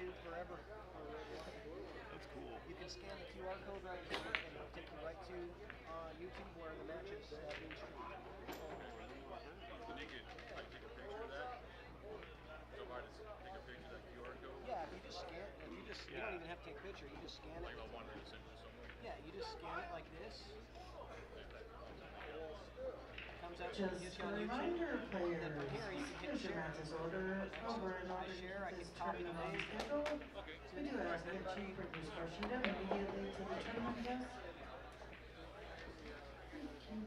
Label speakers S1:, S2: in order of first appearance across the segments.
S1: YouTube forever.
S2: That's cool.
S1: You can scan the QR code right here, and it'll take you right to YouTube where the match is being streamed.
S3: Can you take a picture of that? So if I just take a picture of that QR code?
S1: Yeah, if you just scan it, you don't even have to take a picture. You just scan it.
S3: Like if I wanted to send it somewhere?
S1: Yeah, you just scan it like this. Comes out
S4: Just
S1: gives
S4: a
S1: you on YouTube.
S4: reminder,
S1: And then from
S4: players,
S1: here you can hit
S4: place your
S1: share.
S4: matches order over and
S1: I
S4: over
S1: share, I can
S4: this
S1: copy the
S4: tournament on
S1: link.
S4: schedule.
S3: Okay.
S4: We do ask that you bring your score sheet immediately to the tournament desk. Thank you.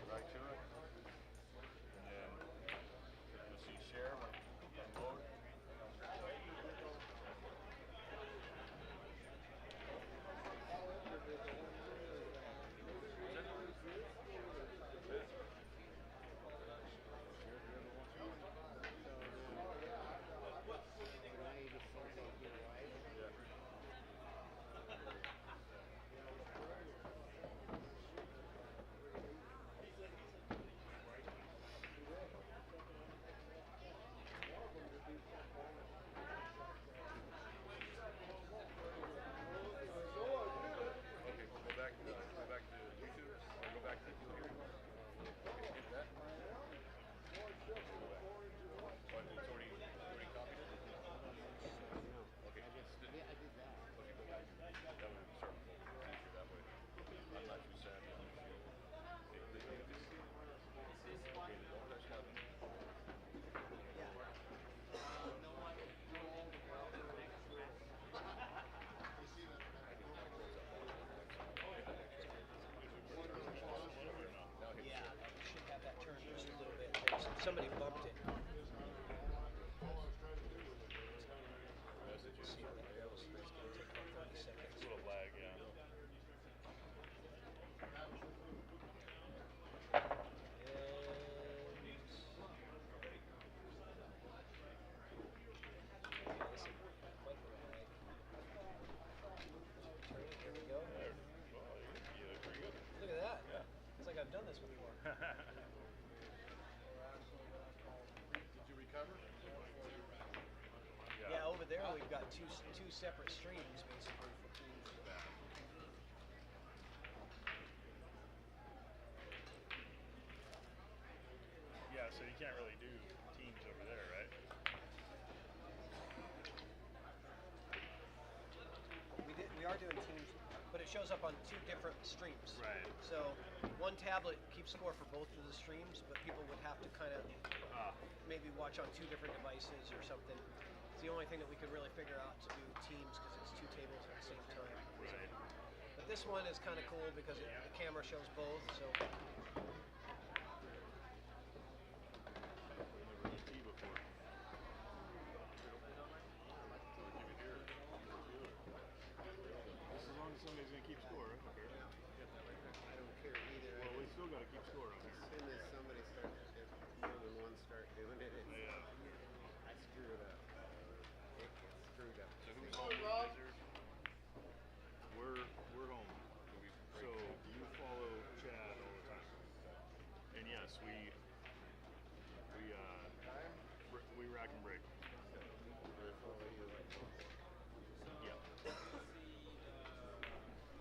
S3: Right to it. And then you'll see share when you load.
S1: Somebody bumped it.
S2: A little lag, yeah.
S1: Here we go.
S2: You look pretty good.
S1: Look at that.
S2: Yeah.
S1: It's like I've done this before.
S3: Did you recover?
S1: Yeah, over there we've got two separate streams basically for teams.
S2: Yeah, so you can't really do teams over there, right?
S1: We are doing teams, but it shows up on two different streams.
S2: Right.
S1: So one tablet keeps score for both of the streams, but people would have to kind of maybe watch on two different devices or something. It's the only thing that we could really figure out to do teams because it's two tables at the same time.
S2: Right.
S1: But this one is kind of cool because the camera shows both. So.
S2: Somebody's gonna keep score, right? Okay.
S5: I don't care either.
S2: Well, we still gotta keep score on
S5: As
S2: here.
S5: soon as somebody starts, if more than one start doing it, I screw it up. It gets screwed up.
S2: So who's home, Wizard? We're home. So you follow Chad all the time. And yes, we rack and break. Yep.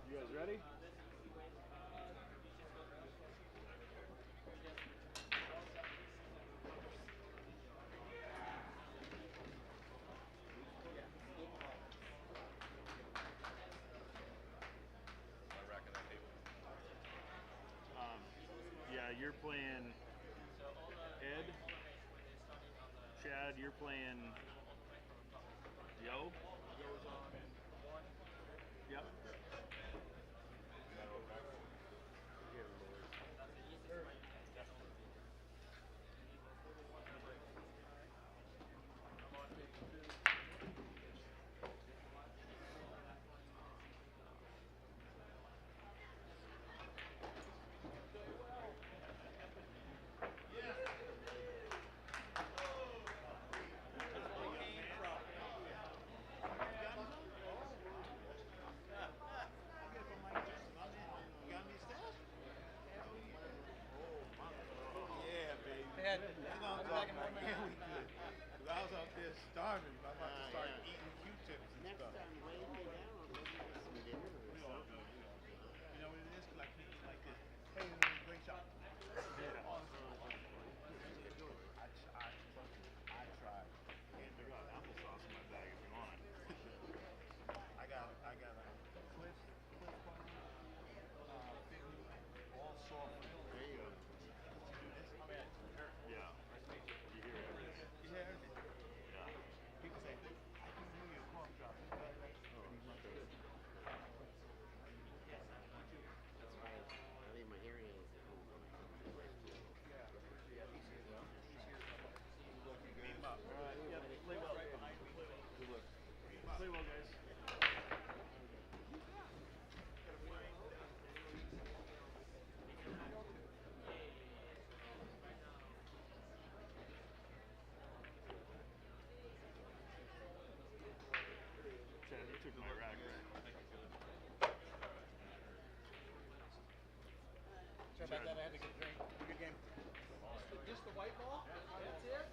S2: You guys ready? Yeah, you're playing Ed. Chad, you're playing Yo. Yep. Play well, guys. Chad, you took my rack, right?
S5: Sorry about that. I had to get a drink. Good game.
S1: Just the white ball? That's it?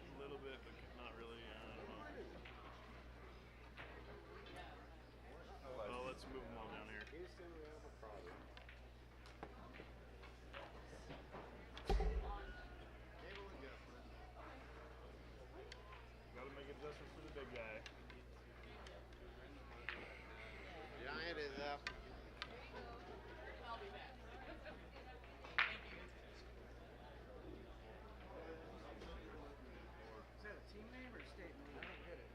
S2: A little bit, but not really. I don't know. Well, let's move them all down here.
S5: Houston, we have a problem.
S2: Got to make adjustments for the big guy.
S5: Giant is up. Is that a team name or a state name? I don't get it.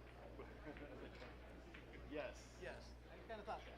S2: Yes.
S1: Yes. I kind of thought that.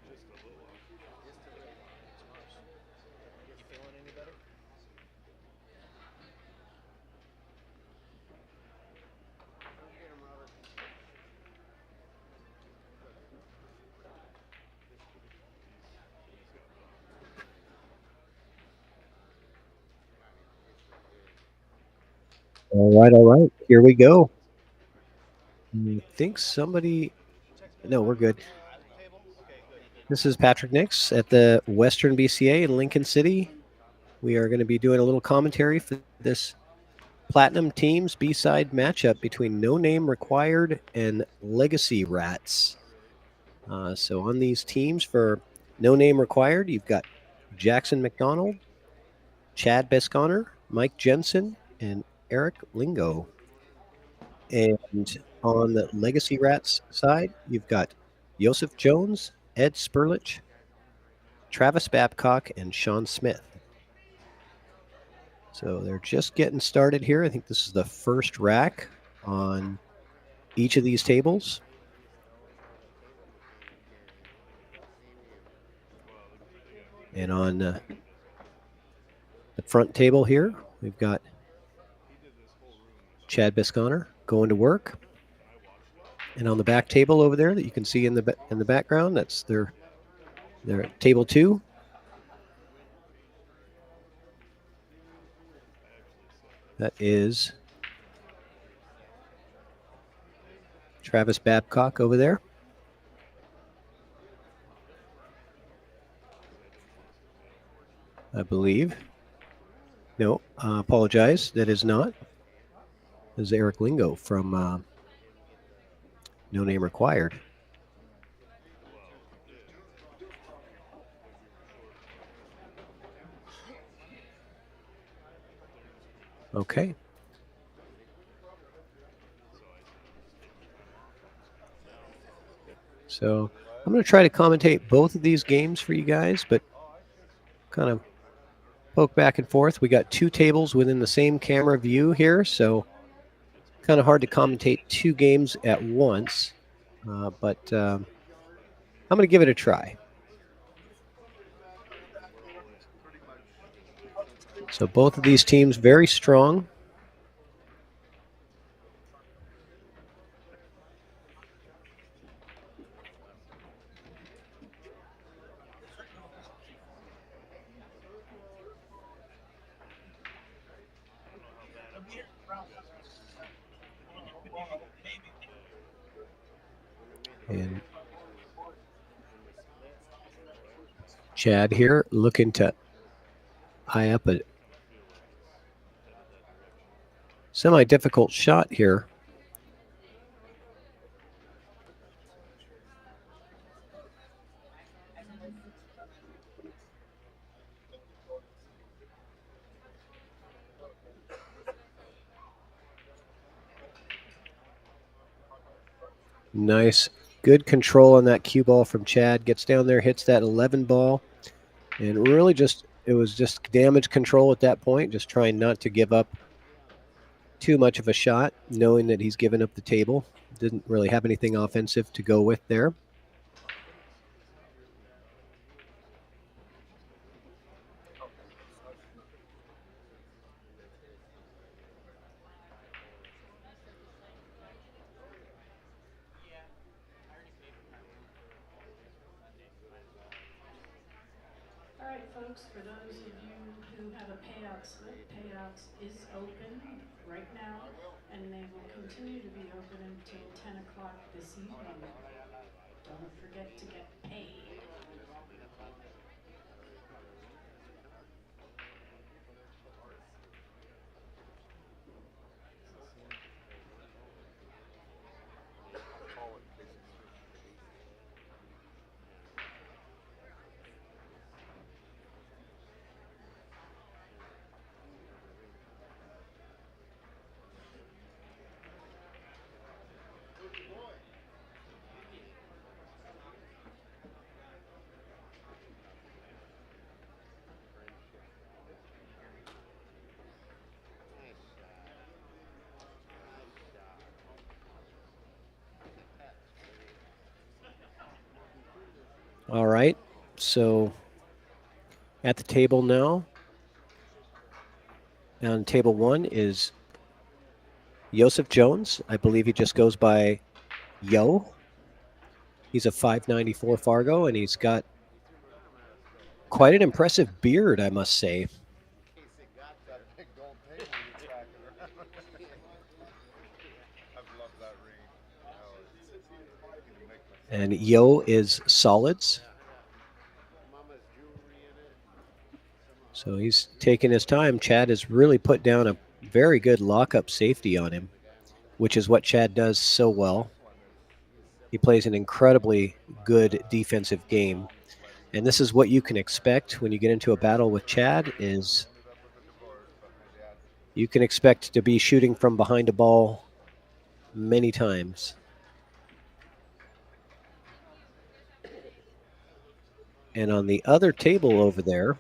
S2: Just a little off.
S1: You feeling any better?
S5: Get him, Robert.
S6: All right. Here we go. I think somebody. No, we're good.
S1: Table? Okay, good.
S6: This is Patrick Nix at the Western BCA in Lincoln City. We are going to be doing a little commentary for this Platinum Teams B-side matchup between No Name Required and Legacy Rats. So on these teams for No Name Required, you've got Jackson McDonald, Chad Besconner, Mike Jensen, and Eric Lingo. And on the Legacy Rats side, you've got Joseph Jones, Ed Spurlich, Travis Babcock, and Sean Smith. So they're just getting started here. I think this is the first rack on each of these tables. And on the front table here, we've got Chad Besconner going to work. And on the back table over there that you can see in the background, that's their table 2. That is Travis Babcock over there. I believe. No, apologize. That is not. This is Eric Lingo from No Name Required. Okay. So I'm going to try to commentate both of these games for you guys, but kind of poke back and forth. We got 2 tables within the same camera view here, so kind of hard to commentate 2 games at once, but I'm going to give it a try. So both of these teams very strong. And Chad here looking to eye up a semi-difficult shot here. Nice. Good control on that cue ball from Chad. Gets down there, hits that 11 ball. And really it was just damage control at that point, just trying not to give up too much of a shot, knowing that he's given up the table. Didn't really have anything offensive to go with there.
S4: All right, folks, for those of you who have a payout slip, payouts is open right now, and they will continue to be open until 10 o'clock this evening. Don't forget to get paid.
S6: All right, so at the table now, on table 1 is Joseph Jones. I believe he just goes by Yo. He's a 594 Fargo, and he's got quite an impressive beard, I must say. And Yo is solids. So he's taking his time. Chad has really put down a very good lockup safety on him, which is what Chad does so well. He plays an incredibly good defensive game. And this is what you can expect when you get into a battle with Chad is you can expect to be shooting from behind a ball many times. And on the other table over there,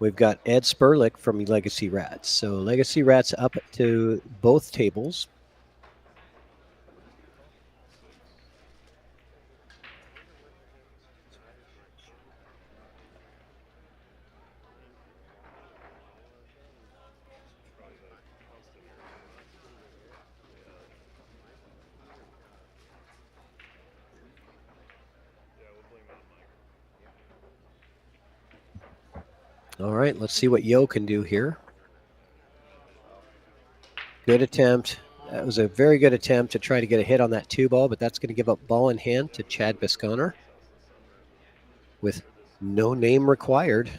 S6: we've got Ed Spurlick from Legacy Rats. So Legacy Rats up to both tables. All right, let's see what Yo can do here. Good attempt. That was a very good attempt to try to get a hit on that 2 ball, but that's going to give up ball in hand to Chad Bisconner with no name required.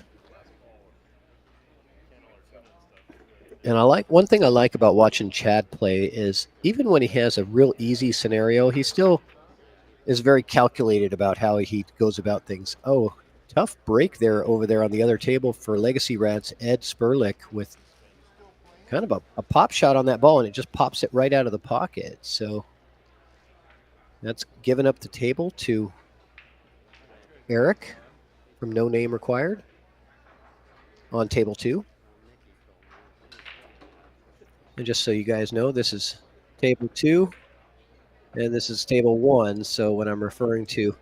S6: And one thing I like about watching Chad play is even when he has a real easy scenario, he still is very calculated about how he goes about things. Oh, tough break there over there on the other table for Legacy Rats, Ed Spurlick with kind of a pop shot on that ball, and it just pops it right out of the pocket. So that's given up the table to Eric from No Name Required on table 2. And just so you guys know, this is table 2 and this is table 1. So when I'm referring to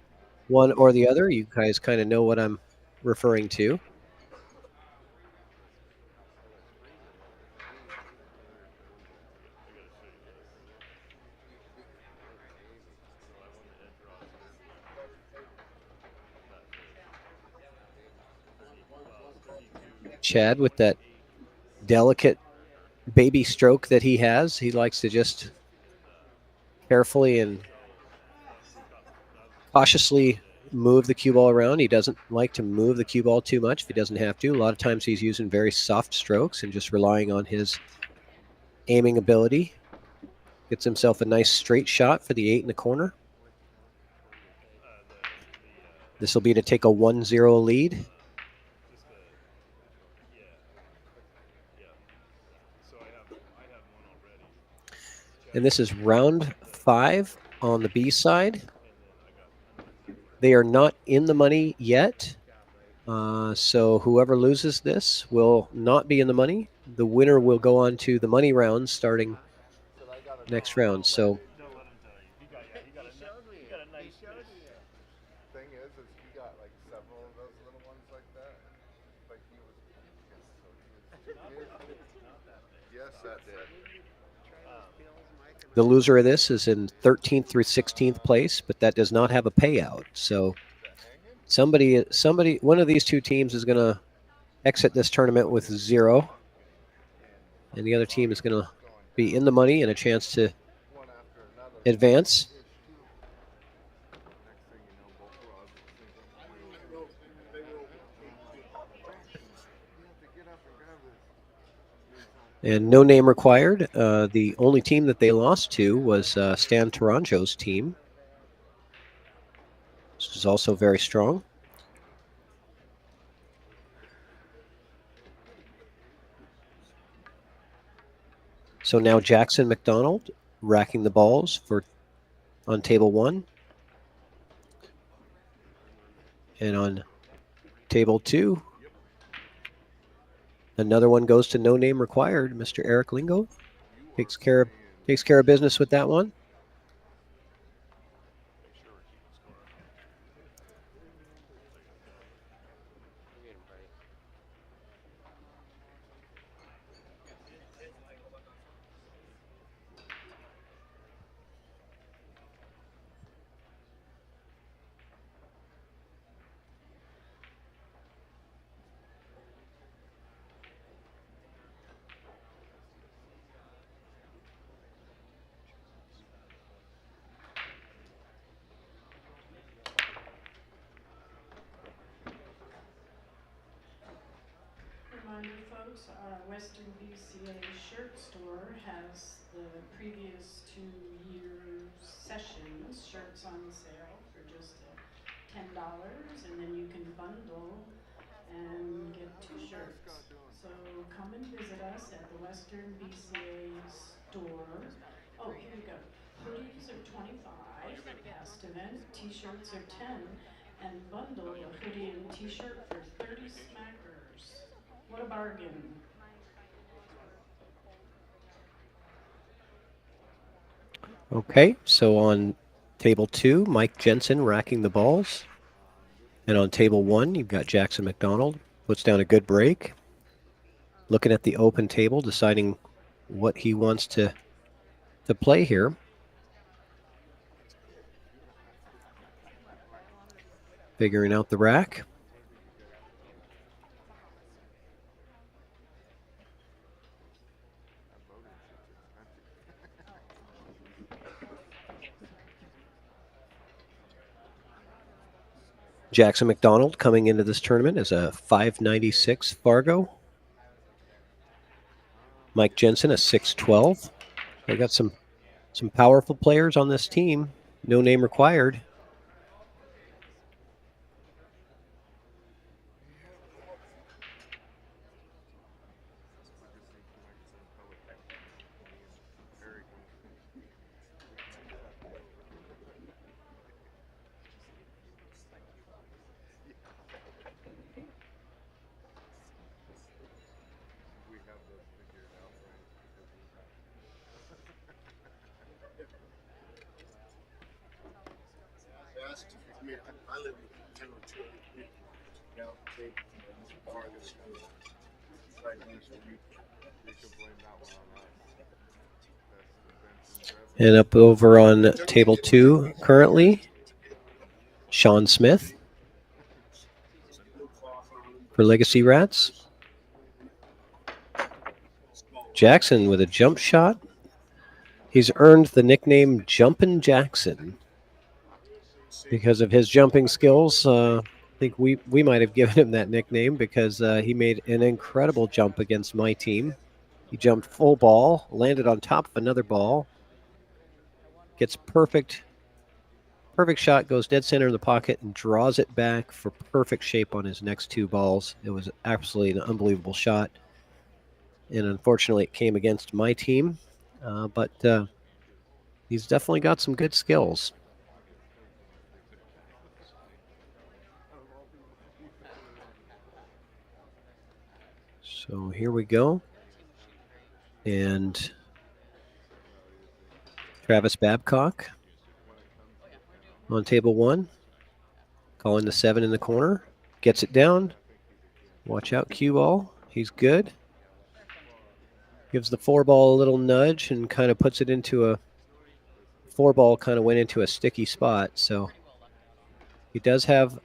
S6: one or the other, you guys kind of know what I'm referring to. Chad with that delicate baby stroke that he has. He likes to just carefully and cautiously move the cue ball around. He doesn't like to move the cue ball too much if he doesn't have to. A lot of times he's using very soft strokes and just relying on his aiming ability. Gets himself a nice straight shot for the 8 in the corner. This will be to take a 1-0 lead. And this is round 5 on the B side. They are not in the money yet. So whoever loses this will not be in the money. The winner will go on to the money rounds starting next round. So
S2: Don't let him tell you. He got a nice fish.
S3: Thing is he got like several of those little ones like that. Like he was yes, that did.
S6: the loser of this is in 13th through 16th place, but that does not have a payout. So somebody, one of these two teams is going to exit this tournament with 0, and the other team is going to be in the money and a chance to advance. And no name required. The only team that they lost to was Stan Taranjo's team, which is also very strong. So now Jackson McDonald racking the balls on table 1. And on table 2, another one goes to no name required. Mr. Eric Lingo takes care of business with that one.
S4: Reminder, folks, our Western BCA shirt store has the previous 2 years' sessions shirts on sale for just $10, and then you can bundle and get 2 shirts. So come and visit us at the Western BCA store. Oh, here we go. Hoodies are $25 for past event, t-shirts are $10, and bundle a hoodie and t-shirt for 30 smackers. What a bargain.
S6: Okay, so on table 2, Mike Jensen racking the balls. And on table 1, you've got Jackson McDonald. Puts down a good break. Looking at the open table, deciding what he wants to play here. Figuring out the rack. Jackson McDonald coming into this tournament as a 596 Fargo. Mike Jensen, a 612. They got some powerful players on this team. No name required.
S3: I live in 1002. Yeah, they farthest right next to me. They could blame that one on us.
S6: And up over on table 2 currently, Sean Smith for Legacy Rats. Jackson with a jump shot. He's earned the nickname Jumpin' Jackson because of his jumping skills. I think we might have given him that nickname because he made an incredible jump against my team. He jumped full ball, landed on top of another ball, gets perfect shot, goes dead center in the pocket, and draws it back for perfect shape on his next two balls. It was absolutely an unbelievable shot. And unfortunately, it came against my team. But he's definitely got some good skills. So here we go. And Travis Babcock on table 1. Calling the 7 in the corner. Gets it down. Watch out, cue ball. He's good. Gives the 4 ball a little nudge and kind of puts it into a 4 ball, kind of went into a sticky spot. So he does have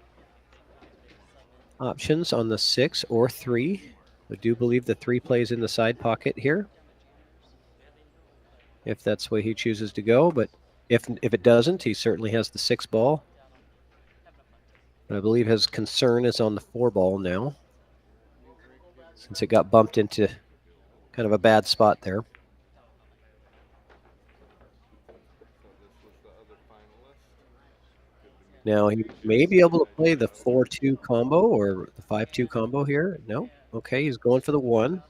S6: options on the 6 or 3. I do believe the 3 plays in the side pocket here, if that's the way he chooses to go. But if it doesn't, he certainly has the 6 ball. But I believe his concern is on the 4 ball now, since it got bumped into kind of a bad spot there. Now he may be able to play the 4-2 combo or the 5-2 combo here. No? Okay, he's going for the 1.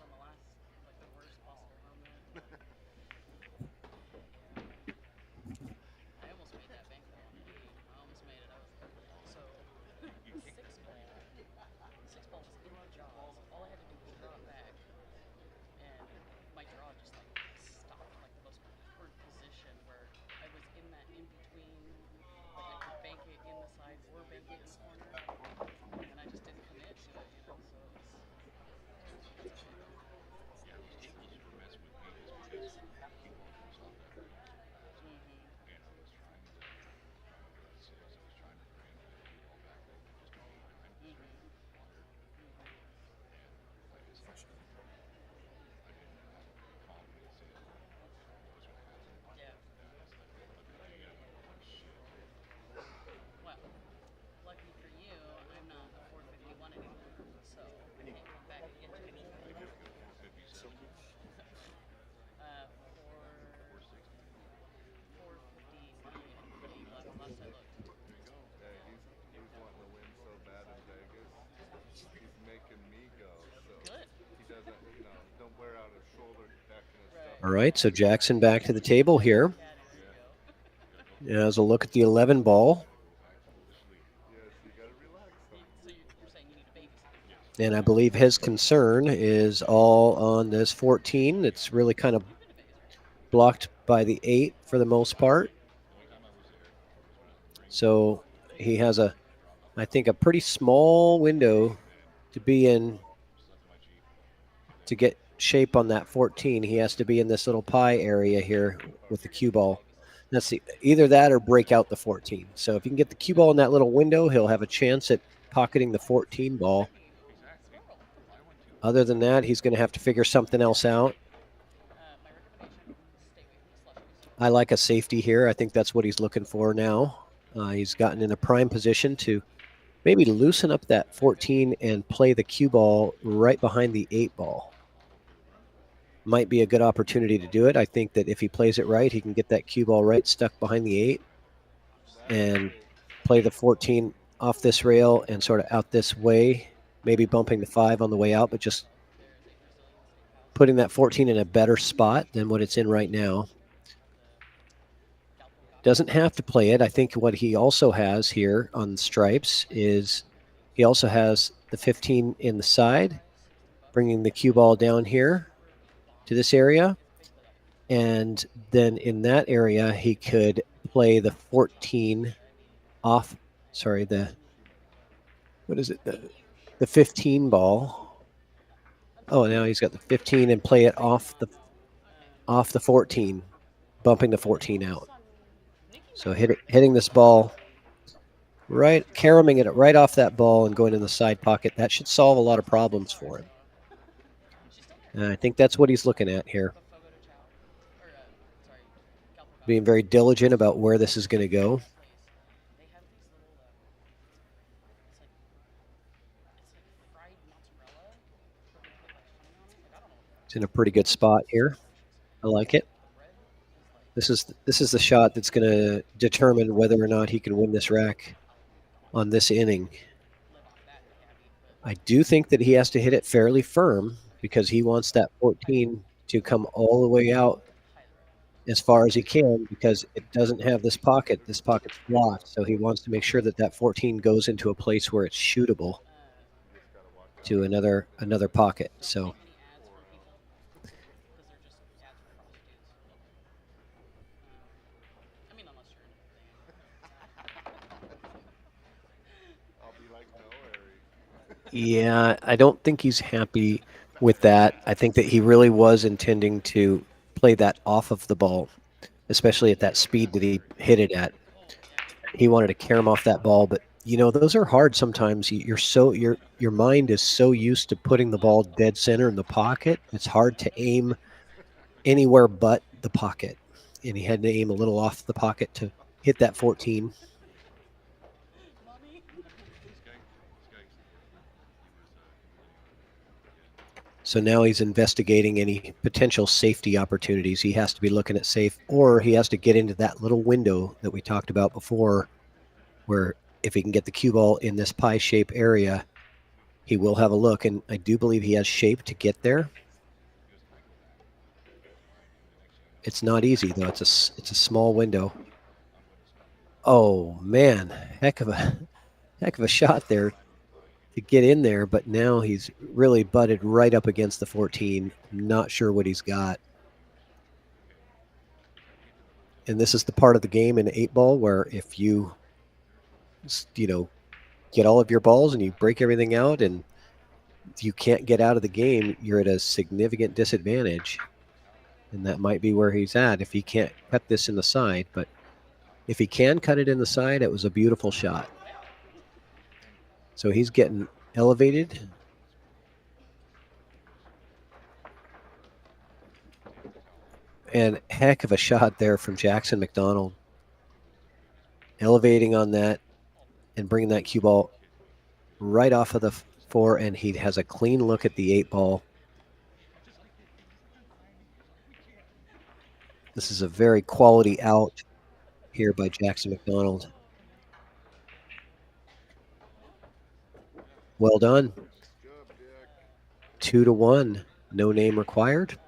S6: All right, so Jackson back to the table here. As a look at the 11 ball. And I believe his concern is all on this 14. It's really kind of blocked by the 8 for the most part. So he has I think, a pretty small window to be in to get shape on that 14. He has to be in this little pie area here with the cue ball. Let's see, either that or break out the 14. So if you can get the cue ball in that little window, he'll have a chance at pocketing the 14 ball. Other than that, he's going to have to figure something else out. I like a safety here. I think that's what he's looking for now. He's gotten in a prime position to maybe loosen up that 14 and play the cue ball right behind the 8 ball. Might be a good opportunity to do it. I think that if he plays it right, he can get that cue ball right stuck behind the 8 and play the 14 off this rail and sort of out this way, maybe bumping the 5 on the way out, but just putting that 14 in a better spot than what it's in right now. Doesn't have to play it. I think what he also has here on the stripes is he also has the 15 in the side, bringing the cue ball down here to this area. And then in that area, he could play the 14 off, sorry, the 15 ball. Oh, now he's got the 15 and play it off the 14, bumping the 14 out. So hitting this ball right, caroming it right off that ball and going in the side pocket, that should solve a lot of problems for him. I think that's what he's looking at here. Being very diligent about where this is going to go. It's in a pretty good spot here. I like it. This is the shot that's going to determine whether or not he can win this rack on this inning. I do think that he has to hit it fairly firm because he wants that 14 to come all the way out as far as he can because it doesn't have this pocket. This pocket's blocked, so he wants to make sure that that 14 goes into a place where it's shootable to another pocket. So yeah, I don't think he's happy with that. I think that he really was intending to play that off of the ball, especially at that speed that he hit it at. He wanted to carry him off that ball, but you know those are hard sometimes. Your mind is so used to putting the ball dead center in the pocket. It's hard to aim anywhere but the pocket, and he had to aim a little off the pocket to hit that 14. So now he's investigating any potential safety opportunities. He has to be looking at safe, or he has to get into that little window that we talked about before, where if he can get the cue ball in this pie shape area, he will have a look. And I do believe he has shape to get there. It's not easy though. It's a small window. Oh man, heck of a shot there to get in there, but now he's really butted right up against the 14. Not sure what he's got. And this is the part of the game in 8-ball where if you get all of your balls and you break everything out and you can't get out of the game, you're at a significant disadvantage. And that might be where he's at if he can't cut this in the side. But if he can cut it in the side, it was a beautiful shot. So he's getting elevated. And heck of a shot there from Jackson McDonald. Elevating on that and bringing that cue ball right off of the 4, and he has a clean look at the 8-ball. This is a very quality out here by Jackson McDonald. Well done. 2-1. No name required.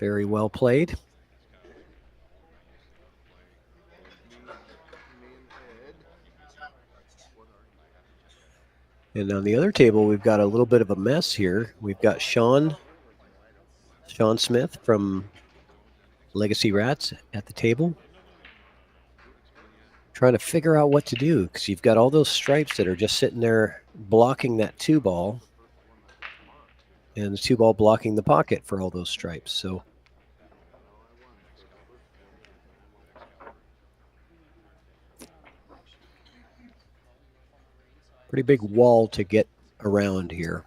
S6: Very well played. And on the other table, we've got a little bit of a mess here. We've got Sean Smith from Legacy Rats at the table, trying to figure out what to do because you've got all those stripes that are just sitting there blocking that 2-ball, and the 2-ball blocking the pocket for all those stripes. So pretty big wall to get around here.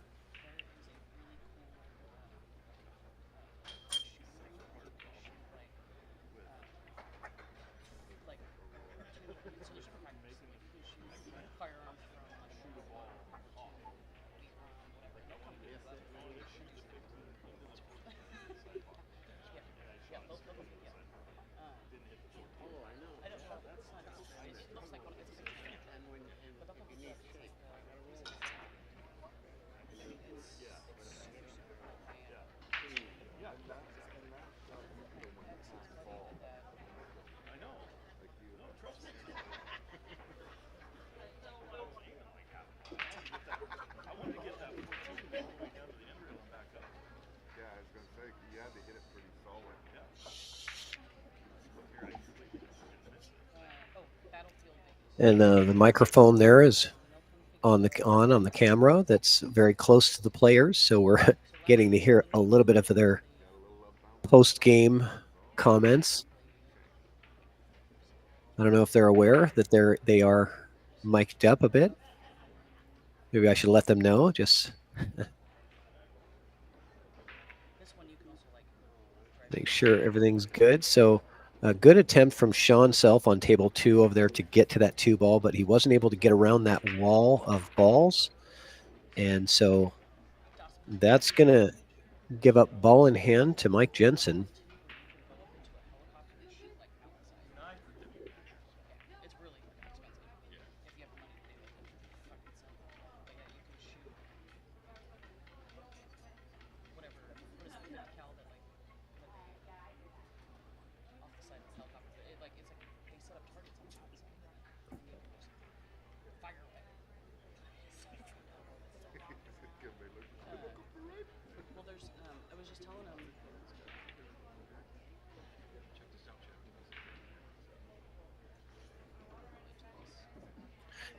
S6: And the microphone there is on the camera that's very close to the players, so we're getting to hear a little bit of their post-game comments. I don't know if they're aware that they are mic'd up a bit. Maybe I should let them know. Just make sure everything's good. So a good attempt from Sean Self on table 2 over there to get to that 2 ball, but he wasn't able to get around that wall of balls. And so that's going to give up ball in hand to Mike Jensen.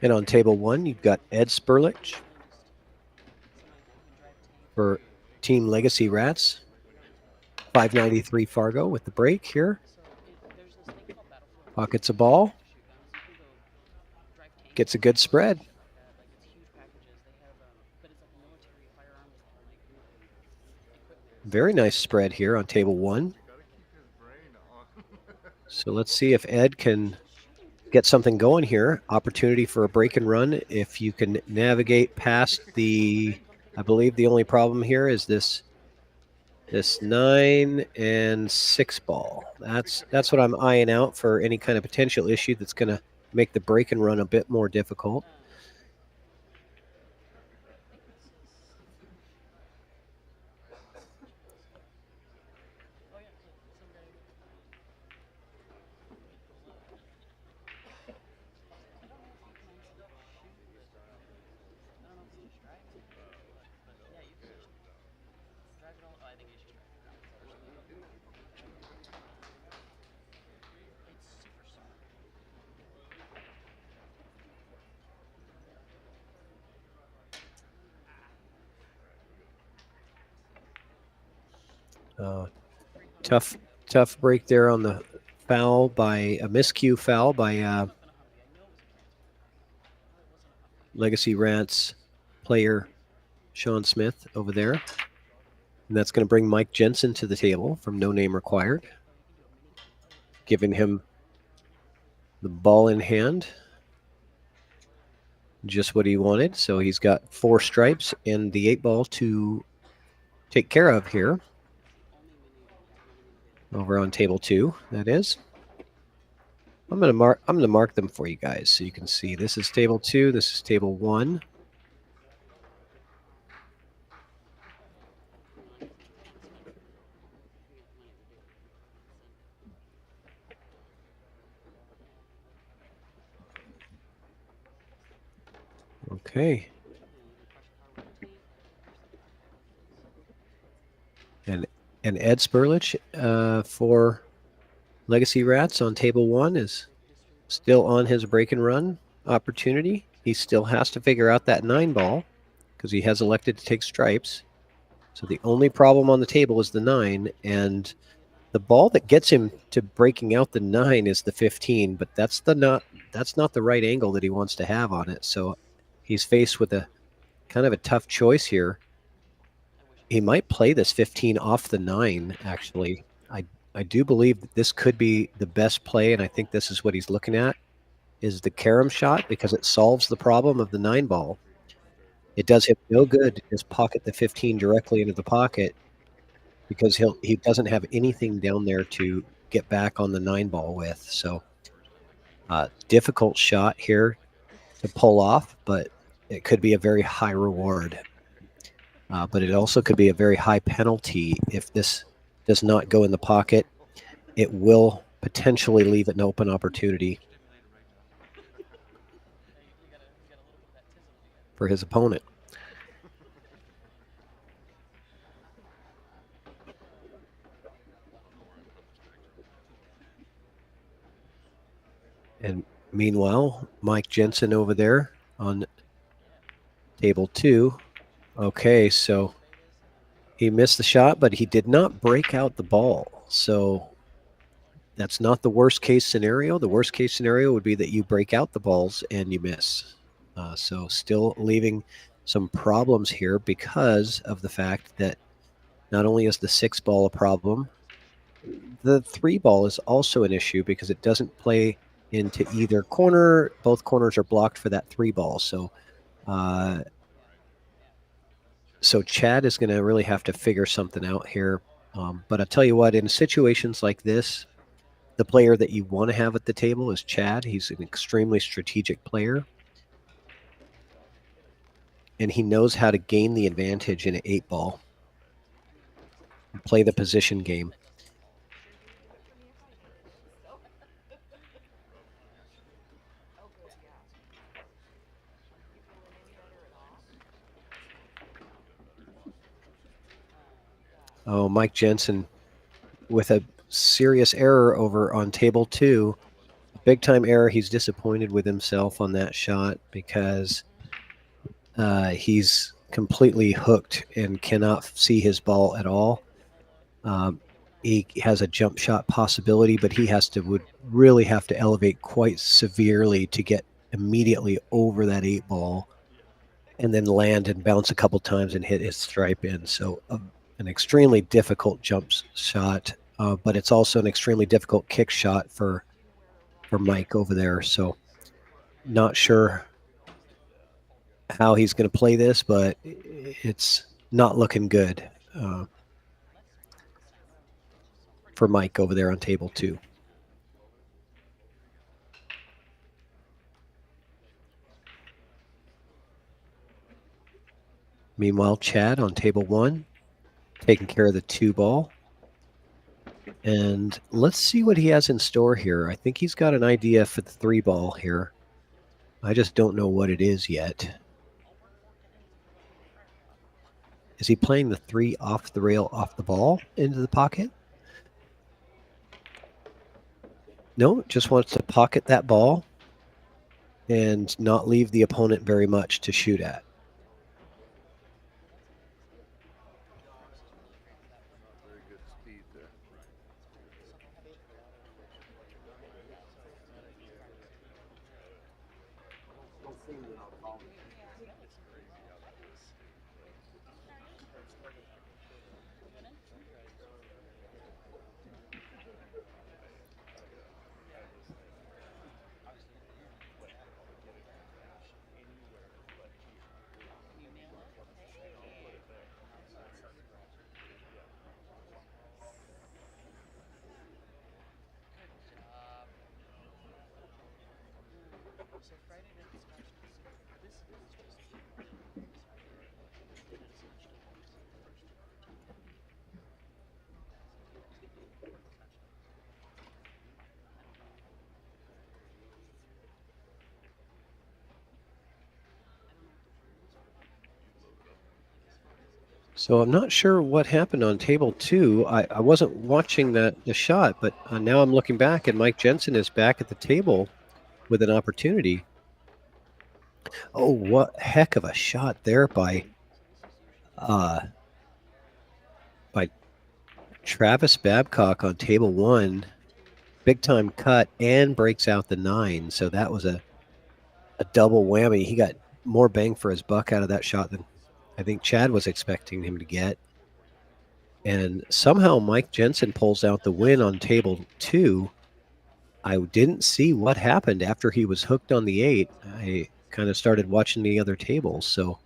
S6: And on table 1, you've got Ed Spurlich for Team Legacy Rats. 593 Fargo with the break here. Pockets a ball. Gets a good spread. Very nice spread here on table 1. So let's see if Ed can get something going here. Opportunity for a break and run. If you can navigate past I believe the only problem here is this 9 and 6 ball. That's what I'm eyeing out for any kind of potential issue that's going to make the break and run a bit more difficult. Tough break there on the foul by a miscue foul by Legacy Rats player Sean Smith over there. And that's going to bring Mike Jensen to the table from No Name Required, giving him the ball in hand. Just what he wanted. So he's got 4 stripes and the 8 ball to take care of here. Over on table 2, that is. I'm gonna mark them for you guys so you can see. This is table 2, this is table 1. Okay. And Ed Spurlich for Legacy Rats on table 1 is still on his break and run opportunity. He still has to figure out that 9 ball because he has elected to take stripes. So the only problem on the table is the 9, and the ball that gets him to breaking out the 9 is the 15, but that's not the right angle that he wants to have on it. So he's faced with a kind of a tough choice here. He might play this 15 off the 9, actually. I do believe that this could be the best play, and I think this is what he's looking at, is the carom shot, because it solves the problem of the 9 ball. It does him no good to just pocket the 15 directly into the pocket, because he doesn't have anything down there to get back on the 9 ball with. So difficult shot here to pull off, but it could be a very high reward. But it also could be a very high penalty if this does not go in the pocket. It will potentially leave an open opportunity for his opponent. And meanwhile, Mike Jensen over there on table 2. Okay, so he missed the shot, but he did not break out the ball. So That's not the worst case scenario. The worst case scenario would be that you break out the balls and you miss. So still leaving some problems here because of the fact that not only is the 6 ball a problem, the 3 ball is also an issue because it doesn't play into either corner. Both corners are blocked for that 3 ball. So Chad is going to really have to figure something out here. But I'll tell you what, in situations like this, the player that you want to have at the table is Chad. He's an extremely strategic player. And he knows how to gain the advantage in an 8 ball. Play the position game. Oh, Mike Jensen with a serious error over on table 2. Big time error. He's disappointed with himself on that shot because he's completely hooked and cannot see his ball at all. He has a jump shot possibility, but he would really have to elevate quite severely to get immediately over that 8 ball and then land and bounce a couple times and hit his stripe in. So an extremely difficult jump shot, but it's also an extremely difficult kick shot for Mike over there. So not sure how he's going to play this, but it's not looking good for Mike over there on table 2. Meanwhile, Chad on table 1, taking care of the 2 ball. And let's see what he has in store here. I think he's got an idea for the 3 ball here. I just don't know what it is yet. Is he playing the 3 off the rail, off the ball, into the pocket? No, just wants to pocket that ball and not leave the opponent very much to shoot at.
S2: Very good speed there.
S6: So I'm not sure what happened on table 2. I wasn't watching the shot, but now I'm looking back, and Mike Jensen is back at the table with an opportunity. Oh, what heck of a shot there by Travis Babcock on table 1. Big time cut and breaks out the 9. So that was a double whammy. He got more bang for his buck out of that shot than I think Chad was expecting him to get. And somehow Mike Jensen pulls out the win on table 2. I didn't see what happened after he was hooked on the 8. I kind of started watching the other tables. So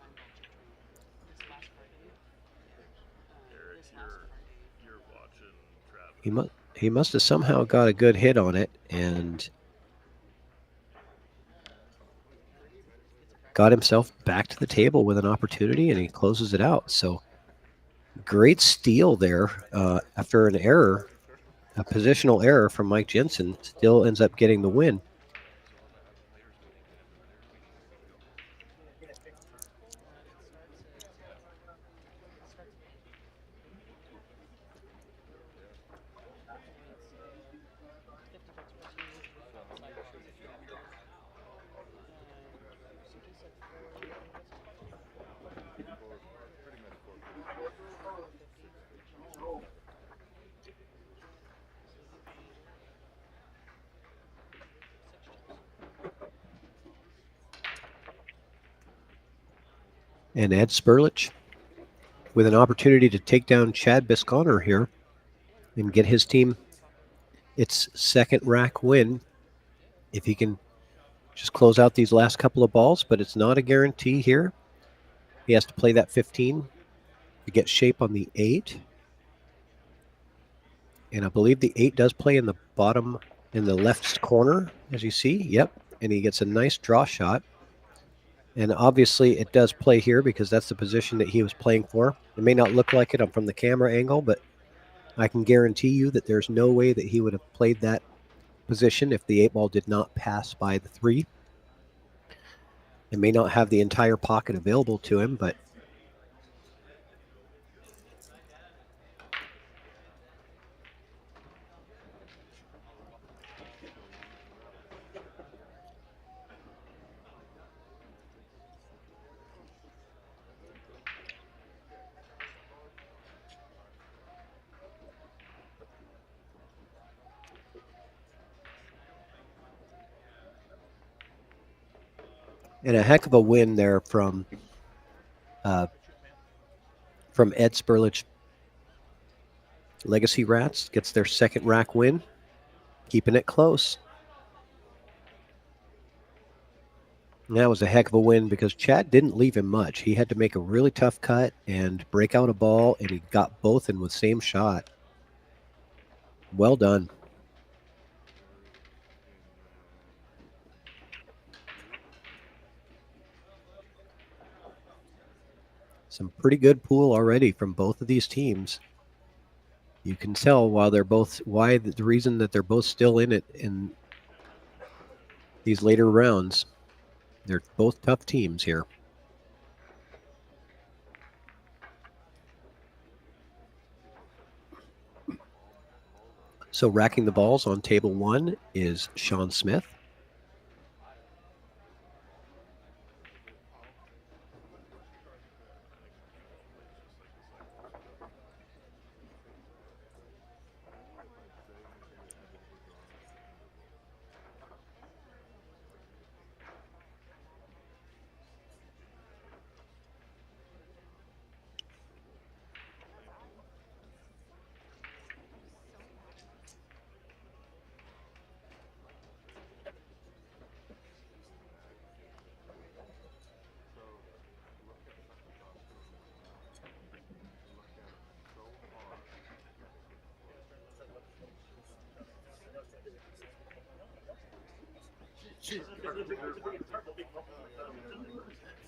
S2: Eric, you're watching Travis.
S6: he must have somehow got a good hit on it and got himself back to the table with an opportunity, and he closes it out. So great steal there after an error, a positional error from Mike Jensen. Still ends up getting the win. And Ed Spurlich with an opportunity to take down Chad Bisconner here and get his team its second rack win if he can just close out these last couple of balls, but it's not a guarantee here. He has to play that 15 to get shape on the 8. And I believe the 8 does play in the bottom, in the left corner, as you see. Yep. And he gets a nice draw shot. And obviously it does play here because that's the position that he was playing for. It may not look like it from the camera angle, but I can guarantee you that there's no way that he would have played that position if the 8 ball did not pass by the 3. It may not have the entire pocket available to him, but and a heck of a win there from Ed Spurlich. Legacy Rats gets their second rack win, keeping it close. And that was a heck of a win because Chad didn't leave him much. He had to make a really tough cut and break out a ball, and he got both in with same shot. Well done. Some pretty good pool already from both of these teams. You can tell why the reason that they're both still in it in these later rounds. They're both tough teams here. So racking the balls on table 1 is Sean Smith.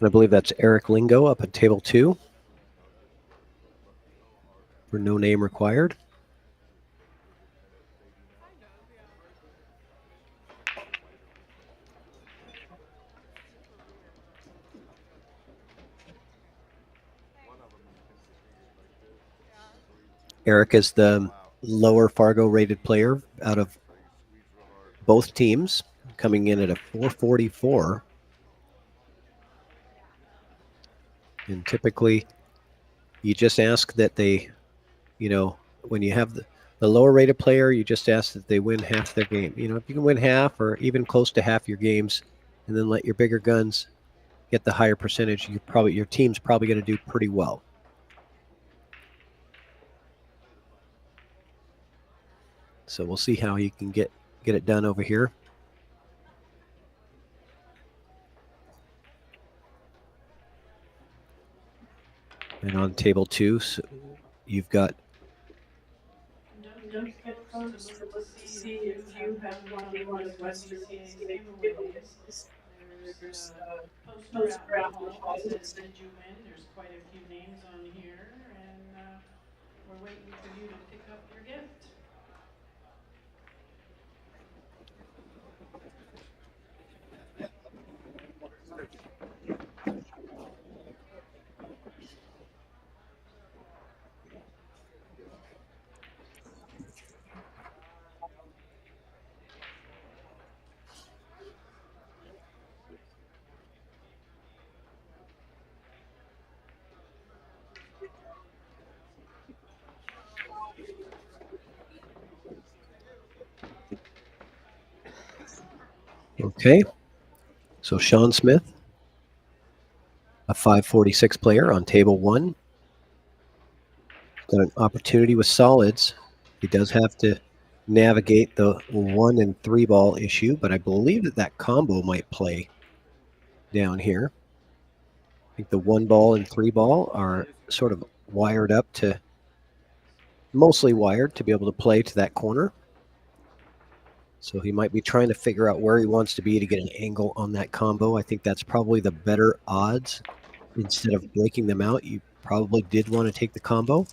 S6: And I believe that's Eric Lingo up at table 2 for no name required. Eric is the lower Fargo rated player out of both teams, coming in at a 444. And typically, you just ask that they, when you have the lower rated player, you just ask that they win half their game. If you can win half or even close to half your games, and then let your bigger guns get the higher percentage, your team's probably going to do pretty well. So we'll see how he can get it done over here. And on table 2, so you've got.
S4: Don't forget, folks, to look to see if you have won one of WBCA's giveaways. There's a poster out in the hall that says, "Did you win?" There's quite a few names on here, and we're waiting for you to pick up your gift.
S6: Okay. So Sean Smith a 546 player on table 1. Got an opportunity with solids. He does have to navigate the 1 and 3 ball issue, but I believe that combo might play down here. I think the 1 ball and 3 ball are sort of wired up to, mostly wired to be able to play to that corner. So he might be trying to figure out where he wants to be to get an angle on that combo. I think that's probably the better odds. Instead of breaking them out, you probably did want to take the combo.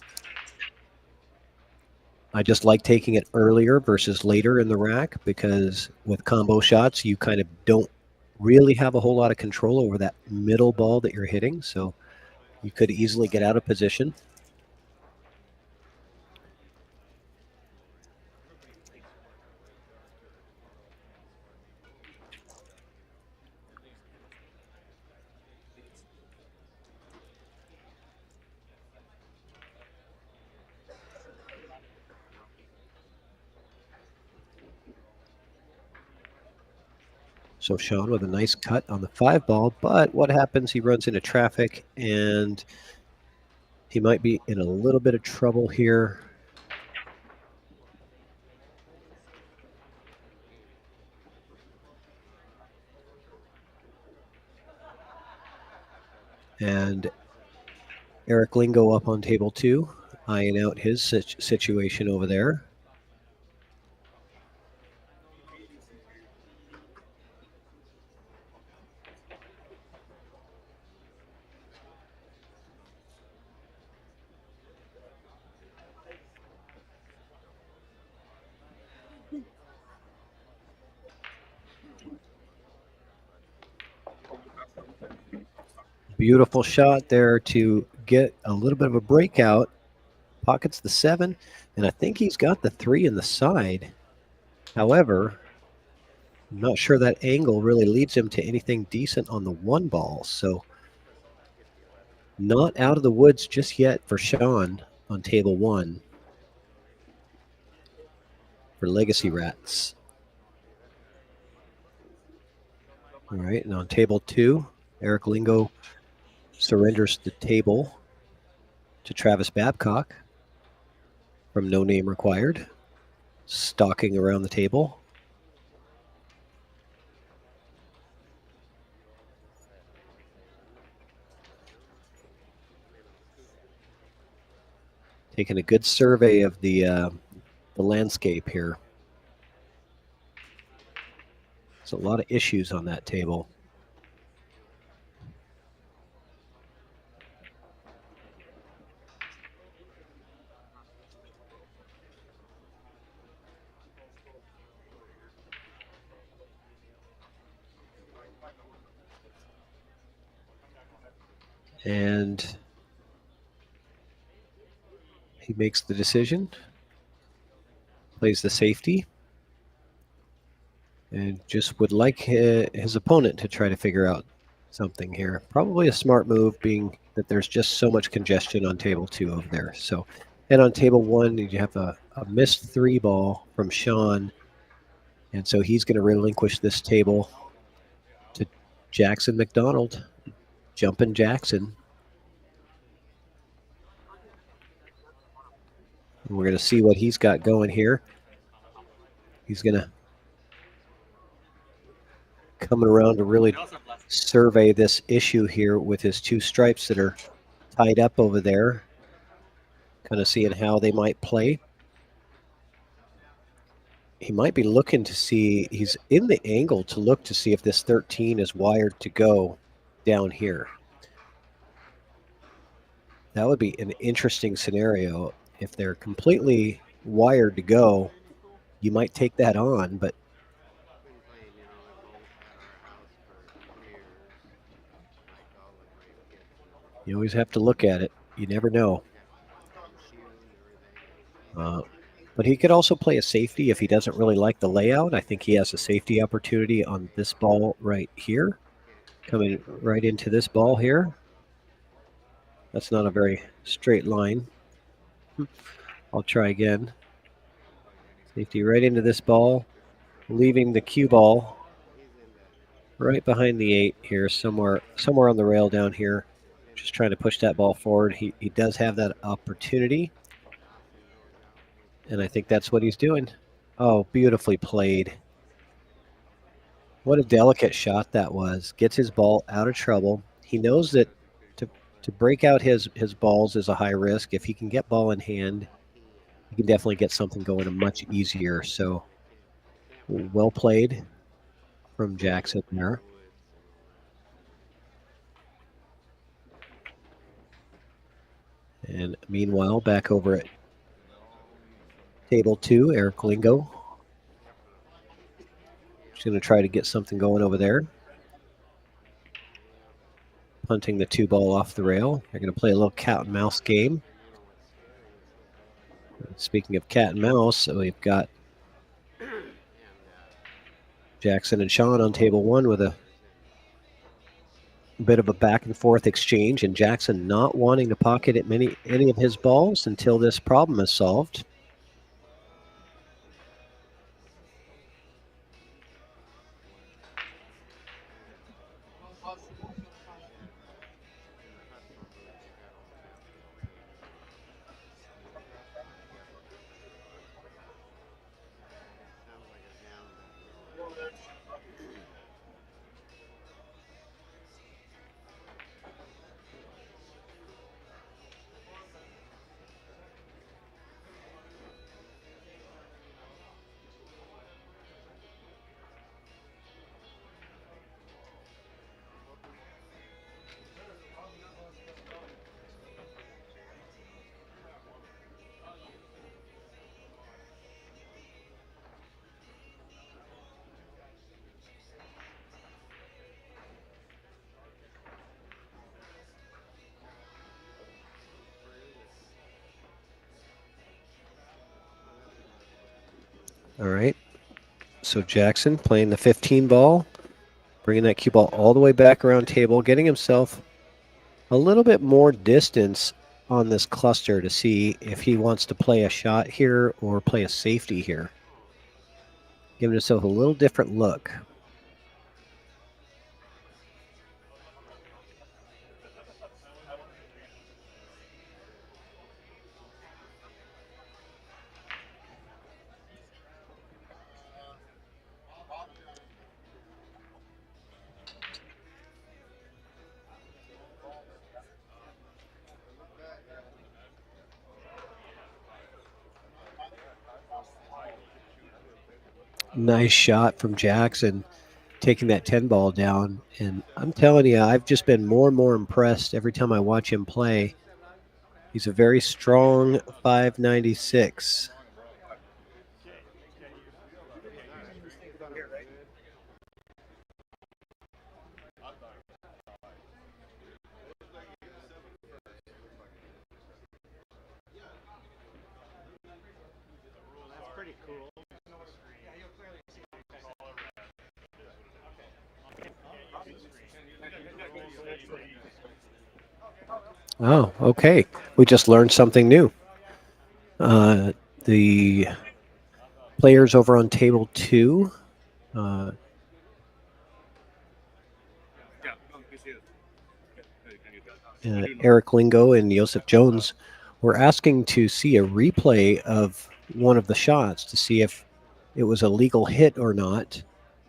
S6: I just like taking it earlier versus later in the rack, because with combo shots, you kind of don't really have a whole lot of control over that middle ball that you're hitting. So you could easily get out of position. So Sean with a nice cut on the 5 ball, but what happens? He runs into traffic and he might be in a little bit of trouble here. And Eric Lingo up on table 2, eyeing out his situation over there. Beautiful shot there to get a little bit of a breakout. Pockets the 7, and I think he's got the 3 in the side. However, I'm not sure that angle really leads him to anything decent on the 1 ball. So not out of the woods just yet for Sean on table 1 for Legacy Rats. All right, and on table 2, Eric Lingo surrenders the table to Travis Babcock from No Name Required, stalking around the table. Taking a good survey of the landscape here. There's a lot of issues on that table. And he makes the decision, plays the safety, and just would like his opponent to try to figure out something here. Probably a smart move, being that there's just so much congestion on table 2 over there. So, and on table 1, you have a missed 3 ball from Sean, and so he's going to relinquish this table to Jackson McDonald, Jumpin' Jackson. And we're going to see what he's got going here. He's going to coming around to really survey this issue here with his 2 stripes that are tied up over there. Kind of seeing how they might play. He might be looking to see, he's in the angle to look to see if this 13 is wired to go down here. That would be an interesting scenario. If they're completely wired to go, you might take that on, but you always have to look at it. You never know. But he could also play a safety if he doesn't really like the layout. I think he has a safety opportunity on this ball right here. Coming right into this ball here. That's not a very straight line. I'll try again. Safety right into this ball, leaving the cue ball right behind the 8 here, somewhere on the rail down here. Just trying to push that ball forward. He does have that opportunity, and I think that's what he's doing. Oh, beautifully played. What a delicate shot that was. Gets his ball out of trouble. He knows that to break out his balls is a high risk. If he can get ball in hand, he can definitely get something going much easier. So well played from Jackson there. And meanwhile, back over at table 2, Eric Lingo. He's going to try to get something going over there. Punting the 2 ball off the rail. They're going to play a little cat and mouse game. Speaking of cat and mouse, we've got Jackson and Sean on table 1 with a bit of a back and forth exchange, and Jackson not wanting to pocket at any of his balls until this problem is solved. All right. So Jackson playing the 15 ball, bringing that cue ball all the way back around table, getting himself a little bit more distance on this cluster to see if he wants to play a shot here or play a safety here. Giving himself a little different look. Nice shot from Jackson, taking that 10 ball down. And I'm telling you, I've just been more and more impressed every time I watch him play. He's a very strong 596.
S5: That's pretty cool.
S6: Oh, okay. We just learned something new. The players over on table 2, Eric Lingo and Joseph Jones, were asking to see a replay of one of the shots to see if it was a legal hit or not.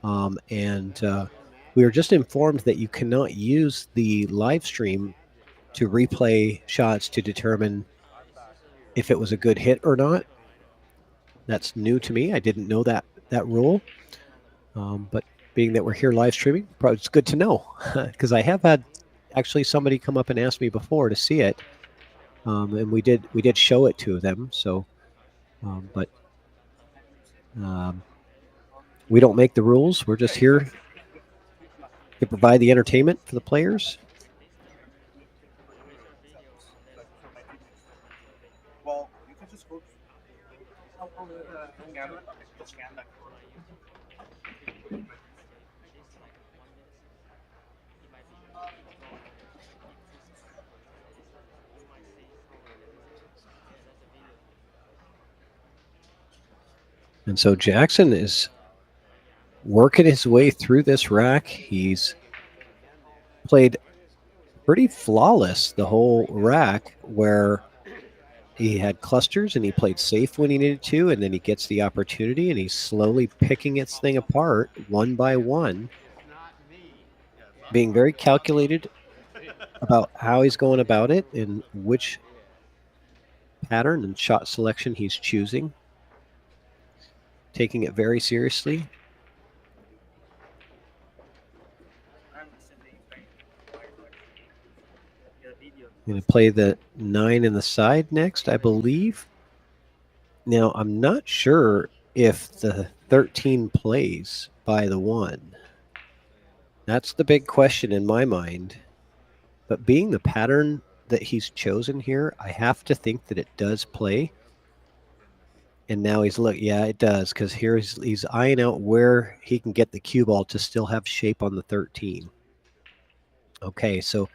S6: And we were just informed that you cannot use the live stream to replay shots to determine if it was a good hit or not. That's new to me. I didn't know that rule. But being that we're here live streaming, probably it's good to know, because I have had actually somebody come up and ask me before to see it, and we did show it to them. So, but we don't make the rules. We're just here to provide the entertainment for the players.
S3: Well, you can just go.
S6: And so Jackson is working his way through this rack. He's played pretty flawless the whole rack, where he had clusters and he played safe when he needed to, and then he gets the opportunity and he's slowly picking its thing apart one by one, being very calculated about how he's going about it and which pattern and shot selection he's choosing, taking it very seriously. I'm going to play the 9 in the side next, I believe. Now, I'm not sure if the 13 plays by the 1. That's the big question in my mind. But being the pattern that he's chosen here, I have to think that it does play. And now yeah, it does, because here he's eyeing out where he can get the cue ball to still have shape on the 13. Okay, so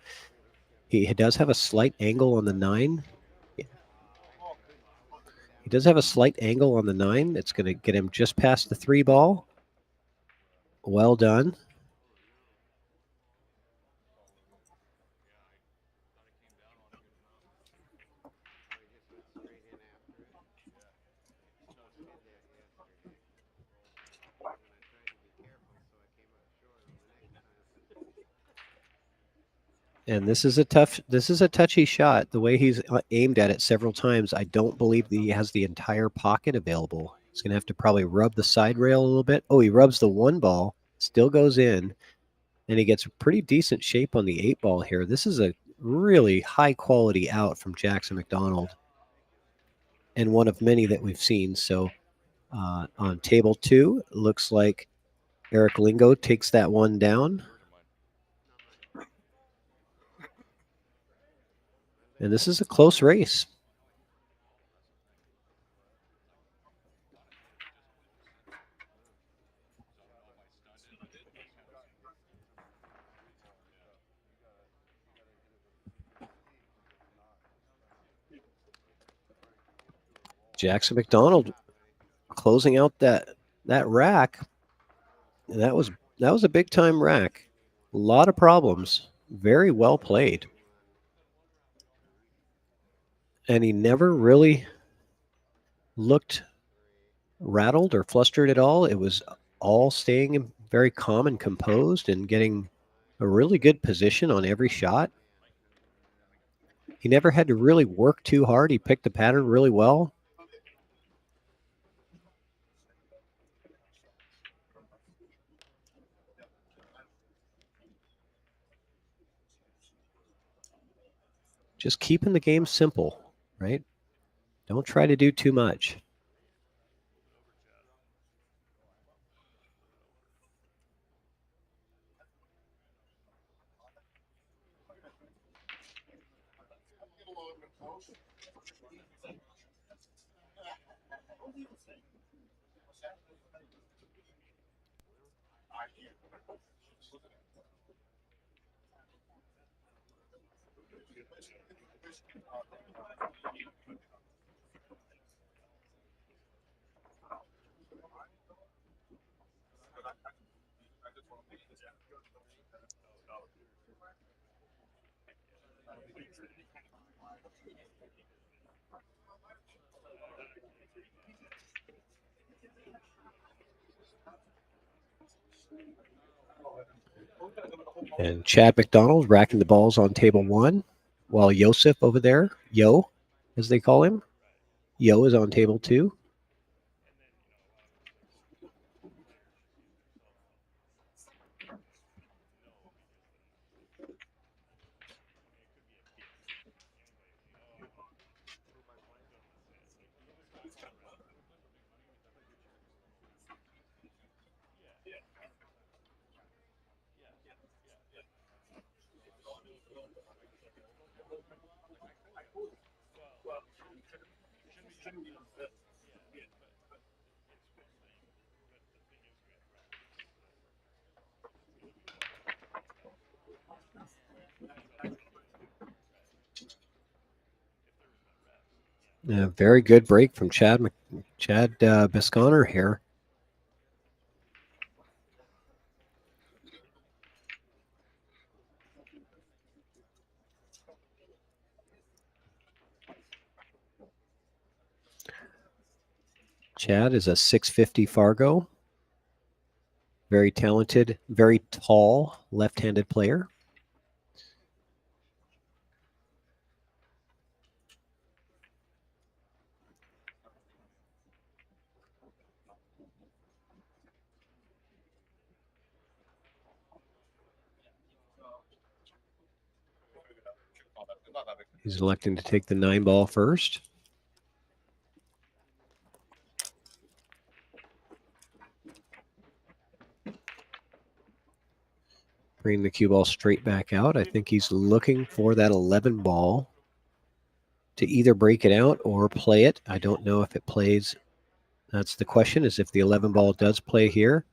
S6: he does have a slight angle on the 9. He does have a slight angle on the 9. It's going to get him just past the 3 ball. Well done. And this is a touchy shot. The way he's aimed at it several times, I don't believe that he has the entire pocket available. He's going to have to probably rub the side rail a little bit. Oh, he rubs the 1 ball, still goes in, and he gets a pretty decent shape on the 8 ball here. This is a really high quality out from Jackson McDonald, and one of many that we've seen. So on table 2, looks like Eric Lingo takes that one down. And this is a close race. Jackson McDonald closing out that rack. And that was a big time rack. A lot of problems. Very well played. And he never really looked rattled or flustered at all. It was all staying very calm and composed and getting a really good position on every shot. He never had to really work too hard. He picked the pattern really well. Just keeping the game simple, right? Don't try to do too much. And Chad McDonald racking the balls on table 1, while Yosef over there, Yo, as they call him, Yo is on table 2. Yeah, very good break from Chad Bisconner here. Chad is a 650 Fargo. Very talented, very tall left-handed player. He's electing to take the 9-ball first. Bring the cue ball straight back out. I think he's looking for that 11 ball to either break it out or play it. I don't know if it plays. That's the question, is if the 11 ball does play here.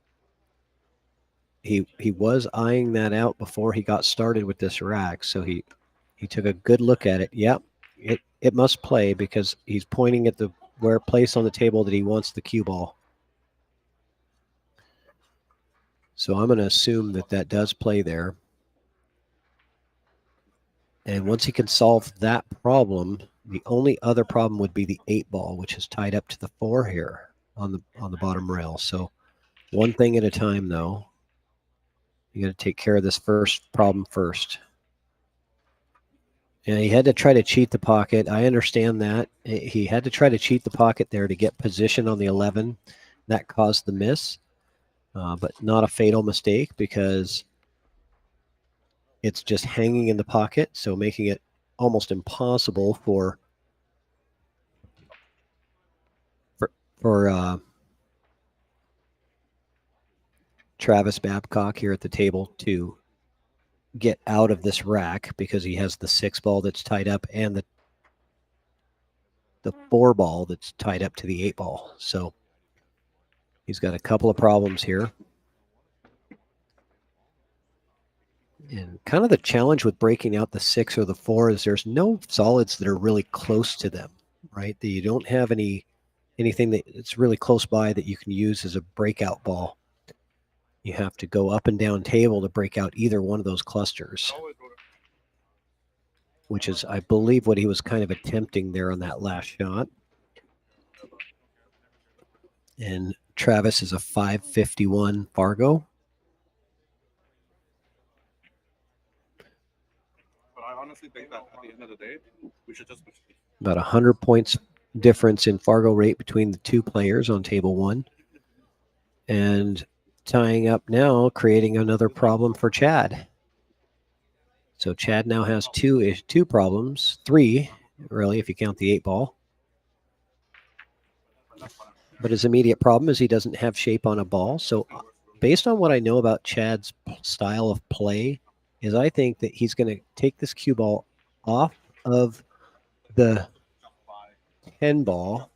S6: He was eyeing that out before he got started with this rack, so he took a good look at it. Yep, it must play because he's pointing at the place on the table that he wants the cue ball. So I'm going to assume that does play there. And once he can solve that problem, the only other problem would be the 8 ball, which is tied up to the 4 here on the bottom rail. So one thing at a time, though. You got to take care of this first problem first. And he had to try to cheat the pocket. I understand that. He had to try to cheat the pocket there to get position on the 11. That caused the miss, but not a fatal mistake because it's just hanging in the pocket, so making it almost impossible for Travis Babcock here at the table to get out of this rack because he has the 6 ball that's tied up and the 4 ball that's tied up to the 8 ball. So he's got a couple of problems here. And kind of the challenge with breaking out the 6 or the 4 is there's no solids that are really close to them, right? That you don't have anything that's really close by that you can use as a breakout ball. You have to go up and down table to break out either one of those clusters, which is, I believe, what he was kind of attempting there on that last shot. And Travis is a 551 Fargo.
S7: But I honestly think that at the end of the day, we should just
S6: about 100 points difference in Fargo rate between the two players on table 1. And tying up now, creating another problem for Chad. So Chad now has two problems, 3, really, if you count the 8 ball. But his immediate problem is he doesn't have shape on a ball. So based on what I know about Chad's style of play, is I think that he's going to take this cue ball off of the 10 ball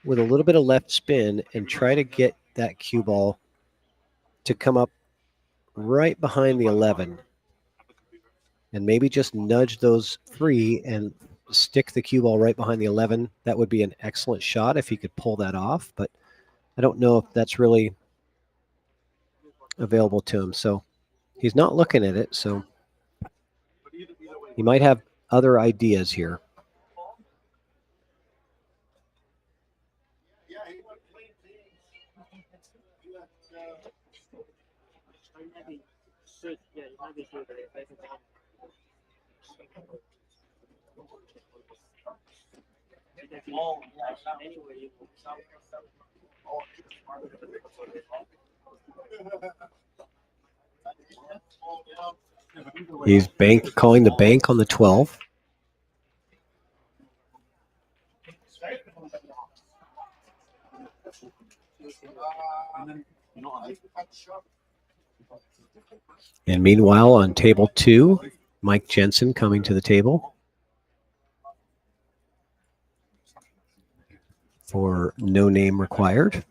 S6: with a little bit of left spin and try to get that cue ball to come up right behind the 11 and maybe just nudge those 3 and stick the cue ball right behind the 11. That would be an excellent shot if he could pull that off, but I don't know if that's really available to him. So he's not looking at it, so he might have other ideas here. He's calling the bank on the 12. And meanwhile, on table 2, Mike Jensen coming to the table for no name required.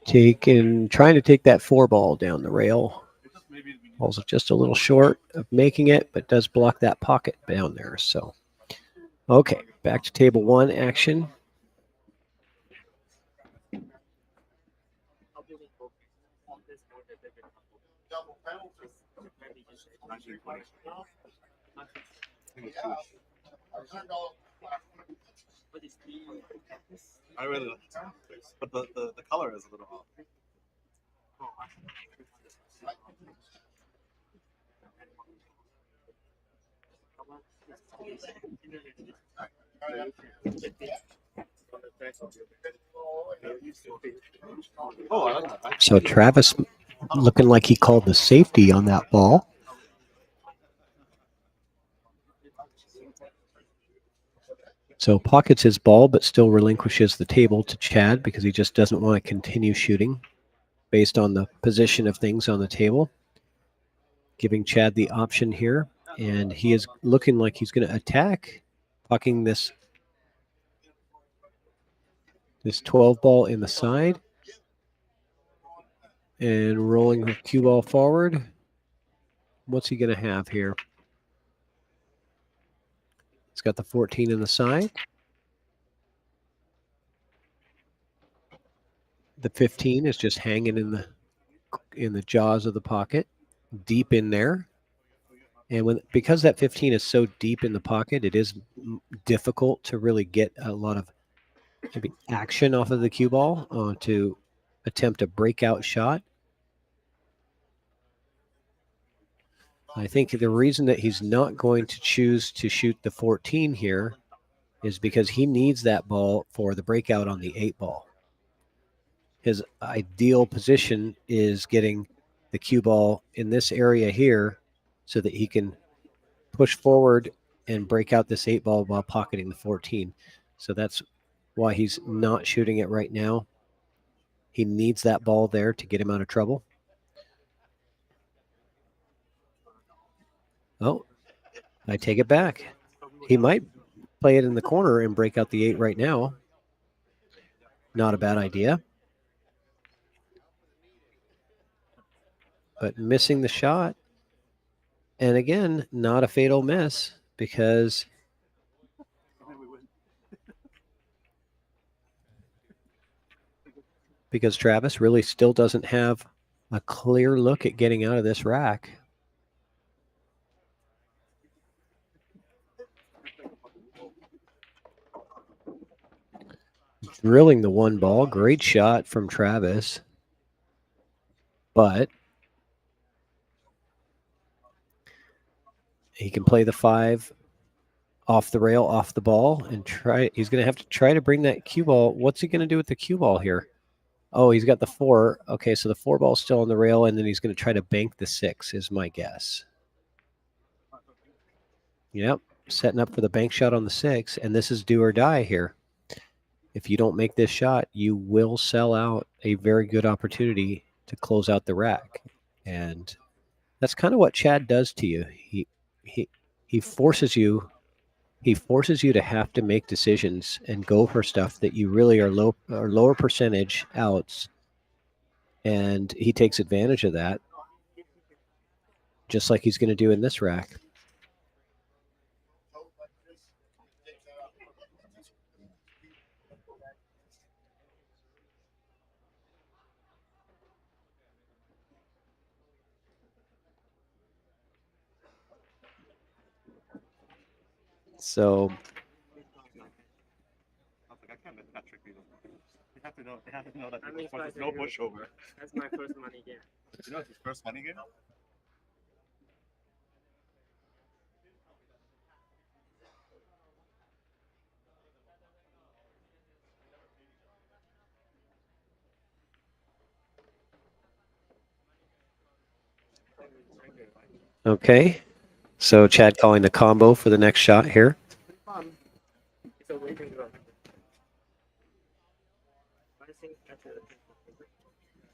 S6: Trying to take that 4 ball down the rail. Also just a little short of making it, but does block that pocket down there. So, okay, back to table 1 action.
S7: I really like it, but the color is a little off. Oh, I like that.
S6: So Travis looking like he called the safety on that ball. So pockets his ball, but still relinquishes the table to Chad because he just doesn't want to continue shooting based on the position of things on the table. Giving Chad the option here, and he is looking like he's going to attack, pucking this 12 ball in the side and rolling the cue ball forward. What's he going to have here? He's got the 14 in the side. The 15 is just hanging in the jaws of the pocket, deep in there. And because that 15 is so deep in the pocket, it is difficult to really get a lot of maybe action off of the cue ball to attempt a breakout shot. I think the reason that he's not going to choose to shoot the 14 here is because he needs that ball for the breakout on the 8 ball. His ideal position is getting the cue ball in this area here so that he can push forward and break out this 8 ball while pocketing the 14. So that's why he's not shooting it right now. He needs that ball there to get him out of trouble. Oh, I take it back. He might play it in the corner and break out the 8 right now. Not a bad idea. But missing the shot. And again, not a fatal miss because Travis really still doesn't have a clear look at getting out of this rack. Drilling the 1 ball. Great shot from Travis. But he can play the 5 off the rail, off the ball, and try. He's going to have to try to bring that cue ball. What's he going to do with the cue ball here? Oh, he's got the 4. Okay, so the 4 ball's still on the rail, and then he's going to try to bank the 6 is my guess. Yep, setting up for the bank shot on the 6, and this is do or die here. If you don't make this shot, you will sell out a very good opportunity to close out the rack. And that's kind of what Chad does to you. He forces you to have to make decisions and go for stuff that you really are lower percentage outs. And he takes advantage of that, just like he's going to do in this rack. So
S7: I can't let that trick people. They have to know that there's no pushover.
S5: That's my first money game.
S7: You know it's his first money game?
S6: okay. So Chad calling the combo for the next shot here.
S5: It's a waiting room. I think that's it.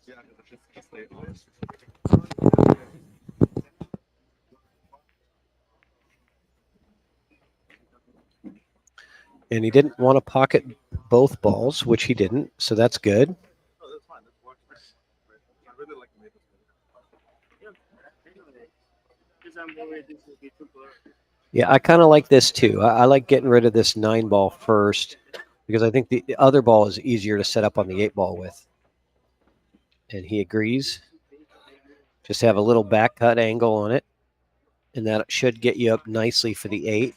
S7: Yeah, just stay on.
S6: And he didn't want to pocket both balls, which he didn't, so that's good.
S7: Oh, that's fine. That's works. I really like the maple.
S5: Because I'm worried this will be too blurry.
S6: Yeah, I kind of like this too. I like getting rid of this 9 ball first because I think the other ball is easier to set up on the 8 ball with. And he agrees. Just have a little back cut angle on it. And that should get you up nicely for the 8.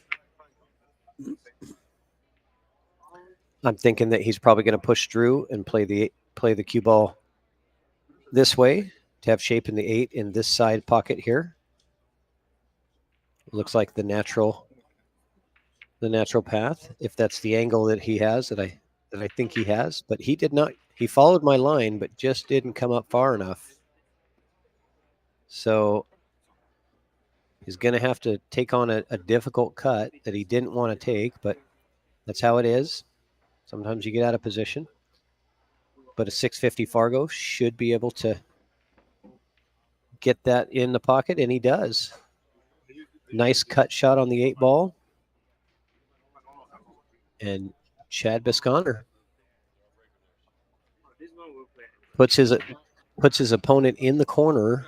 S6: I'm thinking that he's probably going to push Drew and play the cue ball this way to have shape in the 8 in this side pocket here. Looks like the natural path, if that's the angle that he has, that I think he has. But he did not. He followed my line, but just didn't come up far enough. So he's going to have to take on a difficult cut that he didn't want to take, but that's how it is. Sometimes you get out of position. But a 650 Fargo should be able to get that in the pocket, and he does. Nice cut shot on the 8 ball. And Chad Bisconner puts his opponent in the corner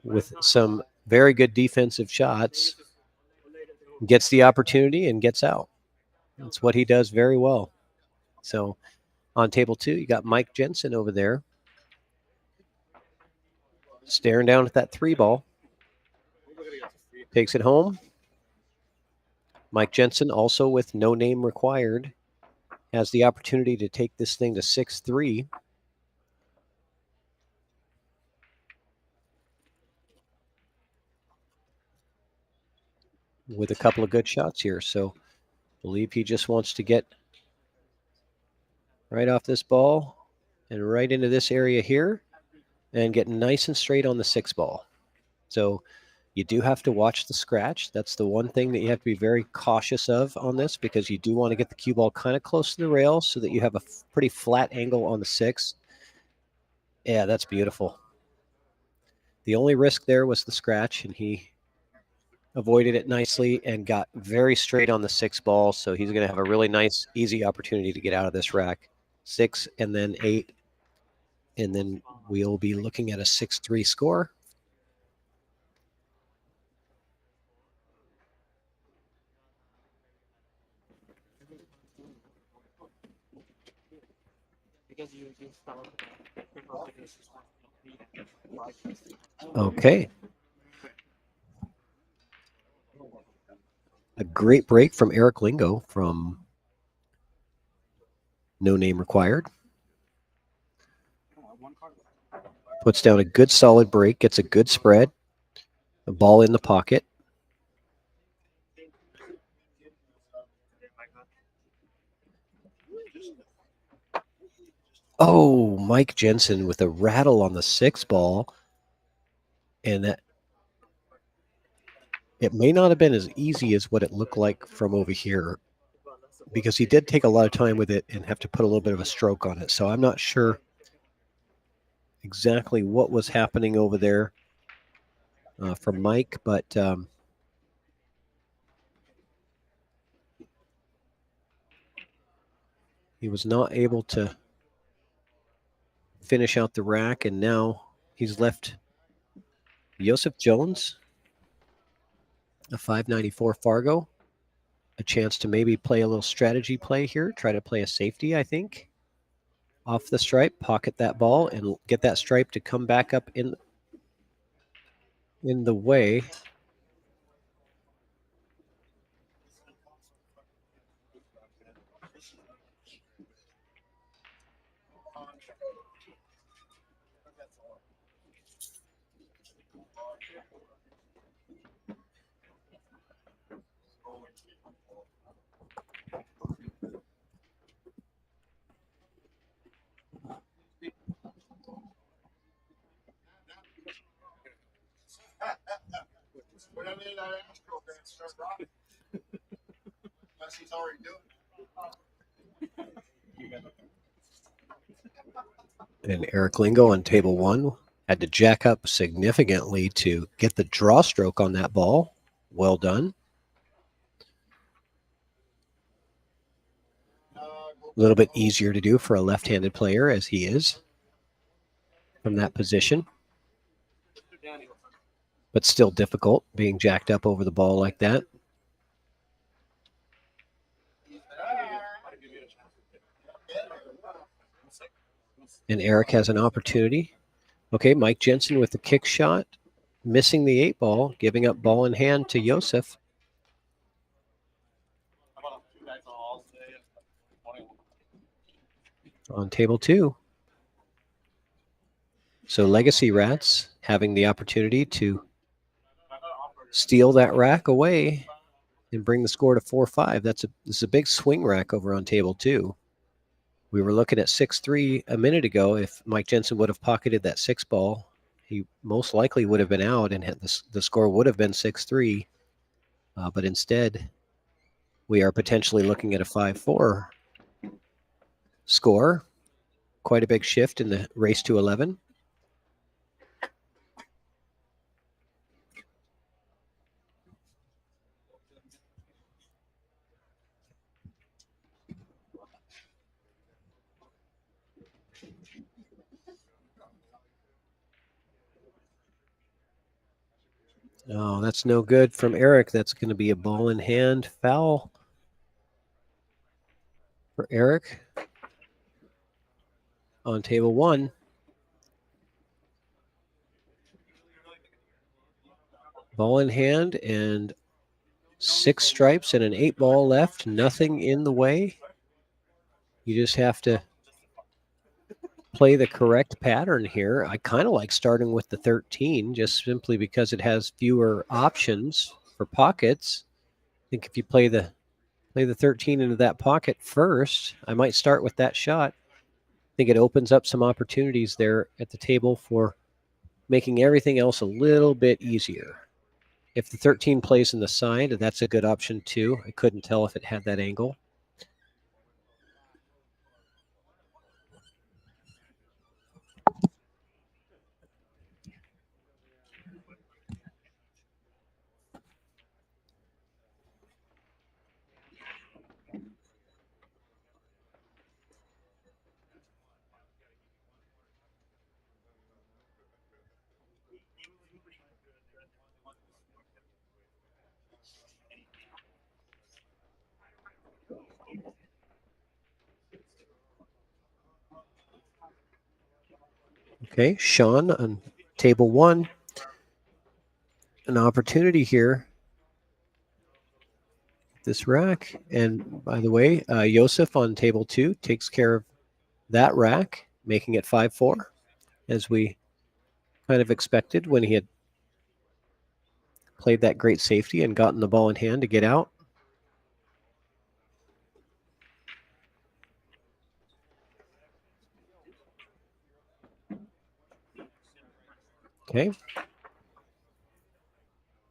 S6: with some very good defensive shots, gets the opportunity and gets out. That's what he does very well. So on table 2, you got Mike Jensen over there staring down at that 3 ball. Takes it home. Mike Jensen, also with no name required, has the opportunity to take this thing to 6-3. With a couple of good shots here. So I believe he just wants to get right off this ball and right into this area here and get nice and straight on the 6 ball. So you do have to watch the scratch. That's the one thing that you have to be very cautious of on this, because you do want to get the cue ball kind of close to the rail so that you have a pretty flat angle on the 6. Yeah, that's beautiful. The only risk there was the scratch, and he avoided it nicely and got very straight on the 6 ball. So he's going to have a really nice, easy opportunity to get out of this rack. 6 and then 8. And then we'll be looking at a 6-3 score. Okay. A great break from Eric Lingo from No Name Required. Puts down a good solid break, gets a good spread, a ball in the pocket. Oh, Mike Jensen with a rattle on the 6 ball. And that it may not have been as easy as what it looked like from over here, because he did take a lot of time with it and have to put a little bit of a stroke on it. So I'm not sure exactly what was happening over there from Mike, but he was not able to finish out the rack, and now he's left Joseph Jones, a 594 Fargo, a chance to maybe play a little strategy play here, try to play a safety, I think. Off the stripe, pocket that ball, and get that stripe to come back up in the way. And Eric Lingo on table 1 had to jack up significantly to get the draw stroke on that ball. Well done. A little bit easier to do for a left-handed player, as he is from that position, but still difficult being jacked up over the ball like that. And Eric has an opportunity. Okay, Mike Jensen with the kick shot, missing the 8 ball, giving up ball in hand to Joseph. on table 2. So Legacy Rats having the opportunity to steal that rack away and bring the score to 4-5. This is a big swing rack over on table 2. We were looking at 6-3 a minute ago. If Mike Jensen would have pocketed that 6 ball, he most likely would have been out, and the score would have been 6-3. But instead, we are potentially looking at a 5-4 score. Quite a big shift in the race to 11. Oh, that's no good from Eric. That's going to be a ball in hand foul for Eric on table 1. Ball in hand and 6 stripes and an 8 ball left. Nothing in the way. You just have to play the correct pattern here. I kind of like starting with the 13 just simply because it has fewer options for pockets. I think if you play the 13 into that pocket first, I might start with that shot. I think it opens up some opportunities there at the table for making everything else a little bit easier. If the 13 plays in the side, that's a good option too. I couldn't tell if it had that angle. Okay, Sean on table 1. An opportunity here. This rack. And by the way, Josef on table 2 takes care of that rack, making it 5-4, as we kind of expected when he had played that great safety and gotten the ball in hand to get out. Okay.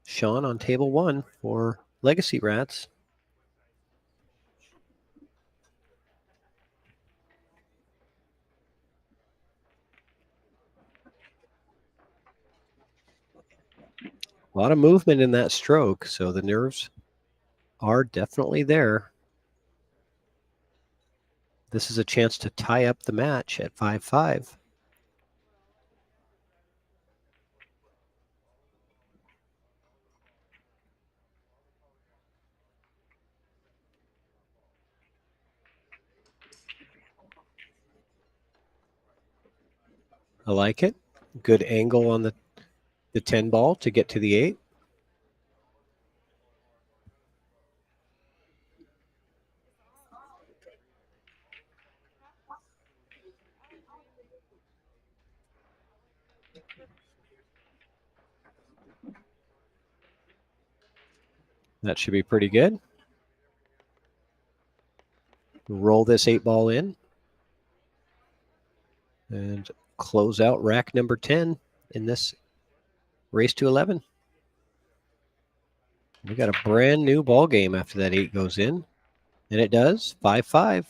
S6: Sean on table 1 for Legacy Rats. A lot of movement in that stroke, so the nerves are definitely there. This is a chance to tie up the match at 5-5. I like it. Good angle on the 10 ball to get to the 8. That should be pretty good. Roll this 8 ball in and close out rack number 10 in this race to 11. We got a brand new ball game after that 8 goes in, and it does. 5-5.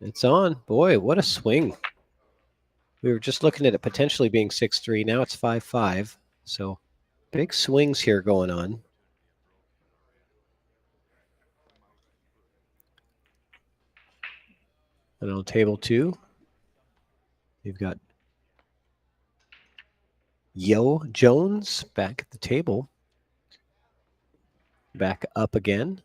S6: It's on. Boy, what a swing. We were just looking at it potentially being 6-3. Now it's 5-5. So big swings here going on. And on table 2, you've got Yo Jones back at the table. Back up again.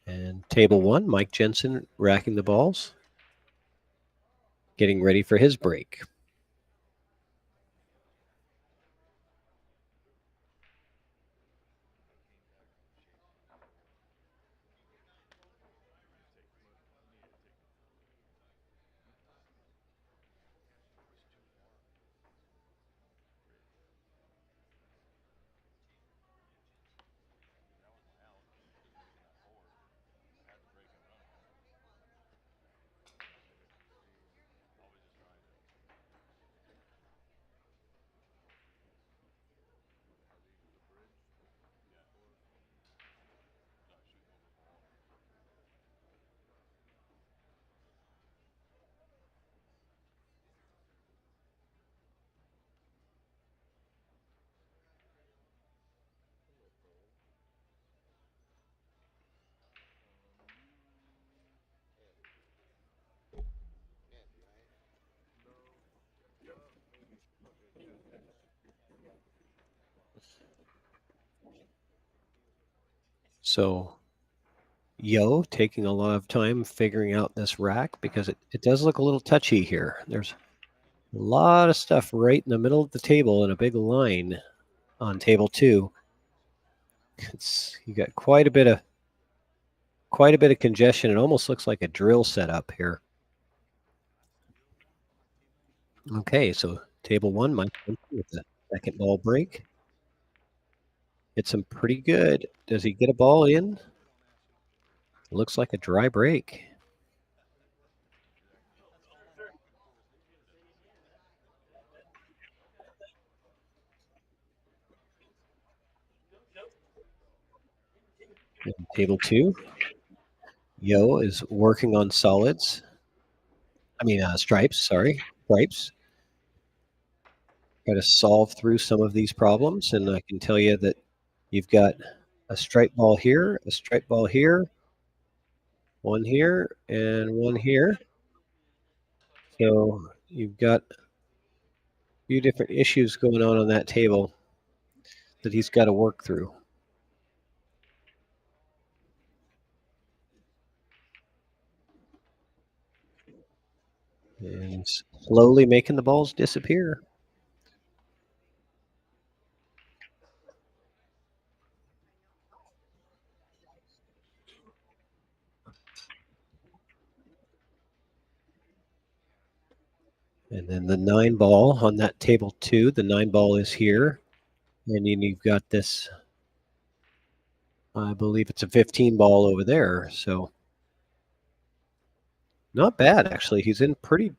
S6: And table 1, Mike Jensen racking the balls. Getting ready for his break. So Yo taking a lot of time figuring out this rack because it does look a little touchy here. There's a lot of stuff right in the middle of the table in a big line on table 2. You got quite a bit of congestion. It almost looks like a drill setup here. Okay, so table 1, Mike with the second ball break. Hits him pretty good. Does he get a ball in? Looks like a dry break. And table 2, Yo is working on solids. I mean, stripes, sorry. Stripes. Try to solve through some of these problems, and I can tell you that you've got a stripe ball here, a stripe ball here, one here, and one here. So you've got a few different issues going on that table that he's got to work through. And slowly making the balls disappear. And then the 9 ball on that table 2, the 9 ball is here. And then you've got this, I believe it's a 15 ball over there. So not bad, actually. He's in pretty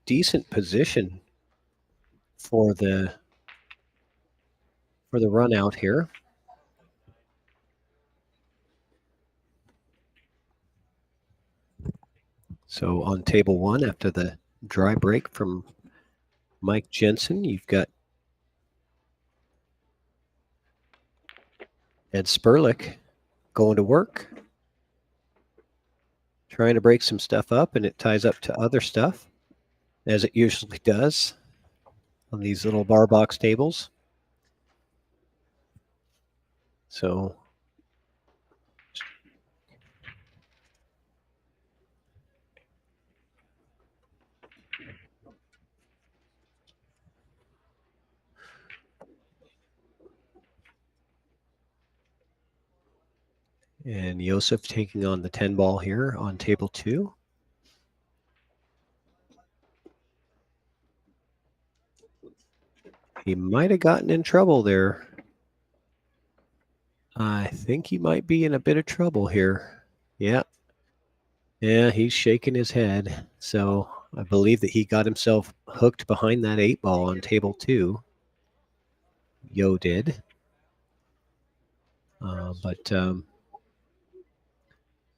S6: decent position for the run out here. So on table 1, after the dry break from Mike Jensen, you've got Ed Sperlich going to work, trying to break some stuff up, and it ties up to other stuff, as it usually does on these little bar box tables. So and Josef taking on the 10 ball here on table 2. He might have gotten in trouble there. I think he might be in a bit of trouble here. Yeah. Yeah, he's shaking his head. So I believe that he got himself hooked behind that 8 ball on table 2. Yo did. But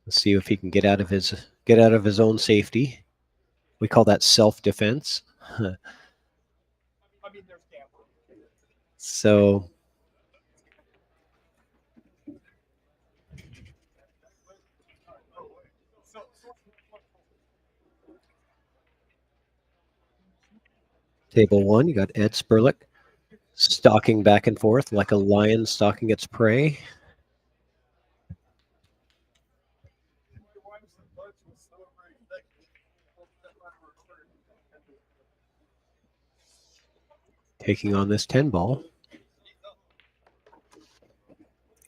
S6: let's see if he can get out of his own safety. We call that self-defense. So table 1, you got Ed Sperlich stalking back and forth like a lion stalking its prey. Taking on this 10 ball.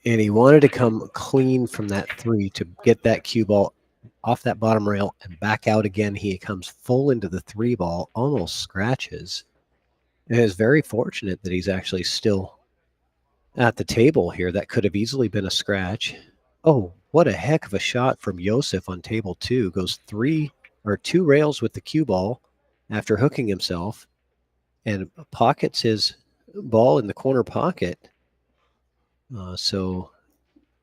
S6: And he wanted to come clean from that 3 to get that cue ball off that bottom rail and back out again. He comes full into the 3 ball, almost scratches. And is very fortunate that he's actually still at the table here. That could have easily been a scratch. Oh, what a heck of a shot from Josef on table 2. Goes 2 rails with the cue ball after hooking himself and pockets his ball in the corner pocket. So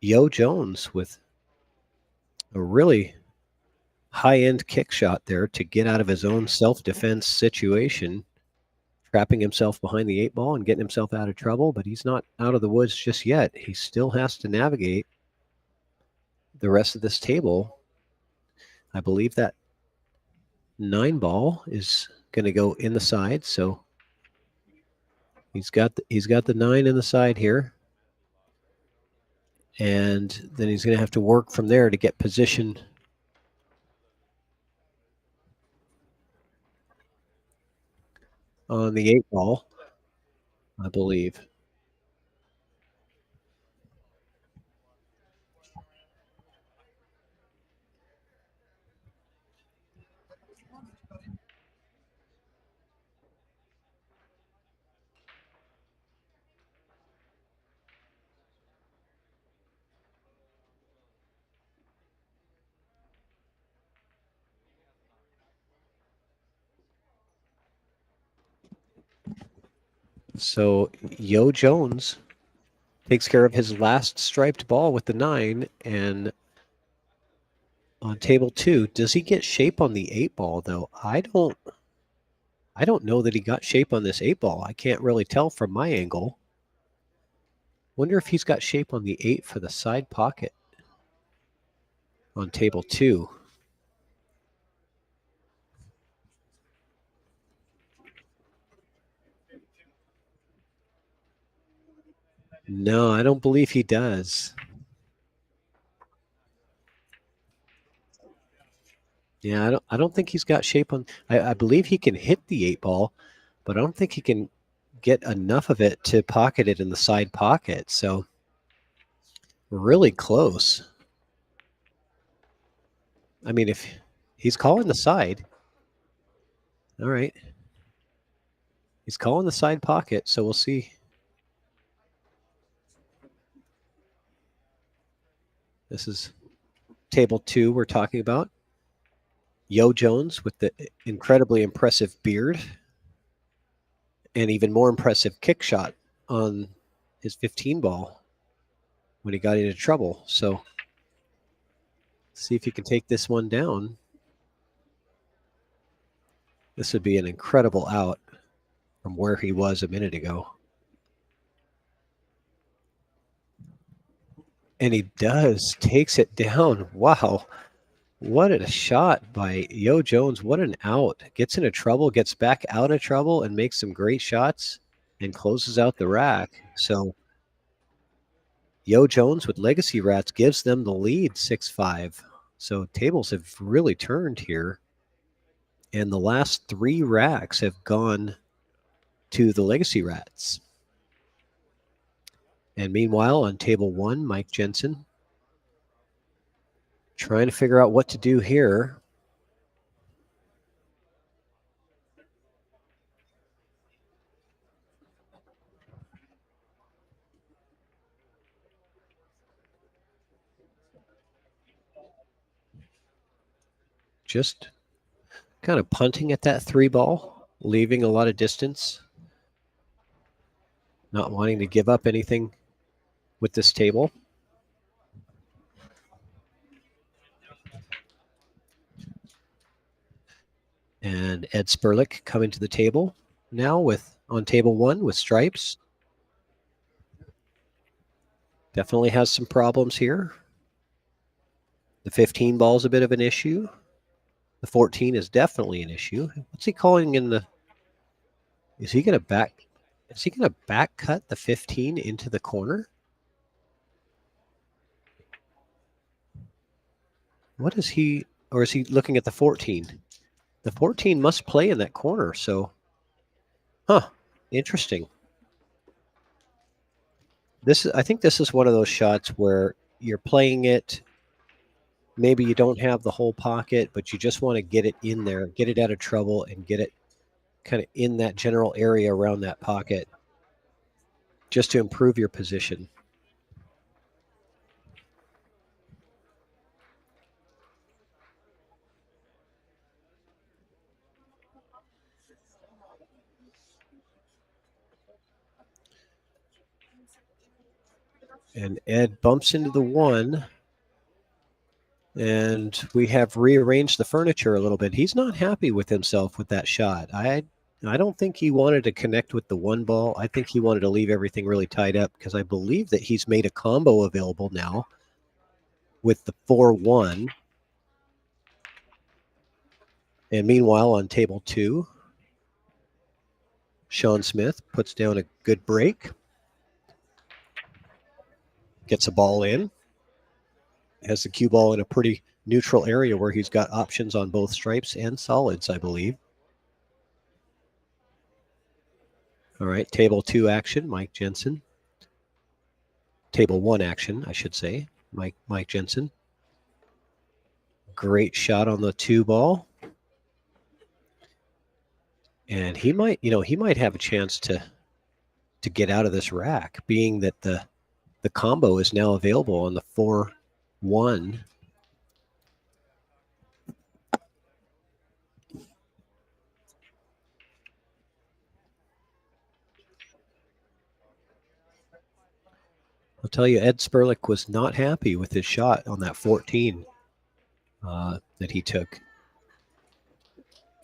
S6: Yo Jones with a really high-end kick shot there to get out of his own self-defense situation, trapping himself behind the 8 ball and getting himself out of trouble, but he's not out of the woods just yet. He still has to navigate the rest of this table. I believe that 9 ball is going to go in the side, so He's got the 9 in the side here. And then he's going to have to work from there to get position. On the 8 ball, I believe. So Yo Jones takes care of his last striped ball with the 9, and on table 2, does he get shape on the 8 ball though? I don't know that he got shape on this 8 ball. I can't really tell from my angle. Wonder if he's got shape on the 8 for the side pocket on table 2. No, I don't believe he does. Yeah, I don't think he's got shape on. I believe he can hit the 8 ball, but I don't think he can get enough of it to pocket it in the side pocket. So really close. I mean, if he's calling the side, all right. He's calling the side pocket, so we'll see. This is table 2 we're talking about. Yo Jones with the incredibly impressive beard and even more impressive kick shot on his 15 ball when he got into trouble. So see if he can take this one down. This would be an incredible out from where he was a minute ago. And he does, takes it down. Wow. What a shot by Yo Jones. What an out. Gets into trouble, gets back out of trouble, and makes some great shots and closes out the rack. So Yo Jones with Legacy Rats gives them the lead 6-5. So tables have really turned here. And the last 3 racks have gone to the Legacy Rats. And meanwhile, on table 1, Mike Jensen trying to figure out what to do here. Just kind of punting at that 3 ball, leaving a lot of distance, not wanting to give up anything with this table. And Ed Sperlich coming to the table now with on table 1 with stripes. Definitely has some problems here. The 15 ball is a bit of an issue. The 14 is definitely an issue. What's he calling in the? Is he going to back cut the 15 into the corner? What is he, or is he looking at the 14? The 14 must play in that corner, so, interesting. I think this is one of those shots where you're playing it. Maybe you don't have the whole pocket, but you just want to get it in there, get it out of trouble, and get it kind of in that general area around that pocket just to improve your position. And Ed bumps into the 1. And we have rearranged the furniture a little bit. He's not happy with himself with that shot. I don't think he wanted to connect with the 1 ball. I think he wanted to leave everything really tied up because I believe that he's made a combo available now with the 4-1. And meanwhile, on table 2, Sean Smith puts down a good break. Gets a ball in. Has the cue ball in a pretty neutral area where he's got options on both stripes and solids, I believe. All right, table 2 action, Mike Jensen. Table 1 action, I should say, Mike Jensen. Great shot on the 2 ball. And he might have a chance to get out of this rack, being that the combo is now available on the 4-1. I'll tell you, Ed Sperlich was not happy with his shot on that 14 that he took.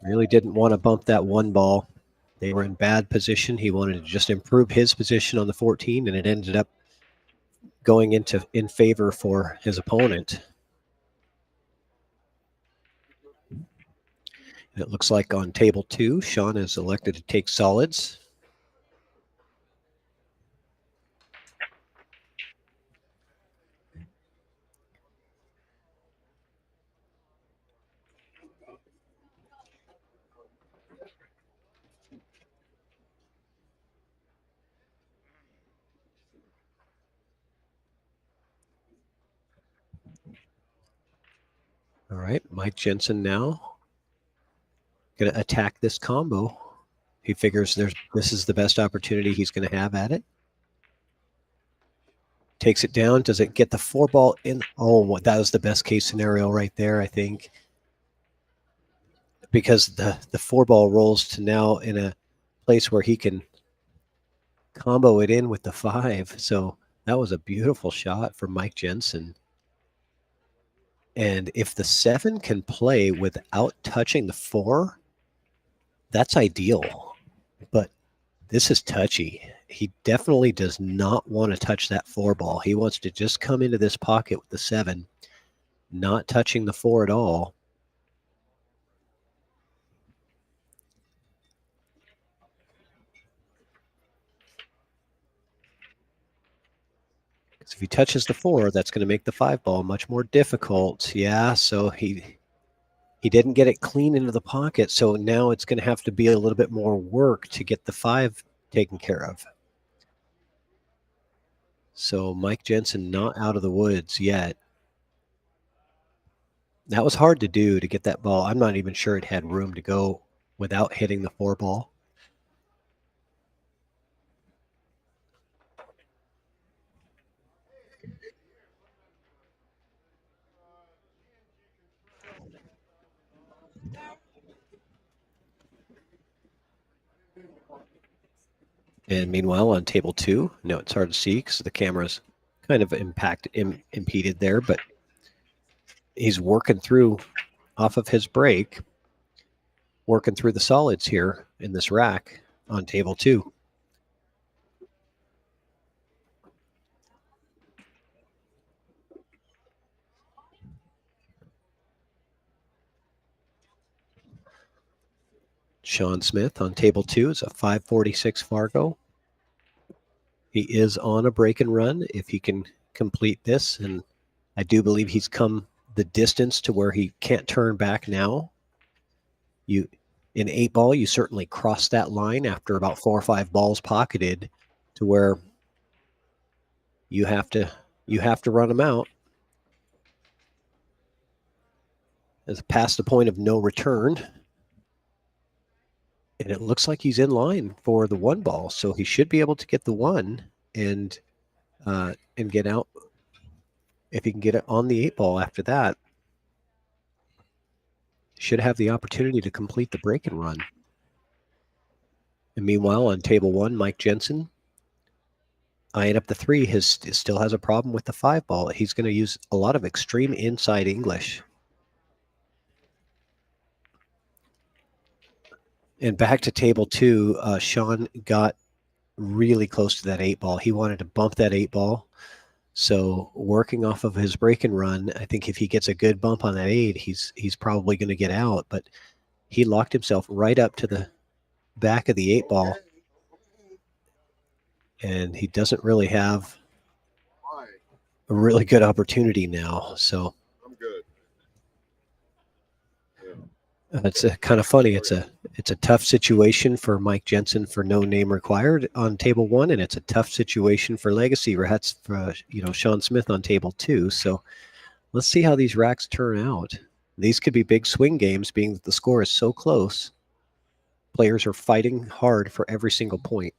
S6: Really didn't want to bump that 1 ball. They were in bad position. He wanted to just improve his position on the 14, and it ended up going in favor for his opponent. And it looks like on table 2, Sean has elected to take solids. All right, Mike Jensen now going to attack this combo. He figures this is the best opportunity he's going to have at it. Takes it down. Does it get the 4 ball in? Oh, that was the best case scenario right there, I think. Because the 4 ball rolls to now in a place where he can combo it in with the 5. So that was a beautiful shot from Mike Jensen. And if the 7 can play without touching the 4, that's ideal. But this is touchy. He definitely does not want to touch that 4 ball. He wants to just come into this pocket with the 7, not touching the 4 at all. Because if he touches the 4, that's going to make the 5 ball much more difficult. Yeah, so he didn't get it clean into the pocket, so now it's going to have to be a little bit more work to get the 5 taken care of. So Mike Jensen not out of the woods yet. That was hard to do, to get that ball. I'm not even sure it had room to go without hitting the 4 ball. And meanwhile, on table 2, no, it's hard to see because the camera's kind of impeded there, but he's working through off of his break, working through the solids here in this rack on table 2. Sean Smith on table 2 is a 546 Fargo. He is on a break and run if he can complete this, and I do believe he's come the distance to where he can't turn back now. In 8 ball, you certainly cross that line after about 4 or 5 balls pocketed to where you have to run him out. It's past the point of no return. And it looks like he's in line for the 1 ball, so he should be able to get the 1 and get out. If he can get it on the 8 ball after that, should have the opportunity to complete the break and run. And meanwhile, on table 1, Mike Jensen, eyeing up the 3, still has a problem with the 5 ball. He's going to use a lot of extreme inside English. And back to table 2, Sean got really close to that 8 ball. He wanted to bump that 8 ball. So working off of his break and run, I think if he gets a good bump on that 8, he's probably going to get out. But he locked himself right up to the back of the 8 ball and he doesn't really have
S3: Why?
S6: a really good opportunity now. So
S3: I'm good.
S6: it's kind of funny. It's a tough situation for Mike Jensen for no name required on table 1, and it's a tough situation for Legacy Rats for Sean Smith on table 2. So let's see how these racks turn out. These could be big swing games, being that the score is so close. Players are fighting hard for every single point.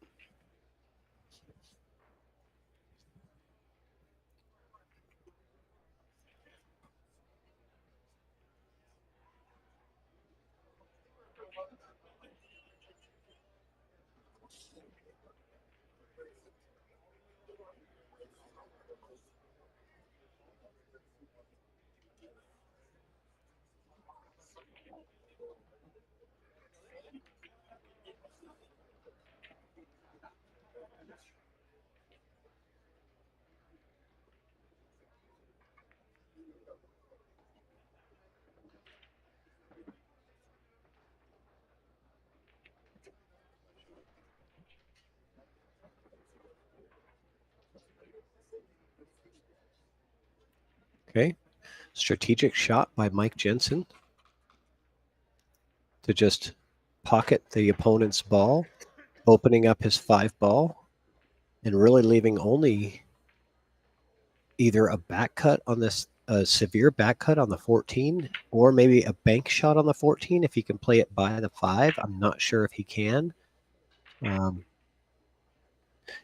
S6: Okay. Strategic shot by Mike Jensen to just pocket the opponent's ball, opening up his 5 ball, and really leaving only either a back cut on this, a severe back cut on the 14, or maybe a bank shot on the 14 if he can play it by the 5. I'm not sure if he can.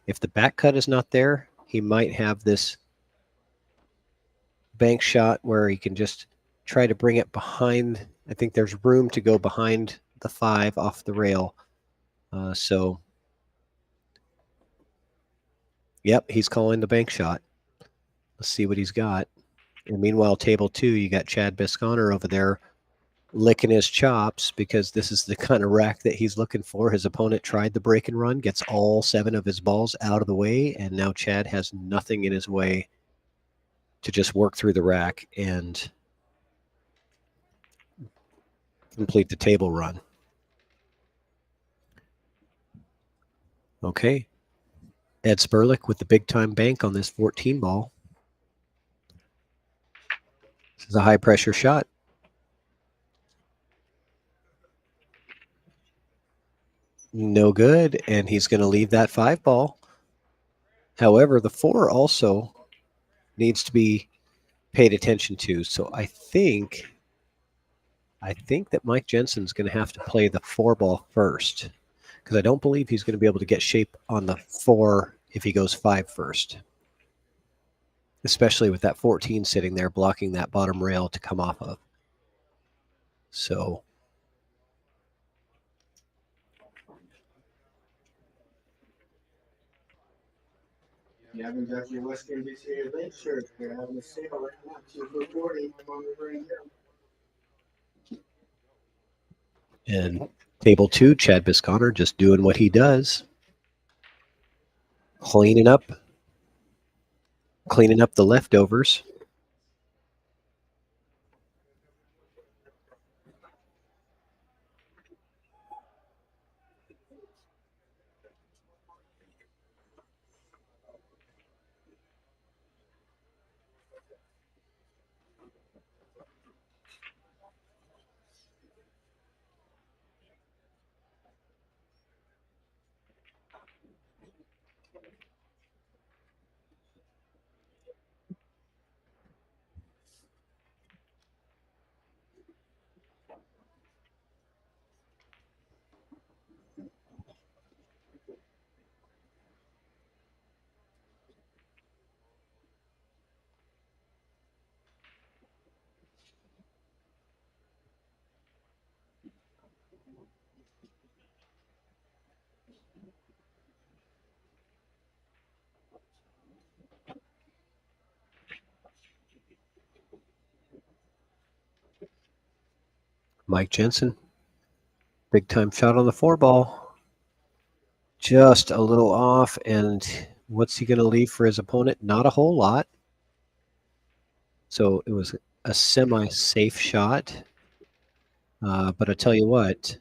S6: If the back cut is not there, he might have this bank shot where he can just try to bring it behind. I think there's room to go behind the 5 off the rail. So, yep, he's calling the bank shot. Let's see what he's got. And meanwhile, table 2, you got Chad Bisconner over there licking his chops because this is the kind of rack that he's looking for. His opponent tried the break and run, gets all 7 of his balls out of the way, and now Chad has nothing in his way to just work through the rack and complete the table run. Okay. Ed Sperlich with the big-time bank on this 14 ball. This is a high-pressure shot. No good, and he's going to leave that 5 ball. However, the 4 also needs to be paid attention to. So I think that Mike Jensen's going to have to play the 4 ball first, because I don't believe he's going to be able to get shape on the 4 if he goes 5 first, especially with that 14 sitting there blocking that bottom rail to come off of. So
S3: You haven't got your Western BCA link shirt. They're having a sale right now. 2 for $40 on the right here.
S6: and table 2, Chad Bisconner just doing what he does, cleaning up the leftovers. Mike Jensen, big time shot on the 4 ball. Just a little off, and what's he going to leave for his opponent? Not a whole lot. So it was a semi-safe shot. But I tell you what,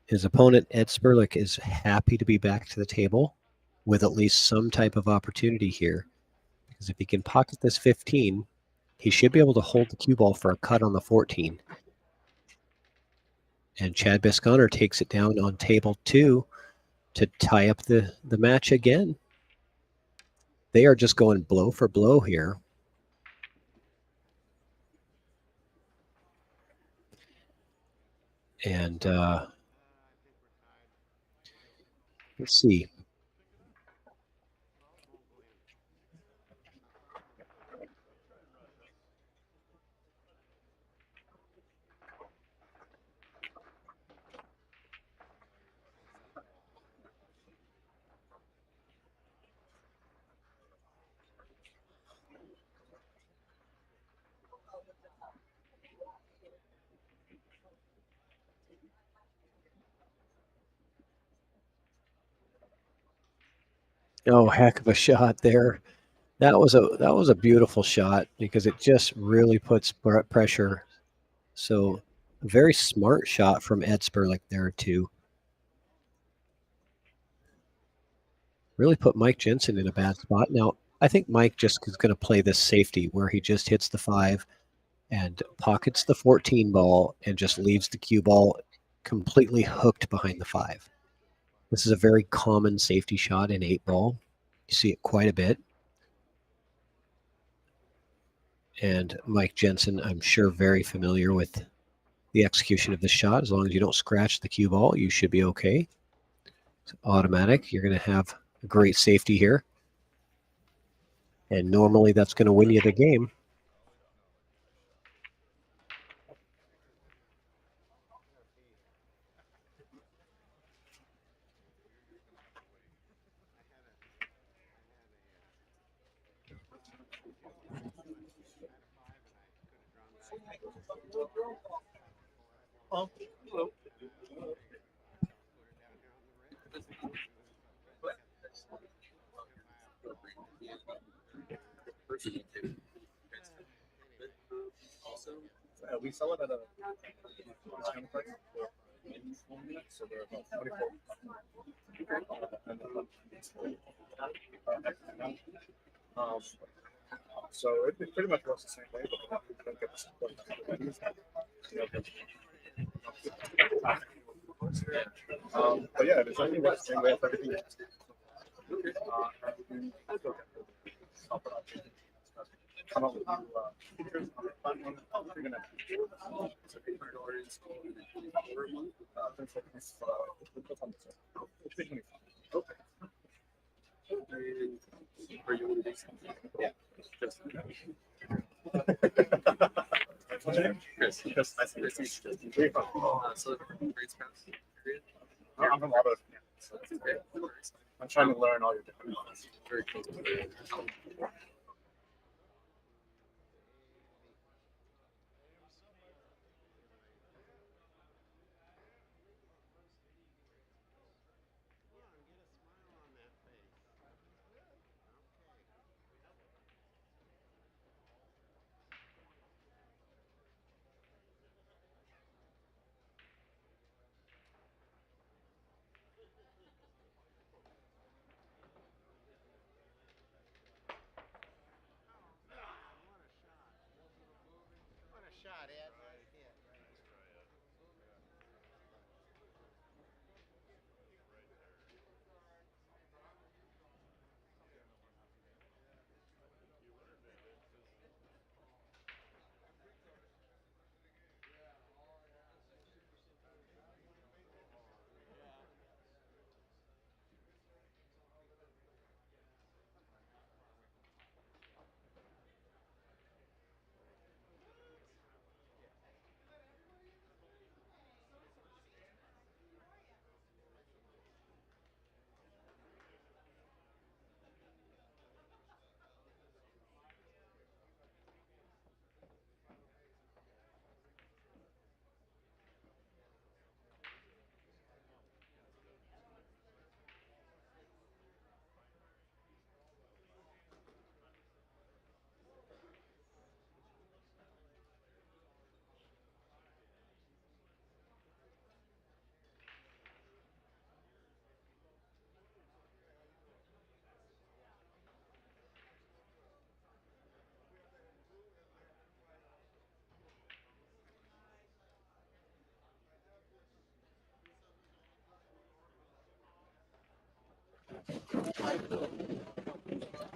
S6: His opponent, Ed Spurlick, is happy to be back to the table with at least some type of opportunity here. Because if he can pocket this 15, he should be able to hold the cue ball for a cut on the 14. And Chad Bisconner takes it down on table 2 to tie up the match again. They are just going blow for blow here. And let's see. Oh, heck of a shot there. That was a beautiful shot because it just really puts pressure. So a very smart shot from Ed Spurlick there too. Really put Mike Jensen in a bad spot. Now, I think Mike just is going to play this safety where he just hits the 5 and pockets the 14 ball and just leaves the cue ball completely hooked behind the 5. This is a very common safety shot in 8-ball. You see it quite a bit. And Mike Jensen, I'm sure, very familiar with the execution of the shot. As long as you don't scratch the cue ball, you should be okay. It's automatic. You're going to have a great safety here. And normally that's going to win you the game.
S7: Oh, hello. We sell it at a discount price for so they're about 24. So it pretty much works the same way, but you don't get the support. But yeah, it's only works the same way for everything else. Come up with features on the platform. You're gonna so $800 over a month. Okay. Are you on yeah. Just Chris. Chris. Nice to meet you. So grades pass period. I'm from Auto. So that's okay. I'm trying to learn all your different ones. Very cool.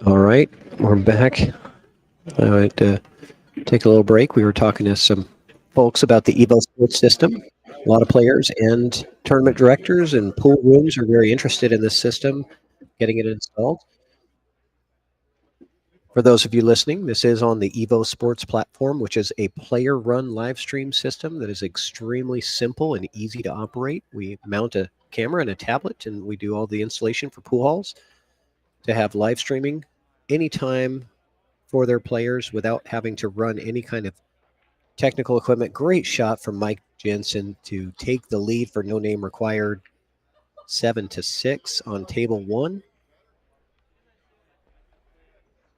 S6: All right, we're back. I had to take a little break. We were talking to some folks about the EvoSports system. A lot of players and tournament directors and pool rooms are very interested in this system, getting it installed. For those of you listening, this is on the EvoSports platform, which is a player-run live stream system that is extremely simple and easy to operate. We mount a camera and a tablet, and we do all the installation for pool halls to have live streaming anytime for their players without having to run any kind of technical equipment. Great shot from Mike Jensen to take the lead for no name required, 7-6 on table 1.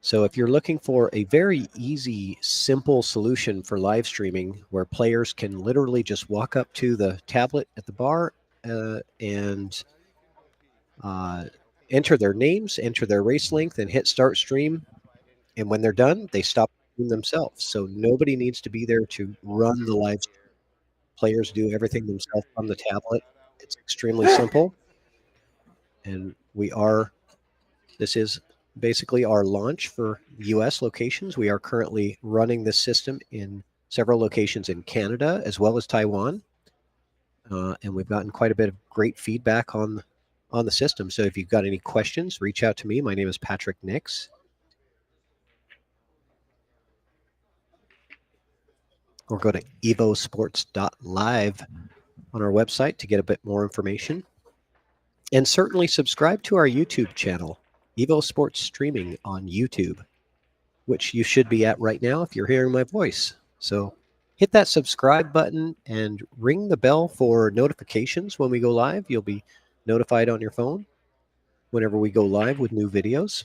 S6: So if you're looking for a very easy, simple solution for live streaming where players can literally just walk up to the tablet at the bar and enter their names, enter their race length, and hit start stream, and when they're done, they stop themselves. So nobody needs to be there to run the live stream. Players do everything themselves on the tablet. It's extremely simple. And this is basically our launch for U.S. locations. We are currently running this system in several locations in Canada as well as Taiwan. And we've gotten quite a bit of great feedback on the system. So if you've got any questions, reach out to me. My name is Patrick Nix. Or go to evosports.live on our website to get a bit more information. And certainly subscribe to our YouTube channel, EvoSports Streaming on YouTube, which you should be at right now if you're hearing my voice. So hit that subscribe button and ring the bell for notifications when we go live. You'll be notified on your phone whenever we go live with new videos.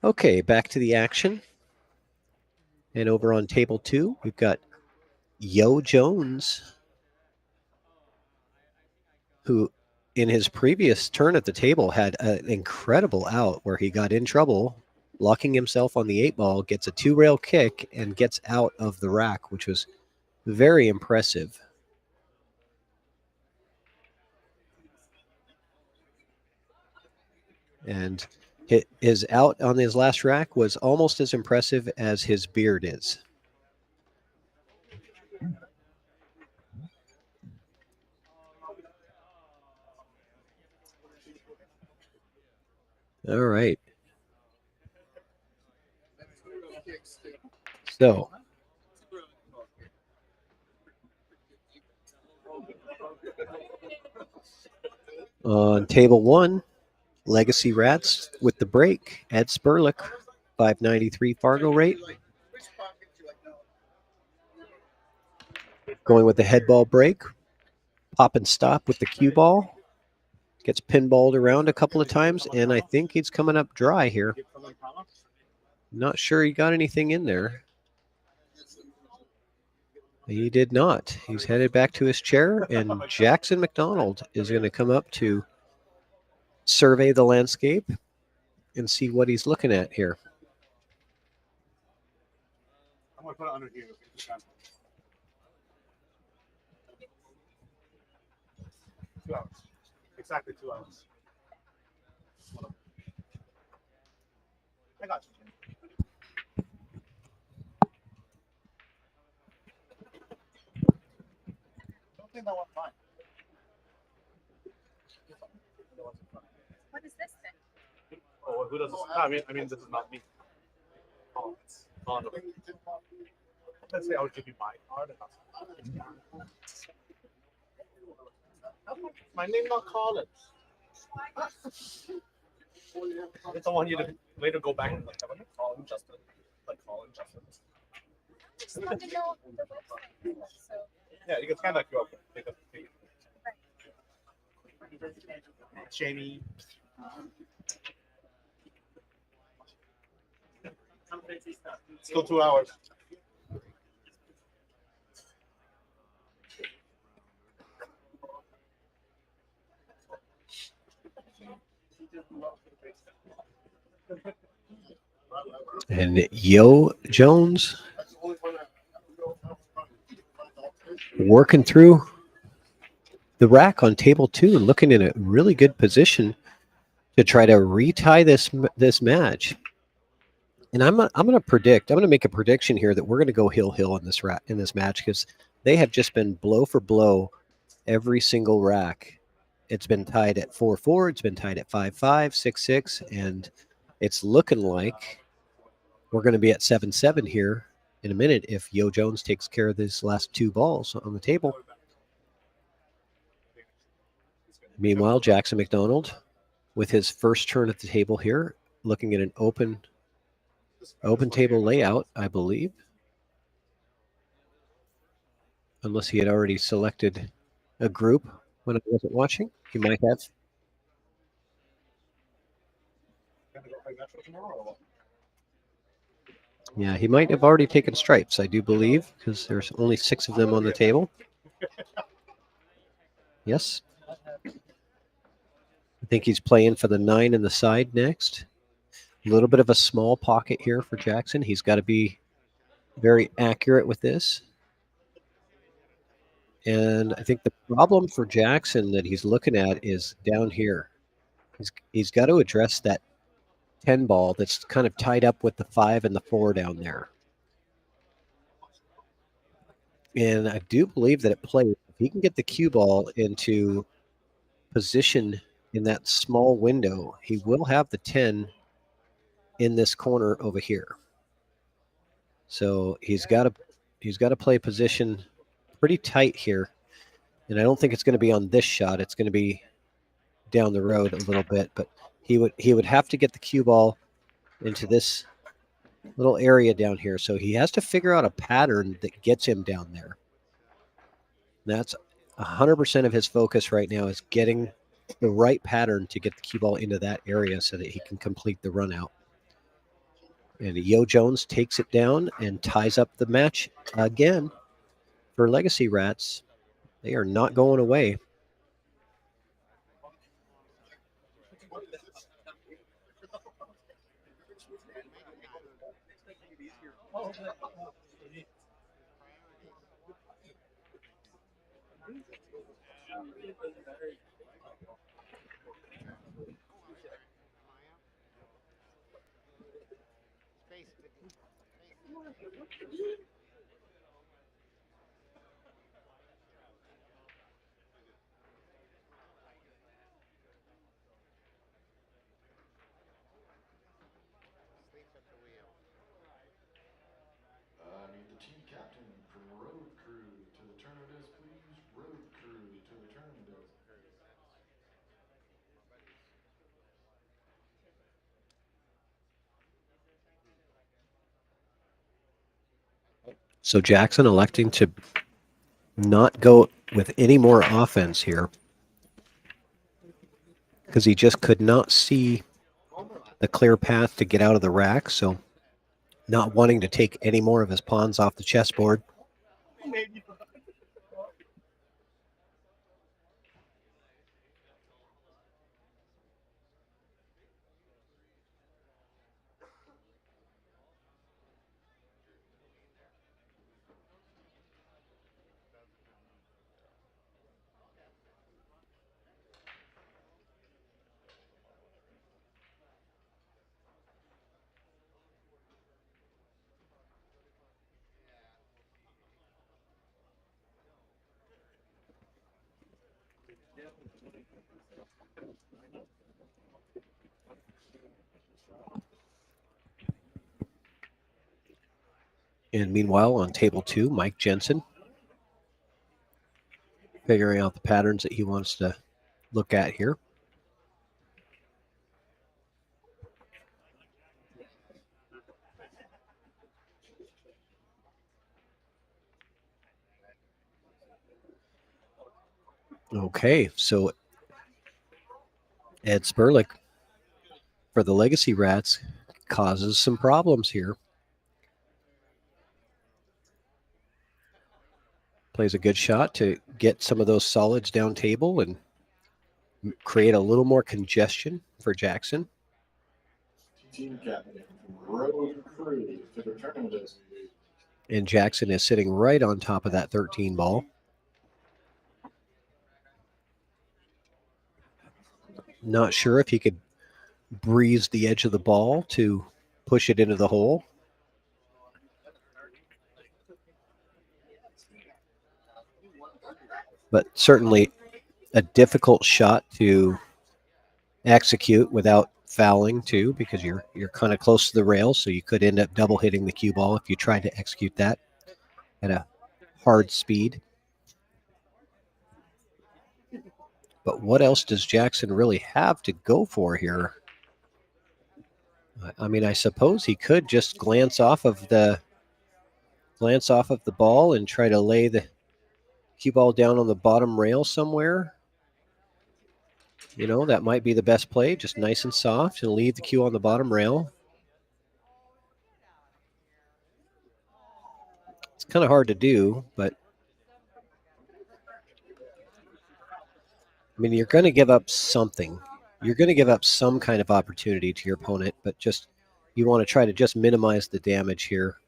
S6: Okay, back to the action. And over on table 2, we've got Yo Jones, who in his previous turn at the table had an incredible out where he got in trouble, locking himself on the 8-ball, gets a 2-rail kick, and gets out of the rack, which was very impressive. And his out on his last rack was almost as impressive as his beard is. All right. So on table 1, Legacy Rats with the break, Ed Spurlick, 593 Fargo rate. Going with the head ball break, pop and stop with the cue ball. Gets pinballed around a couple of times, and I think he's coming up dry here. Not sure he got anything in there. He did not. He's headed back to his chair, and Jackson McDonald is going to come up to survey the landscape and see what he's looking at here.
S7: I'm going to put it under here. Two hours. Exactly 2 hours. I got you. Don't think that went fine.
S8: What is this thing?
S7: Oh, who does this? No, I mean, this is not me. Oh, it's on. Let's say I would give you my card. My name not Collins. I don't want you to later go back and like, I'm gonna call him Justin. Like, call him Justin.
S8: I just wanted to know the website. So.
S7: Yeah, you can scan that QR code. Jamie. Still 2 hours.
S6: And Yo Jones working through the rack on table 2 and looking in a really good position to try to retie this match. And I'm going to make a prediction here that we're going to go hill in this match, because they have just been blow for blow every single rack. It's been tied at 4-4, it's been tied at 5-5, 6-6, and it's looking like we're going to be at 7-7 here in a minute if Yo Jones takes care of these last 2 balls on the table. Meanwhile, Jackson McDonald with his first turn at the table here, looking at an open table layout, I believe. Unless he had already selected a group when I wasn't watching. He might have. Yeah, he might have already taken stripes, I do believe, because there's only 6 of them on the table. Yes. I think he's playing for the 9 in the side next. A little bit of a small pocket here for Jackson. He's got to be very accurate with this. And I think the problem for Jackson that he's looking at is down here. He's got to address that 10 ball that's kind of tied up with the 5 and the 4 down there. And I do believe that it plays. If he can get the cue ball into position in that small window, he will have the 10 in this corner over here. So he's got to play position pretty tight here. And I don't think it's going to be on this shot. It's going to be down the road a little bit, but he would have to get the cue ball into this little area down here. So he has to figure out a pattern that gets him down there. And that's 100% of his focus right now, is getting the right pattern to get the cue ball into that area so that he can complete the run out. And Yo Jones takes it down and ties up the match again for Legacy Rats. They are not going away. So Jackson electing to not go with any more offense here, because he just could not see the clear path to get out of the rack. So not wanting to take any more of his pawns off the chessboard. And meanwhile, on table 2, Mike Jensen figuring out the patterns that he wants to look at here. Okay, so Ed Sperlich for the Legacy Rats causes some problems here. Plays a good shot to get some of those solids down table and create a little more congestion for Jackson.
S7: Team captain, road crew to the tournament.
S6: And Jackson is sitting right on top of that 13 ball. Not sure if he could breeze the edge of the ball to push it into the hole. But certainly a difficult shot to execute without fouling too, because you're kind of close to the rail, so you could end up double hitting the cue ball if you tried to execute that at a hard speed. But what else does Jackson really have to go for here? I mean, I suppose he could just glance off of the ball and try to lay the cue ball down on the bottom rail somewhere. You know, that might be the best play, just nice and soft, and leave the cue on the bottom rail. It's kind of hard to do, but I mean, you're going to give up something. You're going to give up some kind of opportunity to your opponent, but just you want to try to just minimize the damage here.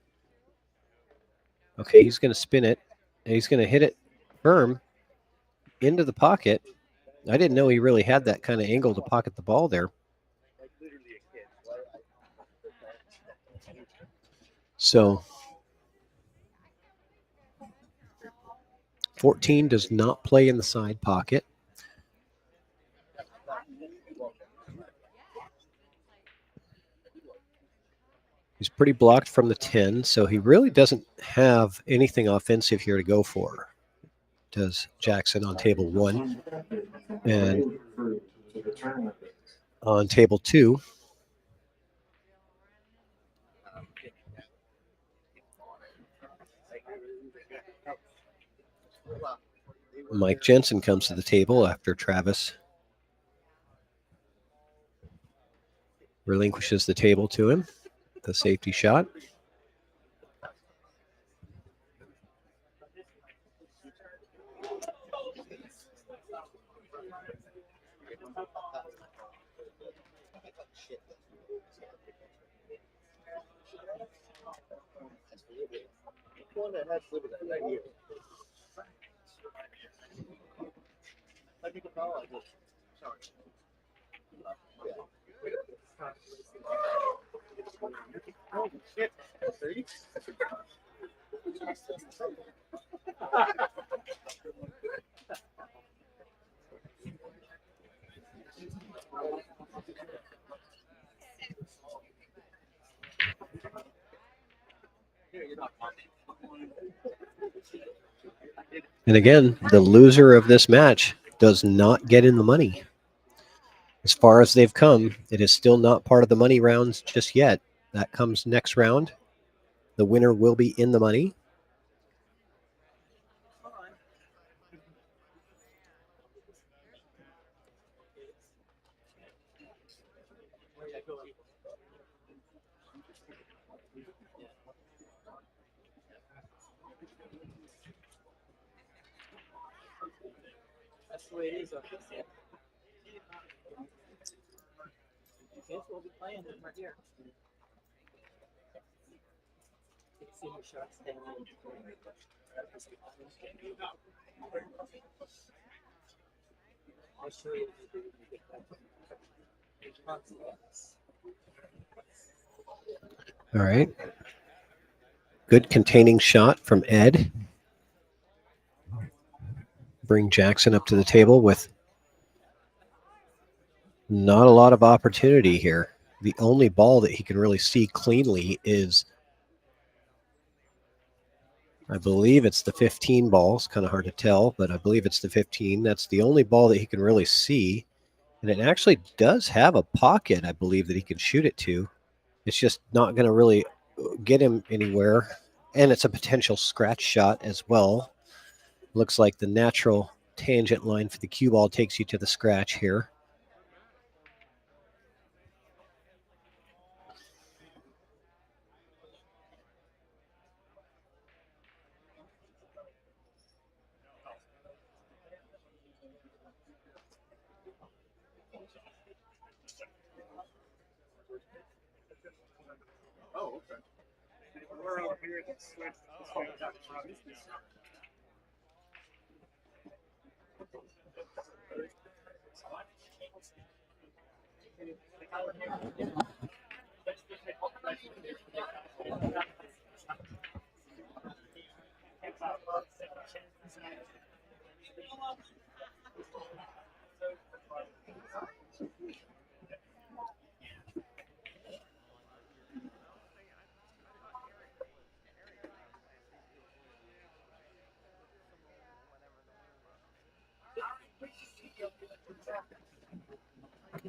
S6: Okay, he's going to spin it, and he's going to hit it firm into the pocket. I didn't know he really had that kind of angle to pocket the ball there. So 14 does not play in the side pocket. He's pretty blocked from the 10, so he really doesn't have anything offensive here to go for. Does Jackson on table 1. And on table 2, Mike Jensen comes to the table after Travis relinquishes the table to him. The safety shot. And again, the loser of this match does not get in the money. As far as they've come, it is still not part of the money rounds just yet. That comes next round. The winner will be in the money.
S9: That's the way it is. We'll be playing it right here. You can see your shots down. I'll show you.
S6: All right. Good containing shot from Ed. Bring Jackson up to the table with not a lot of opportunity here. The only ball that he can really see cleanly is, I believe it's the 15 ball. It's kind of hard to tell, but I believe it's the 15. That's the only ball that he can really see. And it actually does have a pocket, I believe, that he can shoot it to. It's just not going to really get him anywhere. And it's a potential scratch shot as well. Looks like the natural tangent line for the cue ball takes you to the scratch here.
S7: Oh, okay. We're over here at the switch.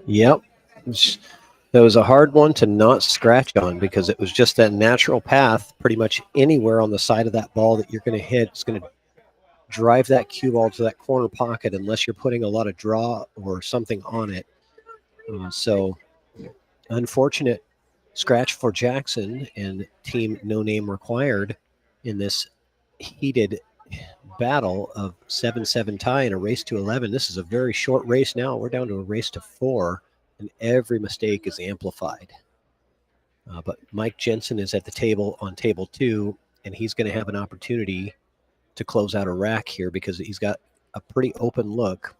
S6: Yep. That was a hard one to not scratch on because it was just that natural path. Pretty much anywhere on the side of that ball that you're going to hit is going to drive that cue ball to that corner pocket unless you're putting a lot of draw or something on it. So unfortunate scratch for Jackson and team No Name Required in this heated battle of 7-7 tie in a race to 11. This is a very short race now. We're down to a race to 4, and every mistake is amplified. But Mike Jensen is at the table on table 2, and he's going to have an opportunity to close out a rack here because he's got a pretty open look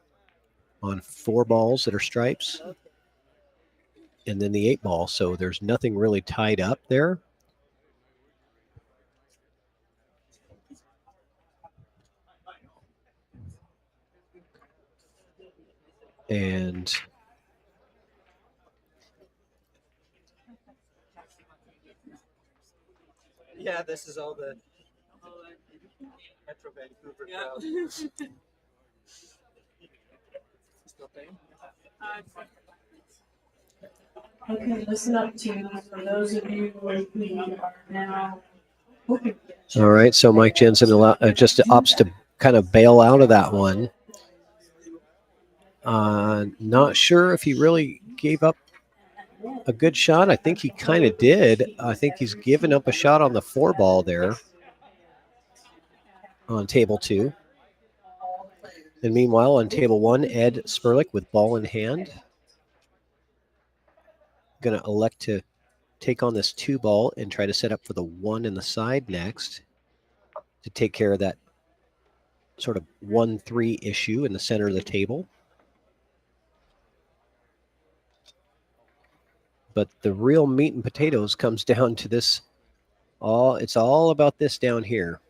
S6: on 4 balls that are stripes and then the 8 ball. So there's nothing really tied up there. And
S9: Yeah, this is all the Metro Vancouver crowd. Still paying?
S4: Okay, listen up to for those of you who are now.
S6: all right, so Mike Jensen just opts to kind of bail out of that one. Not sure if he really gave up a good shot. I think he kind of did. I think he's given up a shot on the 4 ball there on table 2. And meanwhile, on table 1, Ed Sperlich with ball in hand. Going to elect to take on this 2 ball and try to set up for the 1 in the side next to take care of that sort of 1-3 issue in the center of the table. But the real meat and potatoes comes down to this. It's all about this down here.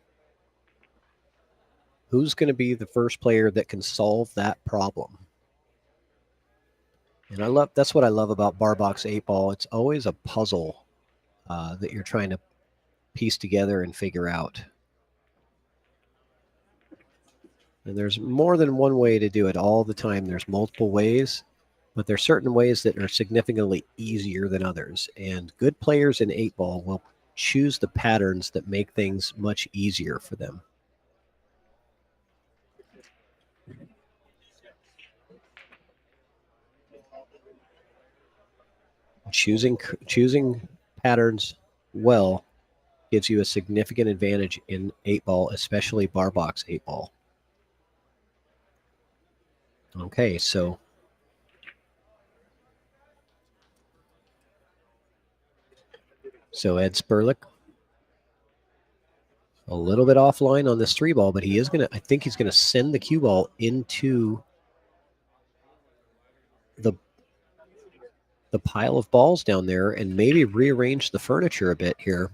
S6: Who's going to be the first player that can solve that problem? And that's what I love about Bar Box 8 Ball. It's always a puzzle that you're trying to piece together and figure out. And there's more than one way to do it all the time. There's multiple ways, but there's certain ways that are significantly easier than others. And good players in 8 Ball will choose the patterns that make things much easier for them. Choosing patterns well gives you a significant advantage in 8 Ball, especially Bar Box 8 Ball. Okay, so Ed Sperlich, a little bit offline on this 3 ball, but I think he's gonna send the cue ball into the pile of balls down there and maybe rearrange the furniture a bit here.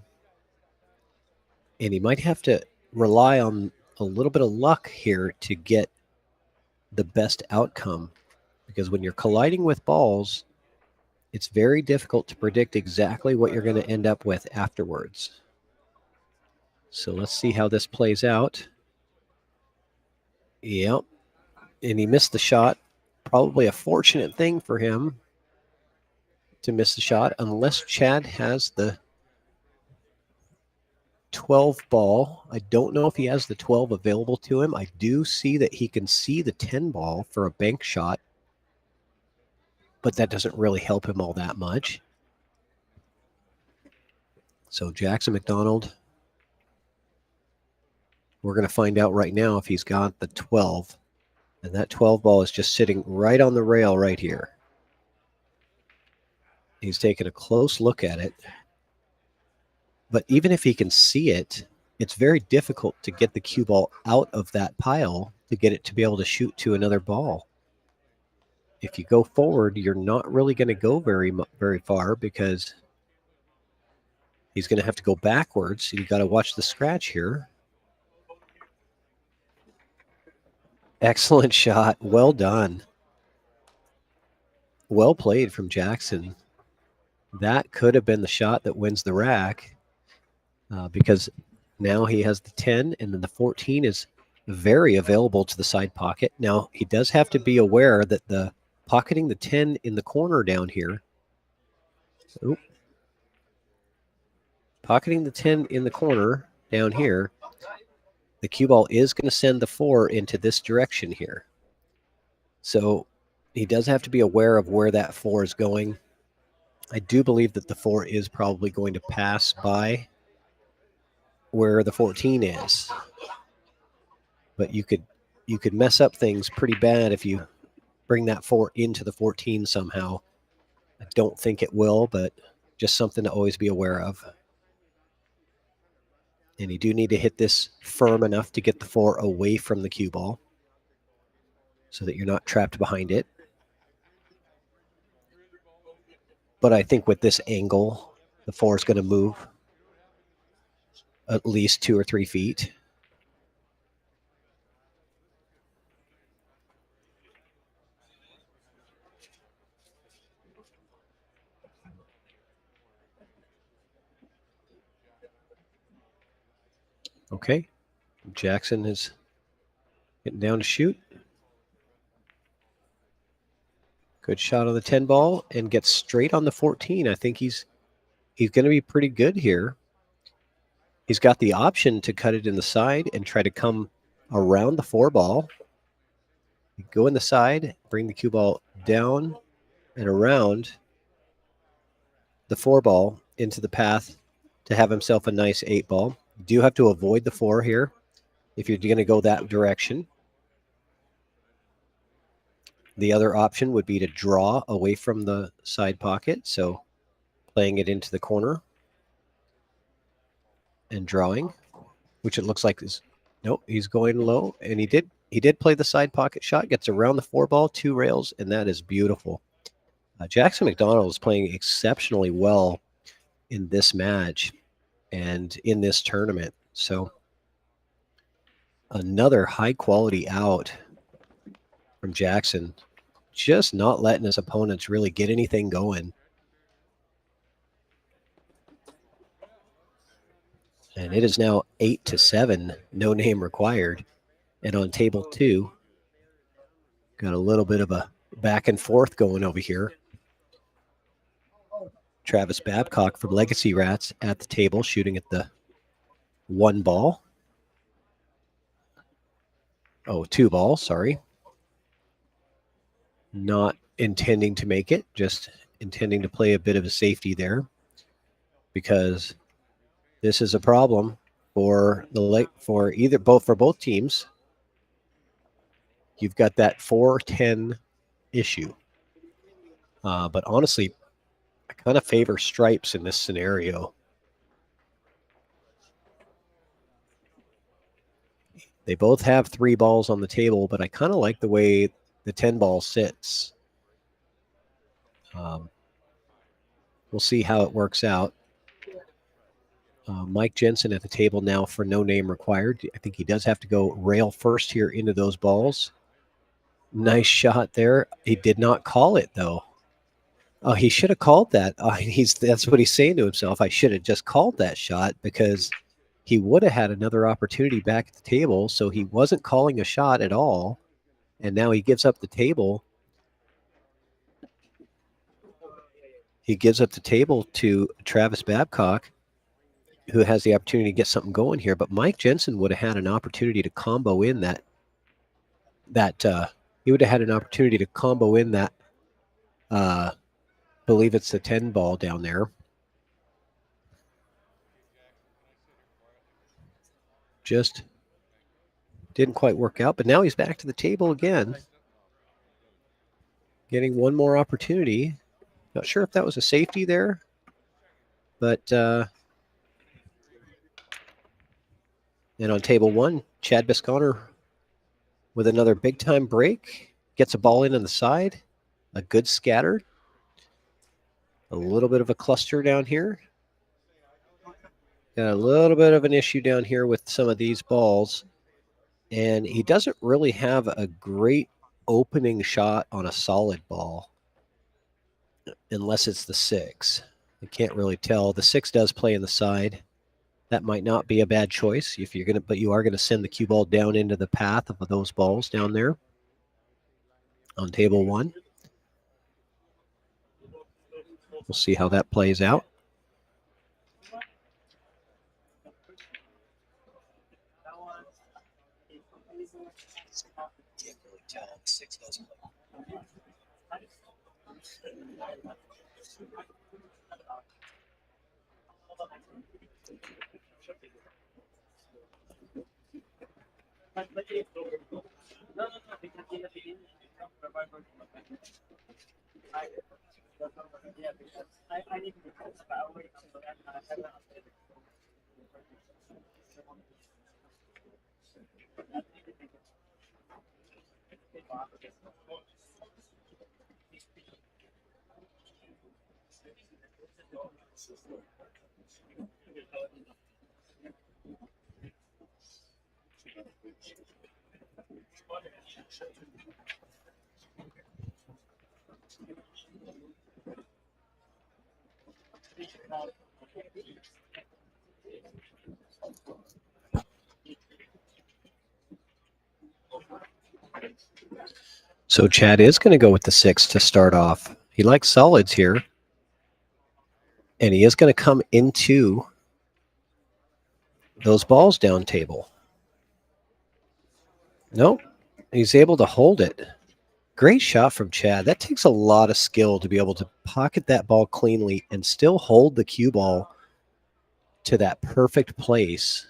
S6: And he might have to rely on a little bit of luck here to get the best outcome, because when you're colliding with balls, it's very difficult to predict exactly what you're going to end up with afterwards. So let's see how this plays out. Yep. And he missed the shot. Probably a fortunate thing for him to miss the shot, unless Chad has the 12 ball. I don't know if he has the 12 available to him. I do see that he can see the 10 ball for a bank shot, but that doesn't really help him all that much. So Jackson McDonald, we're going to find out right now if he's got the 12. And that 12 ball is just sitting right on the rail right here. He's taking a close look at it. But even if he can see it, it's very difficult to get the cue ball out of that pile to get it to be able to shoot to another ball. if you go forward, you're not really going to go very far because he's going to have to go backwards. You got to watch the scratch here. Excellent shot. Well done. Well played from Jackson. That could have been the shot that wins the rack because now he has the 10 and then the 14 is very available to the side pocket. Now, he does have to be aware that the pocketing the 10 in the corner down here. Oop. Pocketing the 10 in the corner down here, the cue ball is going to send the 4 into this direction here. So he does have to be aware of where that 4 is going. I do believe that the 4 is probably going to pass by where the 14 is. But you could mess up things pretty bad if you bring that 4 into the 14 somehow. I don't think it will, but just something to always be aware of. And you do need to hit this firm enough to get the 4 away from the cue ball so that you're not trapped behind it. But I think with this angle, the 4 is going to move at least 2 or 3 feet. Okay, Jackson is getting down to shoot. Good shot on the 10 ball and gets straight on the 14. I think he's going to be pretty good here. He's got the option to cut it in the side and try to come around the 4 ball. Go in the side, bring the cue ball down and around the 4 ball into the path to have himself a nice 8 ball. You do have to avoid the 4 here if you're going to go that direction. The other option would be to draw away from the side pocket, so playing it into the corner and drawing, which it looks like is nope, he's going low, and he did play the side pocket shot, gets around the 4 ball, 2 rails, and that is beautiful. Jackson McDonald is playing exceptionally well in this match and in this tournament. So another high quality out from Jackson, just not letting his opponents really get anything going. And it is now 8-7, no name required. And on table 2, got a little bit of a back and forth going over here. Travis Babcock from Legacy Rats at the table, shooting at the 1 ball. Oh, 2 ball, sorry. Not intending to make it, just intending to play a bit of a safety there, because this is a problem for both teams. You've got that 4-10 issue. But honestly, I kind of favor stripes in this scenario. They both have 3 balls on the table, but I kind of like the way the 10 ball sits. We'll see how it works out. Mike Jensen at the table now for no name required. I think he does have to go rail first here into those balls. Nice shot there. He did not call it, though. Oh, he should have called that. That's what he's saying to himself. I should have just called that shot, because he would have had another opportunity back at the table. So he wasn't calling a shot at all. And now he gives up the table. He gives up the table to Travis Babcock, who has the opportunity to get something going here. But Mike Jensen would have had an opportunity to combo in that believe it's the 10 ball down there. Just didn't quite work out, but now he's back to the table again, getting one more opportunity. Not sure if that was a safety there, but and on table 1, Chad Bisconner with another big time break, gets a ball in on the side. a good scatter. A little bit of a cluster down here. Got a little bit of an issue down here with some of these balls. And he doesn't really have a great opening shot on a solid ball. Unless it's the 6. I can't really tell. The 6 does play in the side. That might not be a bad choice if you're gonna, but you are gonna send the cue ball down into the path of those balls down there on table 1. We'll see how that plays out. Can't really tell. 6 does play. So Chad is going to go with the 6 to start off. He likes solids here. And he is going to come into those balls down table. Nope. He's able to hold it. Great shot from Chad. That takes a lot of skill to be able to pocket that ball cleanly and still hold the cue ball to that perfect place.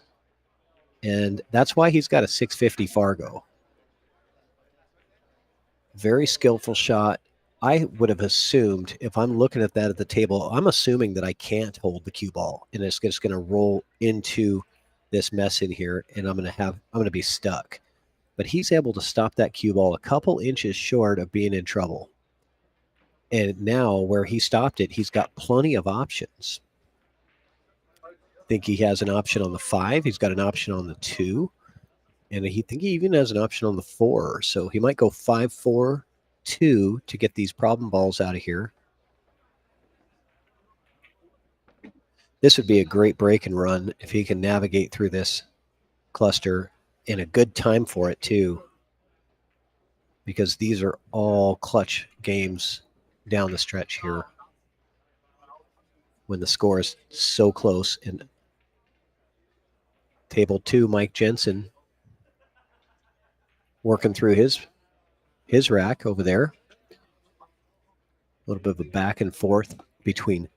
S6: And that's why he's got a 650 Fargo. Very skillful shot. I would have assumed, if I'm looking at that at the table, I'm assuming that I can't hold the cue ball and it's just going to roll into this mess in here and I'm going to be stuck. But he's able to stop that cue ball a couple inches short of being in trouble. And now where he stopped it, he's got plenty of options. I think he has an option on the 5. He's got an option on the 2. And he even has an option on the 4. So he might go 5-4-2 to get these problem balls out of here. This would be a great break and run if he can navigate through this cluster in a good time for it too, because these are all clutch games down the stretch here when the score is so close. And table 2, Mike Jensen working through his rack over there. A little bit of a back and forth between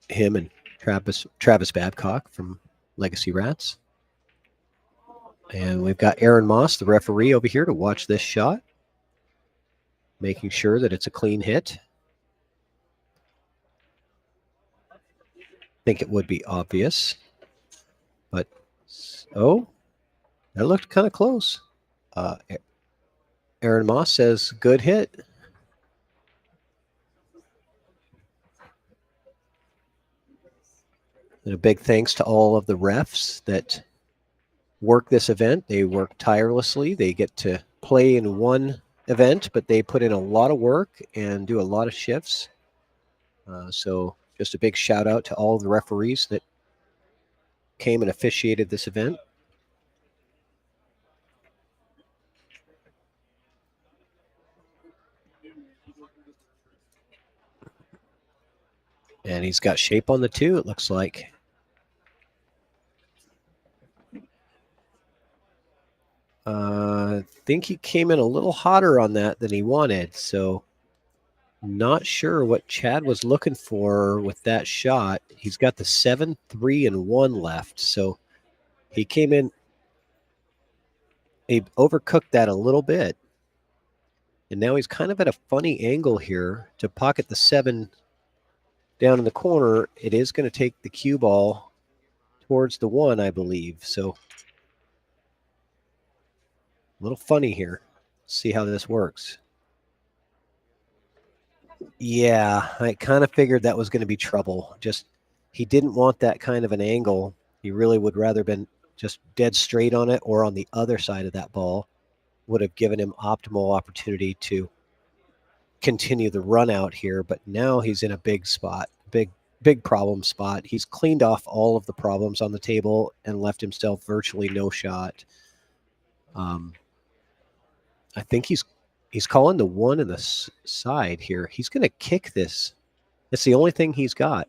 S6: him and Travis Babcock from Legacy Rats. And we've got Aaron Moss, the referee, over here to watch this shot, making sure that it's a clean hit. I think it would be obvious. But, oh, that looked kind of close. Aaron Moss says, good hit. And a big thanks to all of the refs that work this event. They work tirelessly. They get to play in one event, but they put in a lot of work and do a lot of shifts. So just a big shout out to all the referees that came and officiated this event. And he's got shape on the 2, it looks like. I think he came in a little hotter on that than he wanted, so not sure what Chad was looking for with that shot. He's got the 7, 3, and 1 left, so he came in, he overcooked that a little bit, and now he's kind of at a funny angle here to pocket the 7 down in the corner. It is going to take the cue ball towards the 1, I believe, so a little funny here. See how this works. Yeah, I kind of figured that was going to be trouble. Just he didn't want that kind of an angle. He really would rather been just dead straight on it or on the other side of that ball. Would have given him optimal opportunity to continue the run out here. But now he's in a big spot, big problem spot. He's cleaned off all of the problems on the table and left himself virtually no shot. I think he's calling the one in the side here. He's going to kick this. It's the only thing he's got.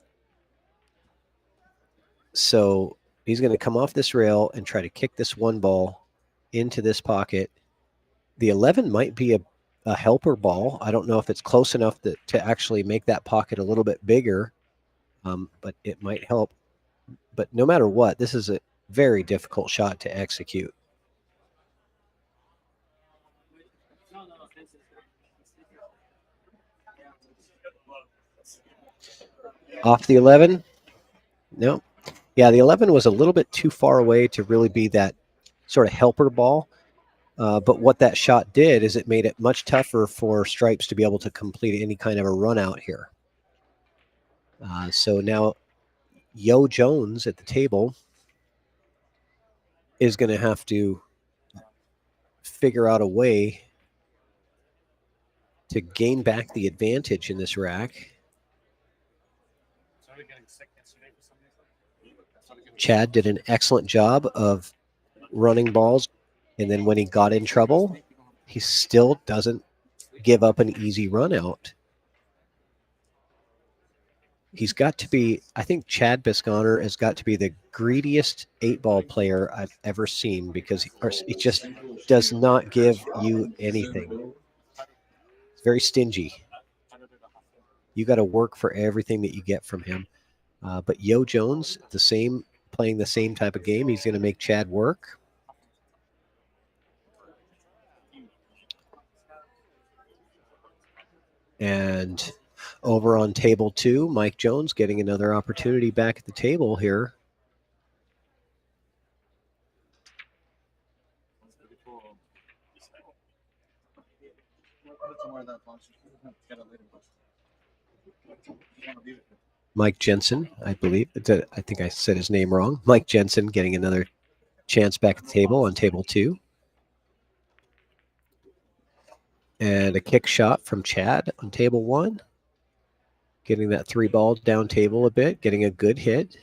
S6: So he's going to come off this rail and try to kick this one ball into this pocket. The 11 might be a helper ball. I don't know if it's close enough to actually make that pocket a little bit bigger, but it might help. But no matter what, this is a very difficult shot to execute. Off the 11? No. Yeah, the 11 was a little bit too far away to really be that sort of helper ball. But what that shot did is it made it much tougher for Stripes to be able to complete any kind of a run out here. So now Yo Jones at the table is going to have to figure out a way to gain back the advantage in this rack. Chad did an excellent job of running balls, and then when he got in trouble, he still doesn't give up an easy run out. He's got to be, I think Chad Bisconner has got to be the greediest 8-ball player I've ever seen, because he just does not give you anything. It's very stingy. You got to work for everything that you get from him. But Yo Jones, playing the same type of game. He's going to make Chad work. And over on table 2, Mike Jones getting another opportunity back at the table here. Mike Jensen, I believe. I think I said his name wrong. Mike Jensen getting another chance back at the table on table 2. And a kick shot from Chad on table 1. Getting that 3 ball down table a bit, getting a good hit.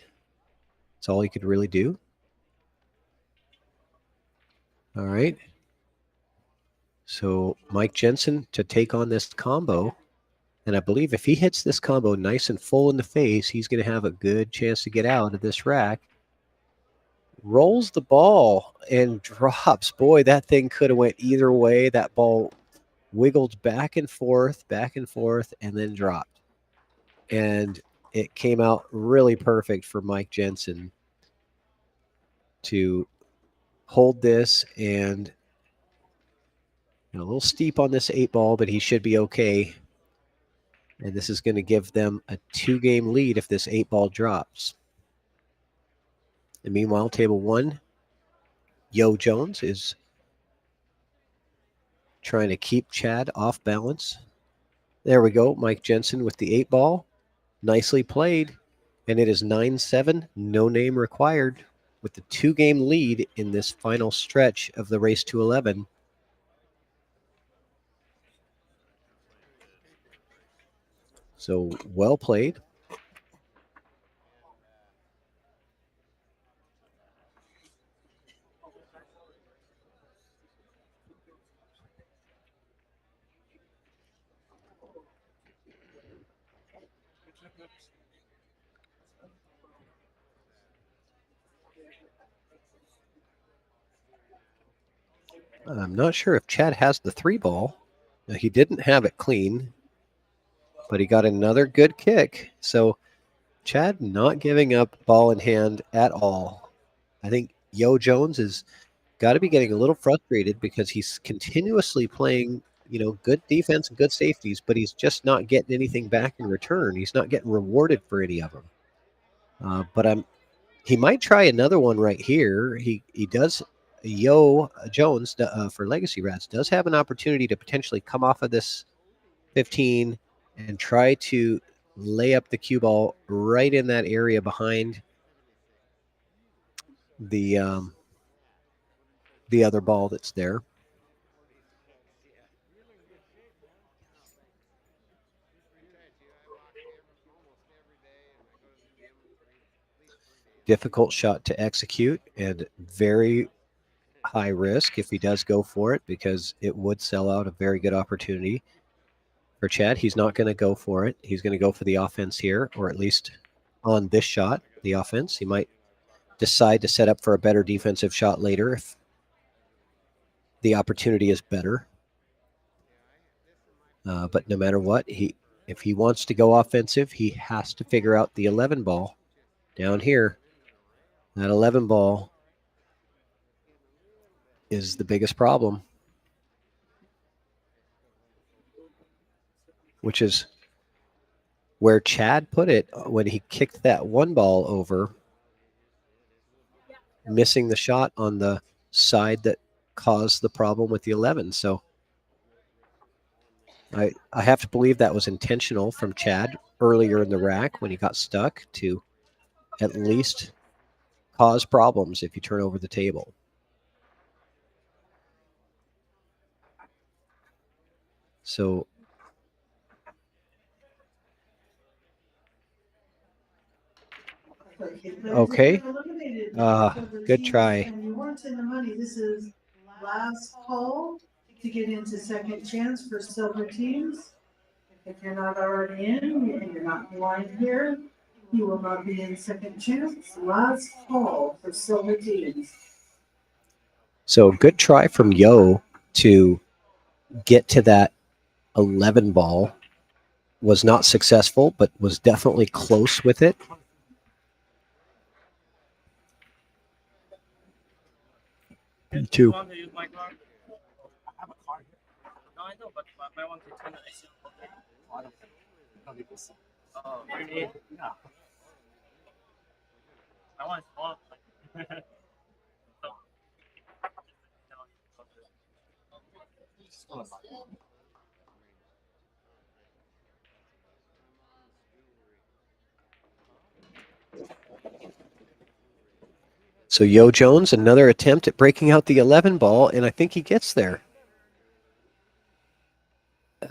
S6: That's all he could really do. All right. So Mike Jensen to take on this combo. And I believe if he hits this combo nice and full in the face, he's going to have a good chance to get out of this rack. Rolls the ball and drops. Boy, that thing could have went either way. That ball wiggled back and forth, and then dropped. And it came out really perfect for Mike Jensen to hold this, and a little steep on this 8-ball, but he should be okay. And this is going to give them a 2-game lead if this 8-ball drops. And meanwhile, table 1, Yo Jones is trying to keep Chad off balance. There we go. Mike Jensen with the 8-ball. Nicely played. And it is 9-7, no name required, with the 2-game lead in this final stretch of the race to 11. So well played. I'm not sure if Chad has the 3-ball. Now, he didn't have it clean, but he got another good kick. So Chad not giving up ball in hand at all. I think Yo Jones has got to be getting a little frustrated because he's continuously playing, good defense and good safeties, but he's just not getting anything back in return. He's not getting rewarded for any of them. But he might try another one right here. He does. Yo Jones for Legacy Rats does have an opportunity to potentially come off of this 15 and try to lay up the cue ball right in that area behind the other ball that's there. Difficult shot to execute and very high risk if he does go for it, because it would sell out a very good opportunity for Chad. He's not going to go for it. He's going to go for the offense here, or at least on this shot, the offense. He might decide to set up for a better defensive shot later if the opportunity is better. But no matter what, if he wants to go offensive, he has to figure out the 11 ball down here. That 11 ball is the biggest problem, which is where Chad put it when he kicked that one ball over, missing the shot on the side that caused the problem with the 11. So I have to believe that was intentional from Chad earlier in the rack when he got stuck to at least cause problems if you turn over the table. So okay, good try.
S10: And you weren't in the money. This is last call to get into second chance for silver teams. If you're not already in and you're not in line here, you will not be in second chance. Last call for silver teams.
S6: So good try from Yo to get to that 11 ball. Was not successful, but was definitely close with it. Two.
S7: Want to use my card? I have a card. No, I know, but I want to turn it. Oh, really? Yeah. I want small.
S6: So Yo Jones, another attempt at breaking out the 11 ball, and I think he gets there.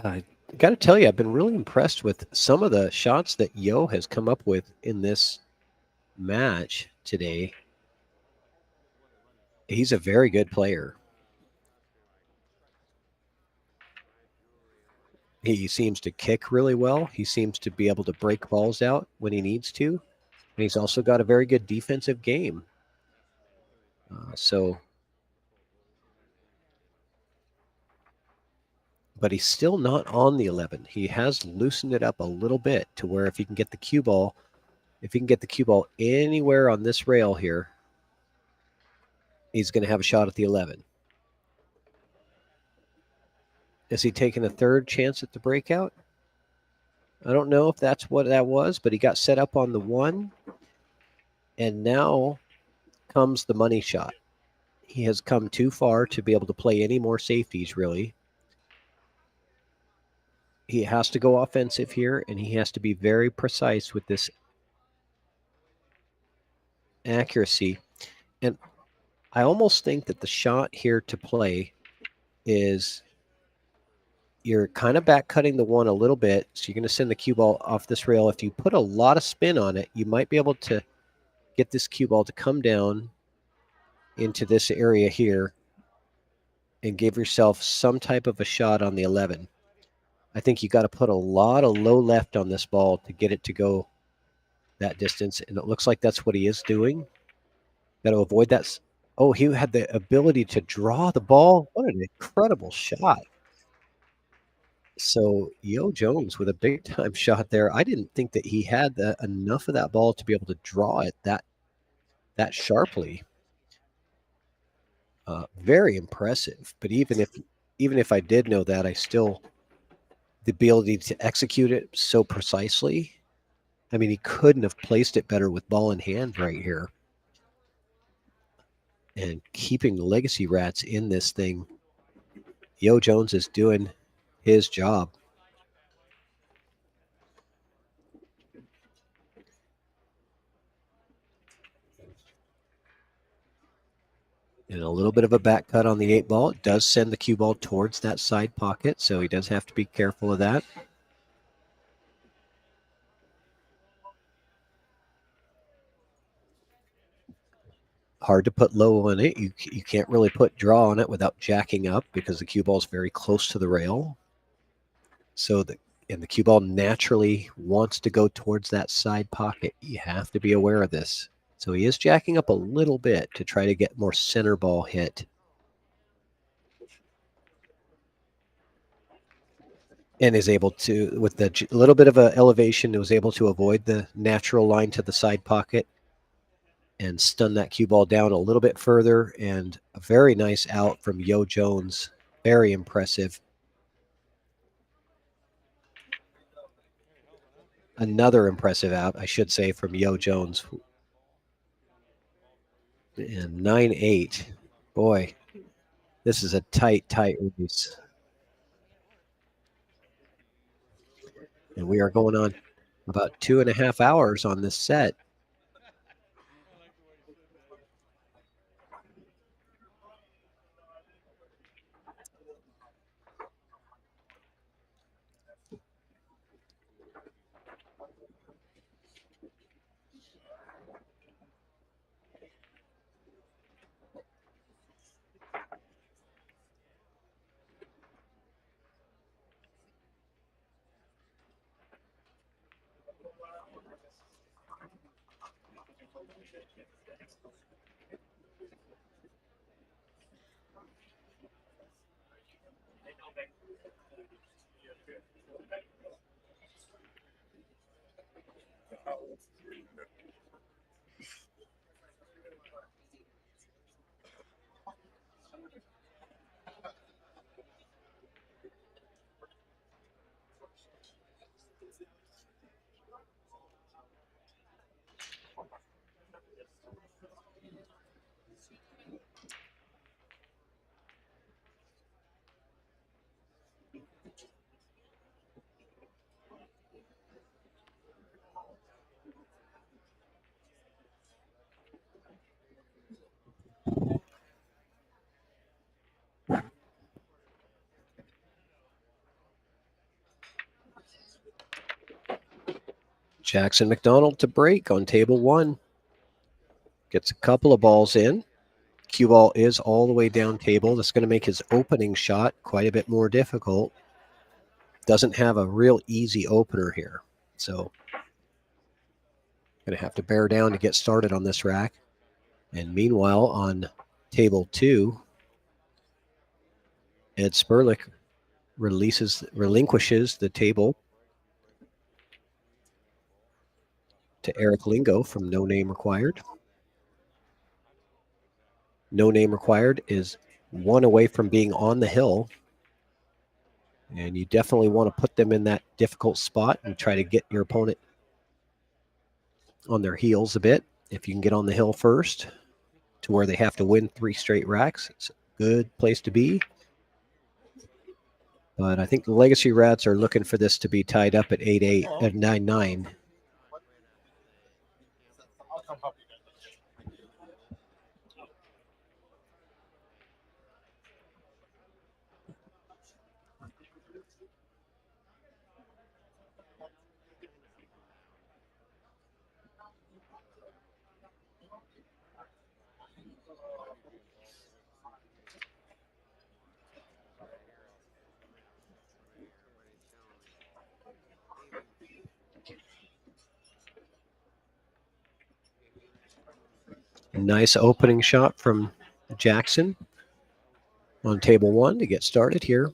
S6: I got to tell you, I've been really impressed with some of the shots that Yo has come up with in this match today. He's a very good player. He seems to kick really well. He seems to be able to break balls out when he needs to. And he's also got a very good defensive game. But he's still not on the 11. He has loosened it up a little bit to where if he can get the cue ball, anywhere on this rail here, he's going to have a shot at the 11. Is he taking a third chance at the breakout? I don't know if that's what that was, but he got set up on the 1. And now comes the money shot. He has come too far to be able to play any more safeties, really. He has to go offensive here, and he has to be very precise with this accuracy. And I almost think that the shot here to play is you're kind of back cutting the 1 a little bit, so you're going to send the cue ball off this rail. If you put a lot of spin on it, you might be able to get this cue ball to come down into this area here and give yourself some type of a shot on the 11. I think you got to put a lot of low left on this ball to get it to go that distance, and it looks like that's what he is doing. Got to avoid that. Oh, he had the ability to draw the ball. What an incredible shot. So Yo Jones with a big-time shot there. I didn't think that he had enough of that ball to be able to draw it that sharply. Very impressive. But even if I did know that, I still the ability to execute it so precisely. I mean, he couldn't have placed it better with ball in hand right here. And keeping the Legacy Rats in this thing, Yo Jones is doing his job. And a little bit of a back cut on the 8 ball. It does send the cue ball towards that side pocket, so he does have to be careful of that. Hard to put low on it. You can't really put draw on it without jacking up because the cue ball is very close to the rail. So the cue ball naturally wants to go towards that side pocket. You have to be aware of this. So he is jacking up a little bit to try to get more center ball hit. And is able to, with a little bit of an elevation, was able to avoid the natural line to the side pocket and stun that cue ball down a little bit further. And a very nice out from Yo Jones. Very impressive. Another impressive out, I should say, from Yo Jones. And 9-8. Boy, this is a tight race. And we are going on about 2.5 hours on this set. Jackson McDonald to break on table 1. Gets a couple of balls in. Cue ball is all the way down table. That's going to make his opening shot quite a bit more difficult. Doesn't have a real easy opener here. So going to have to bear down to get started on this rack. And meanwhile, on table 2, Ed Sperlich relinquishes the table to Eric Lingo from No Name Required. No Name Required is 1 away from being on the hill. And you definitely want to put them in that difficult spot and try to get your opponent on their heels a bit. If you can get on the hill first to where they have to win 3 straight racks, it's a good place to be. But I think the Legacy Rats are looking for this to be tied up at 8-8, at 9-9. Nice opening shot from Jackson on table 1 to get started here.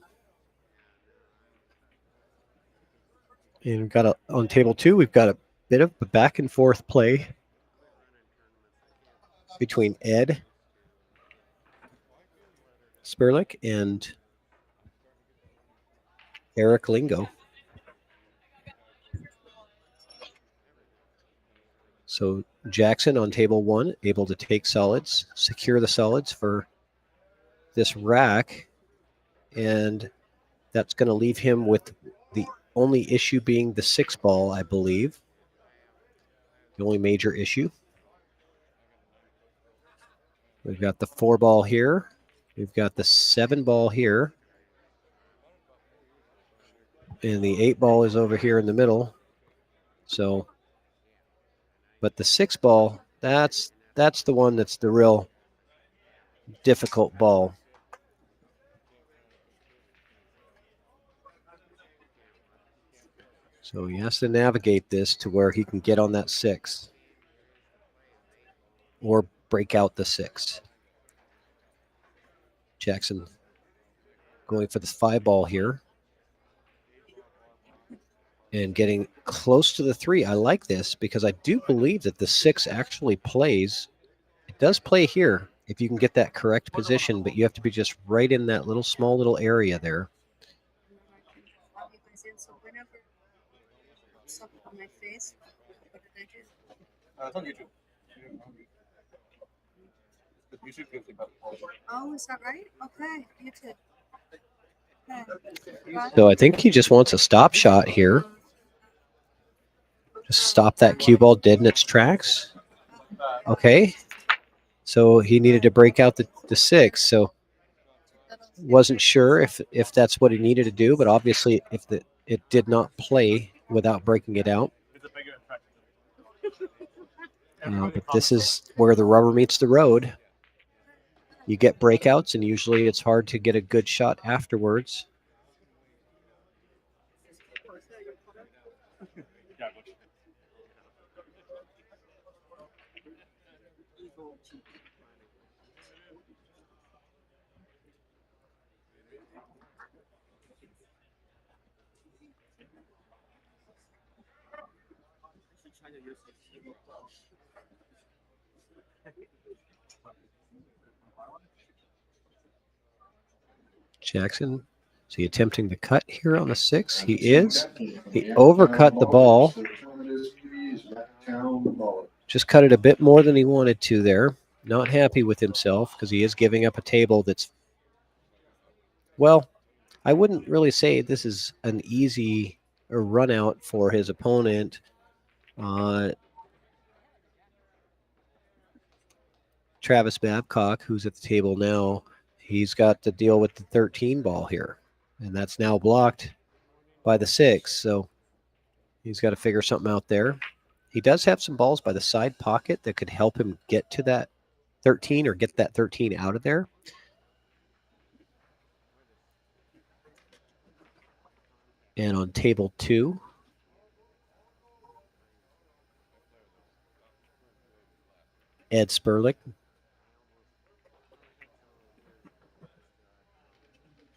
S6: And we've got on table 2, we've got a bit of a back and forth play between Ed Sperlich and Eric Lingo. So Jackson on table 1, able to take solids, secure the solids for this rack. And that's going to leave him with the only issue being the 6 ball, I believe. The only major issue. We've got the 4 ball here. We've got the 7 ball here. And the 8 ball is over here in the middle. So, but the 6 ball, that's the one that's the real difficult ball. So he has to navigate this to where he can get on that 6 or break out the 6. Jackson going for the 5 ball here and getting close to the 3. I like this because I do believe that the 6 actually plays. It does play here if you can get that correct position, but you have to be just right in that little small little area there.
S8: On my face. What did I do?
S7: It's on YouTube. YouTube gives you better quality.
S8: Oh, is that right? Okay, YouTube. Okay.
S6: So I think he just wants a stop shot here. Just stop that cue ball dead in its tracks. Okay. So he needed to break out the 6. So wasn't sure if that's what he needed to do, but obviously if it did not play without breaking it out. But this is where the rubber meets the road. You get breakouts, and usually it's hard to get a good shot afterwards. Jackson, is he attempting to cut here on the 6? He is. He overcut the ball. Just cut it a bit more than he wanted to there. Not happy with himself because he is giving up a table that's, well, I wouldn't really say this is an easy run out for his opponent. Travis Babcock, who's at the table now, he's got to deal with the 13 ball here, and that's now blocked by the 6. So he's got to figure something out there. He does have some balls by the side pocket that could help him get to that 13 or get that 13 out of there. And on table 2, Ed Sperlich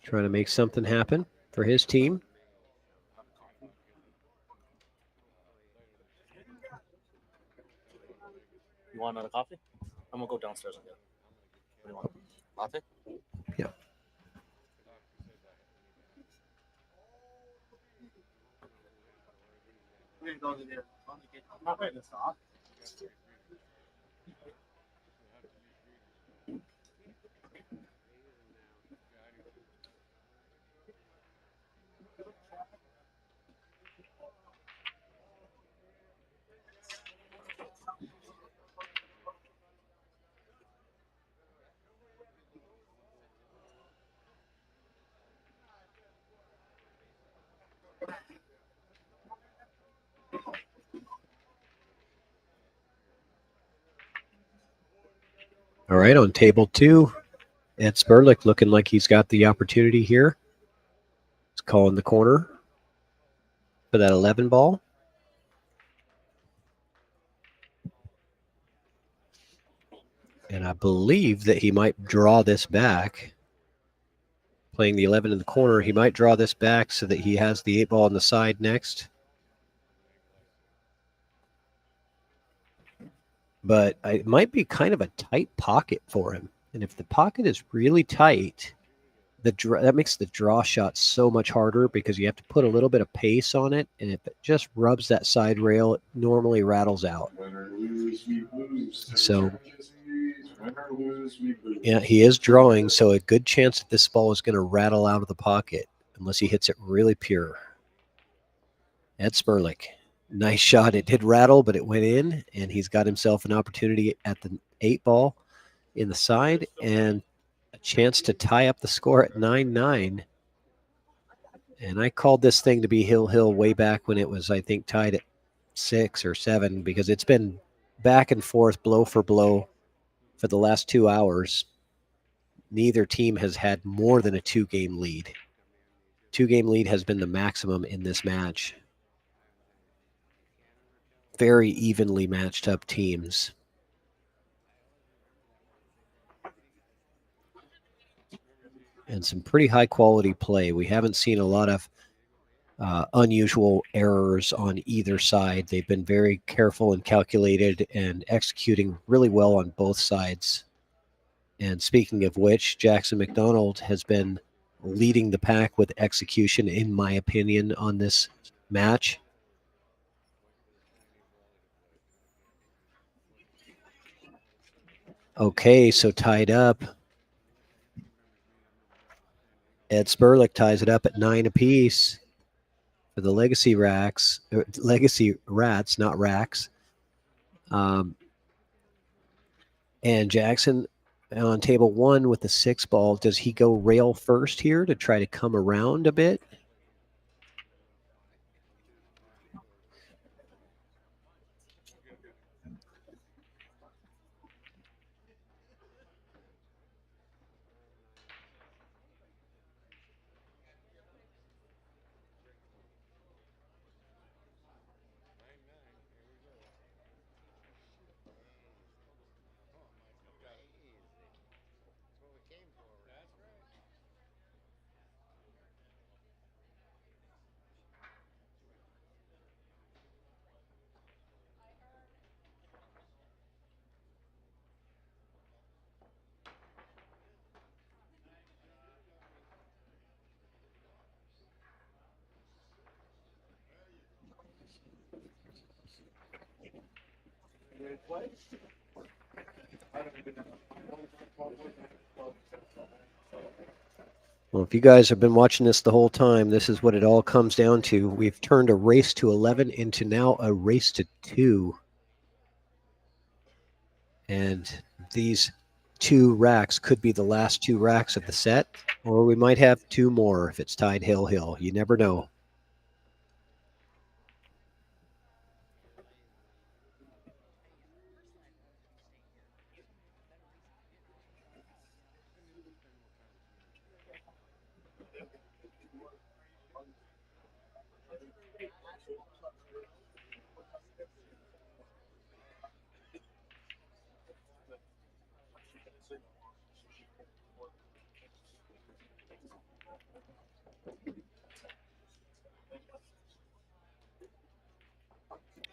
S6: trying to make something happen for his team.
S7: You want another coffee? I'm gonna go downstairs and get it. What do you want? Latte?
S6: Yeah.
S7: We're gonna go to there. Not right this off.
S6: All right, on table 2, Ed Sperlich looking like he's got the opportunity here. He's calling the corner for that 11 ball. And I believe that he might draw this back. Playing the 11 in the corner, he might draw this back so that he has the 8 ball on the side next. But it might be kind of a tight pocket for him. And if the pocket is really tight, that makes the draw shot so much harder because you have to put a little bit of pace on it. And if it just rubs that side rail, it normally rattles out. So, yeah, he is drawing. So a good chance that this ball is going to rattle out of the pocket unless he hits it really pure. Ed Sperlich. Nice shot. It did rattle, but it went in, and he's got himself an opportunity at the 8 ball. in the side and a chance to tie up the score at 9-9. And I called this thing to be Hill way back when it was, I think, tied at 6 or 7, because it's been back and forth, blow for blow for the last 2 hours. Neither team has had more than a 2-game lead. 2-game lead has been the maximum in this match. Very evenly matched up teams. And some pretty high quality play. We haven't seen a lot of unusual errors on either side. They've been very careful and calculated and executing really well on both sides. And speaking of which, Jackson McDonald has been leading the pack with execution, in my opinion, on this match. Okay, so tied up. Ed Spurlick ties it up at 9 apiece for the Legacy Rats, not Racks. And Jackson on table 1 with the 6 ball. Does he go rail first here to try to come around a bit? Well, if you guys have been watching this the whole time, this is what it all comes down to. We've turned a race to 11 into now a race to 2. And these 2 racks could be the last 2 racks of the set, or we might have 2 more if it's tied Hill. You never know.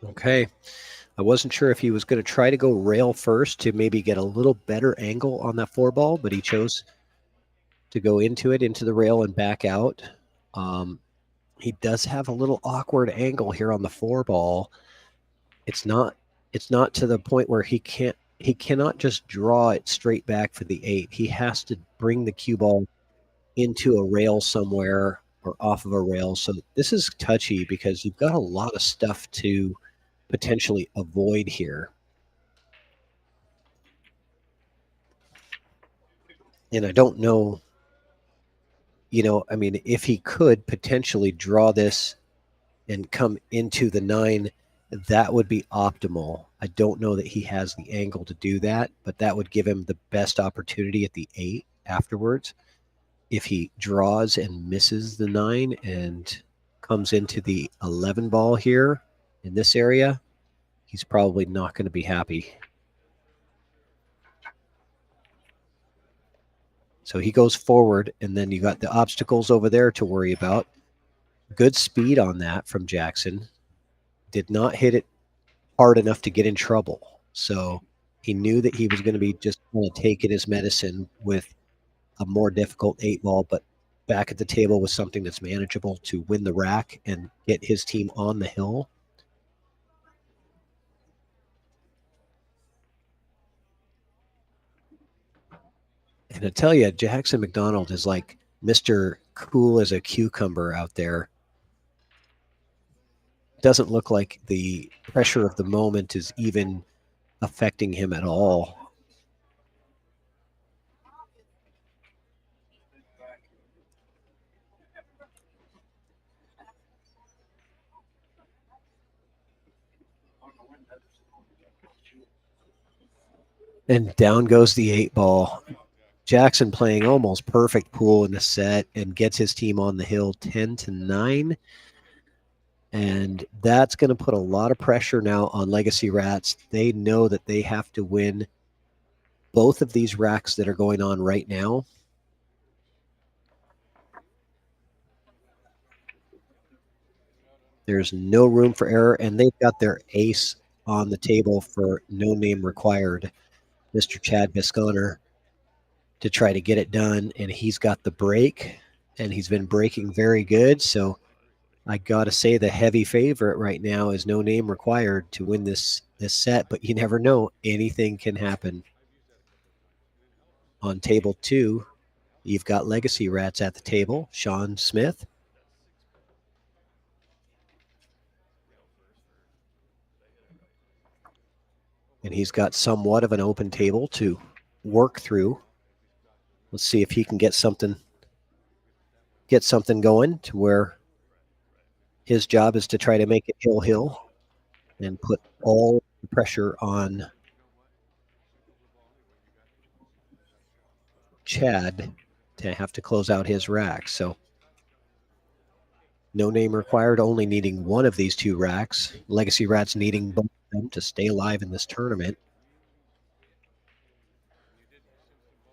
S6: Okay. I wasn't sure if he was going to try to go rail first to maybe get a little better angle on that 4 ball, but he chose to go into the rail and back out. He does have a little awkward angle here on the 4 ball. It's not to the point where he cannot just draw it straight back for the 8. He has to bring the cue ball into a rail somewhere or off of a rail. So this is touchy because you've got a lot of stuff to potentially avoid here. And I don't know, I mean, if he could potentially draw this and come into the 9, that would be optimal. I don't know that he has the angle to do that, but that would give him the best opportunity at the 8 afterwards. If he draws and misses the 9 and comes into the 11 ball here in this area, he's probably not going to be happy. So he goes forward, and then you got the obstacles over there to worry about. Good speed on that from Jackson. Did not hit it hard enough to get in trouble. So he knew that he was going to be just going to take it as medicine with a more difficult 8 ball, but back at the table with something that's manageable to win the rack and get his team on the hill. And I tell you, Jackson McDonald is like Mr. Cool as a cucumber out there. Doesn't look like the pressure of the moment is even affecting him at all. And down goes the 8-ball. Jackson playing almost perfect pool in the set and gets his team on the hill 10-9. And that's going to put a lot of pressure now on Legacy Rats. They know that they have to win both of these racks that are going on right now. There's no room for error, and they've got their ace on the table for no name required, Mr. Chad Bisconer, to try to get it done. And he's got the break, and he's been breaking very good. So I got to say the heavy favorite right now is no name required to win this set, but you never know. Anything can happen. On table 2, you've got Legacy Rats at the table, Sean Smith. And he's got somewhat of an open table to work through. Let's see if he can get something going to where his job is to try to make it hill and put all the pressure on Chad to have to close out his rack. So no name required, only needing one of these 2 racks. Legacy Rats needing both of them to stay alive in this tournament.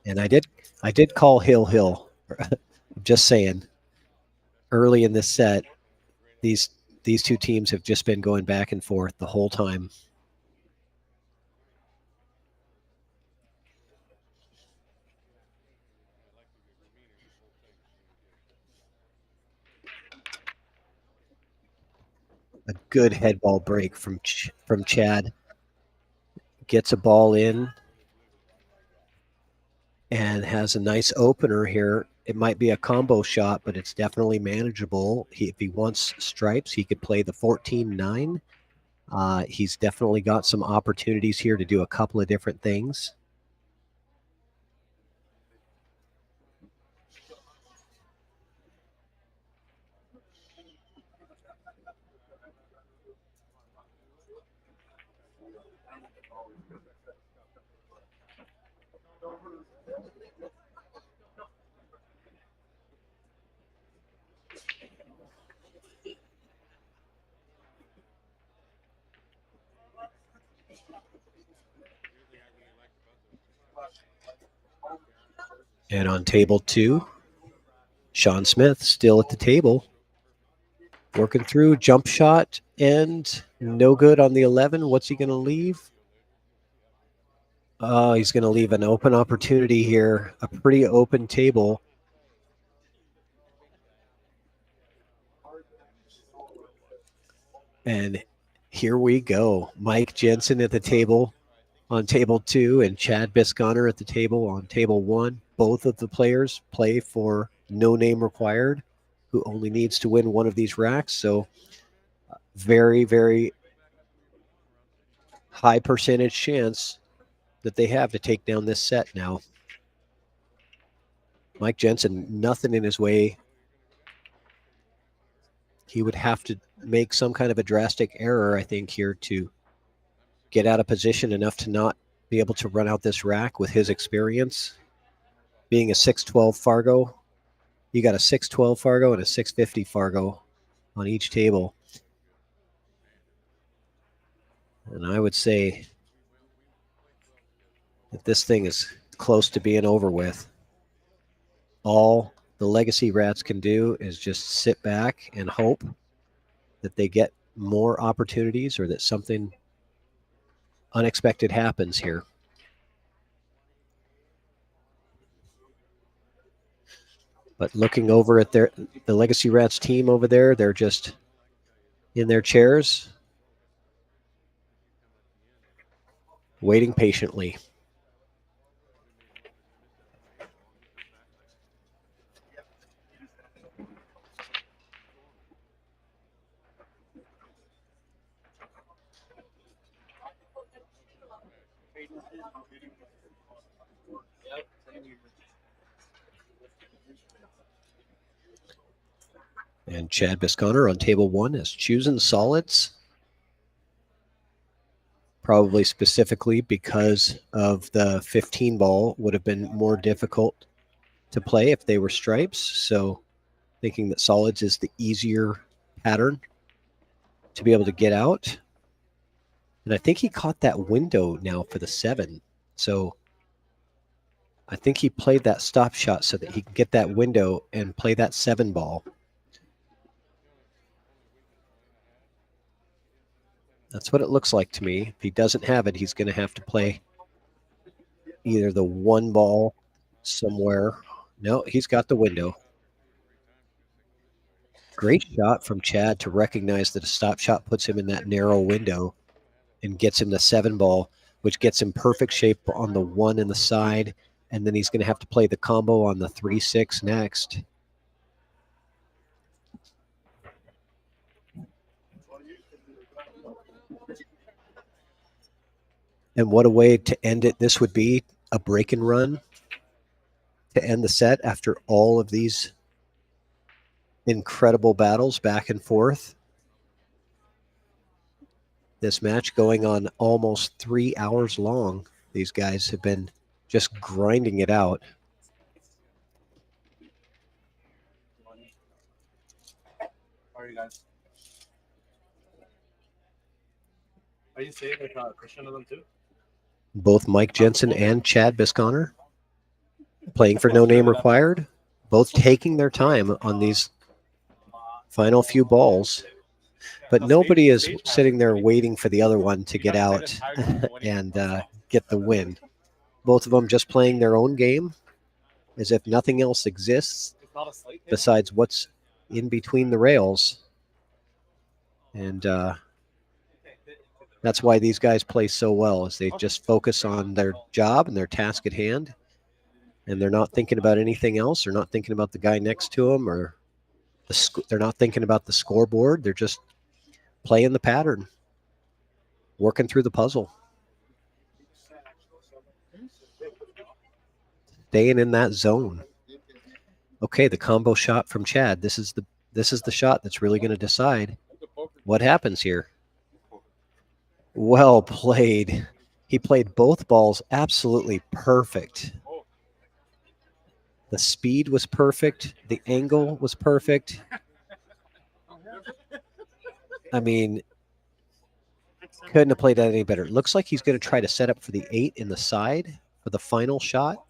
S6: And I did call hill. Just saying. Early in this set, these 2 teams have just been going back and forth the whole time. A good head ball break from Chad. Gets a ball in and has a nice opener here. It might be a combo shot, but it's definitely manageable. If he wants stripes, he could play the 14-9. He's definitely got some opportunities here to do a couple of different things. And on table 2, Sean Smith still at the table. Working through jump shot and no good on the 11. What's he going to leave? He's going to leave an open opportunity here. A pretty open table. And here we go. Mike Jensen at the table on table 2 and Chad Bisconer at the table on table 1. Both of the players play for no name required, who only needs to win one of these racks. So very, very high percentage chance that they have to take down this set now. Mike Jensen, nothing in his way. He would have to make some kind of a drastic error, I think, here to get out of position enough to not be able to run out this rack with his experience. Being a 612 Fargo, you got a 612 Fargo and a 650 Fargo on each table. And I would say that this thing is close to being over with. All the Legacy Rats can do is just sit back and hope that they get more opportunities or that something unexpected happens here. But looking over at the Legacy Rats team over there, they're just in their chairs, waiting patiently. And Chad Bisconer on table 1 is choosing solids. probably specifically because of the 15 ball would have been more difficult to play if they were stripes. So thinking that solids is the easier pattern to be able to get out. And I think he caught that window now for the 7. So I think he played that stop shot so that he can get that window and play that 7 ball. That's what it looks like to me. If he doesn't have it, he's going to have to play either the 1 ball somewhere. No, he's got the window. Great shot from Chad to recognize that a stop shot puts him in that narrow window and gets him the 7 ball, which gets him perfect shape on the 1 in the side. And then he's going to have to play the combo on the 3-6 next. And what a way to end it. This would be a break and run to end the set after all of these incredible battles back and forth. This match going on almost 3 hours long. These guys have been just grinding it out.
S7: How are you guys? Are you saying like Christian of them too?
S6: Both Mike Jensen and Chad Bisconner playing for no name required, both taking their time on these final few balls. But nobody is sitting there waiting for the other one to get out and get the win. Both of them just playing their own game as if nothing else exists besides what's in between the rails. And that's why these guys play so well, is they just focus on their job and their task at hand. And they're not thinking about anything else. They're not thinking about the guy next to them, or they're not thinking about the scoreboard. They're just playing the pattern, working through the puzzle, staying in that zone. Okay, the combo shot from Chad. This is the shot that's really going to decide what happens here. Well played. He played both balls absolutely perfect. The speed was perfect. The angle was perfect. I mean, couldn't have played that any better. It looks like he's going to try to set up for the 8 in the side for the final shot.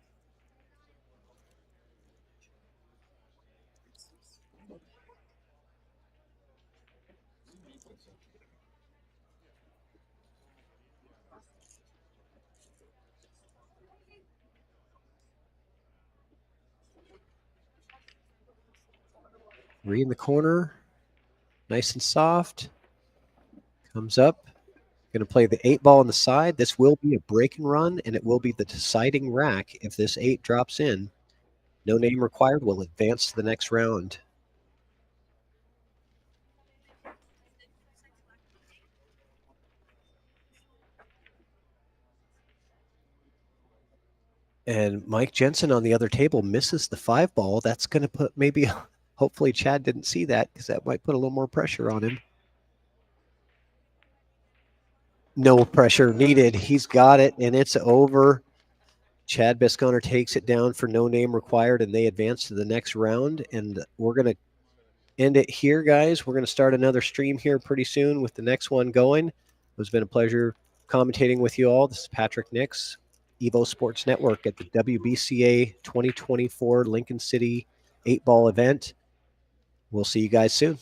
S6: Three in the corner. Nice and soft. Comes up. Going to play the 8 ball on the side. This will be a break and run, and it will be the deciding rack. If this 8 drops in, no name required, will advance to the next round. And Mike Jensen on the other table misses the 5 ball. That's going to put maybe, hopefully Chad didn't see that, because that might put a little more pressure on him. No pressure needed. He's got it, and it's over. Chad Bisconner takes it down for no name required, and they advance to the next round. And we're going to end it here, guys. We're going to start another stream here pretty soon with the next one going. It's been a pleasure commentating with you all. This is Patrick Nix, EvoSports Network at the WBCA 2024 Lincoln City 8-ball event. We'll see you guys soon.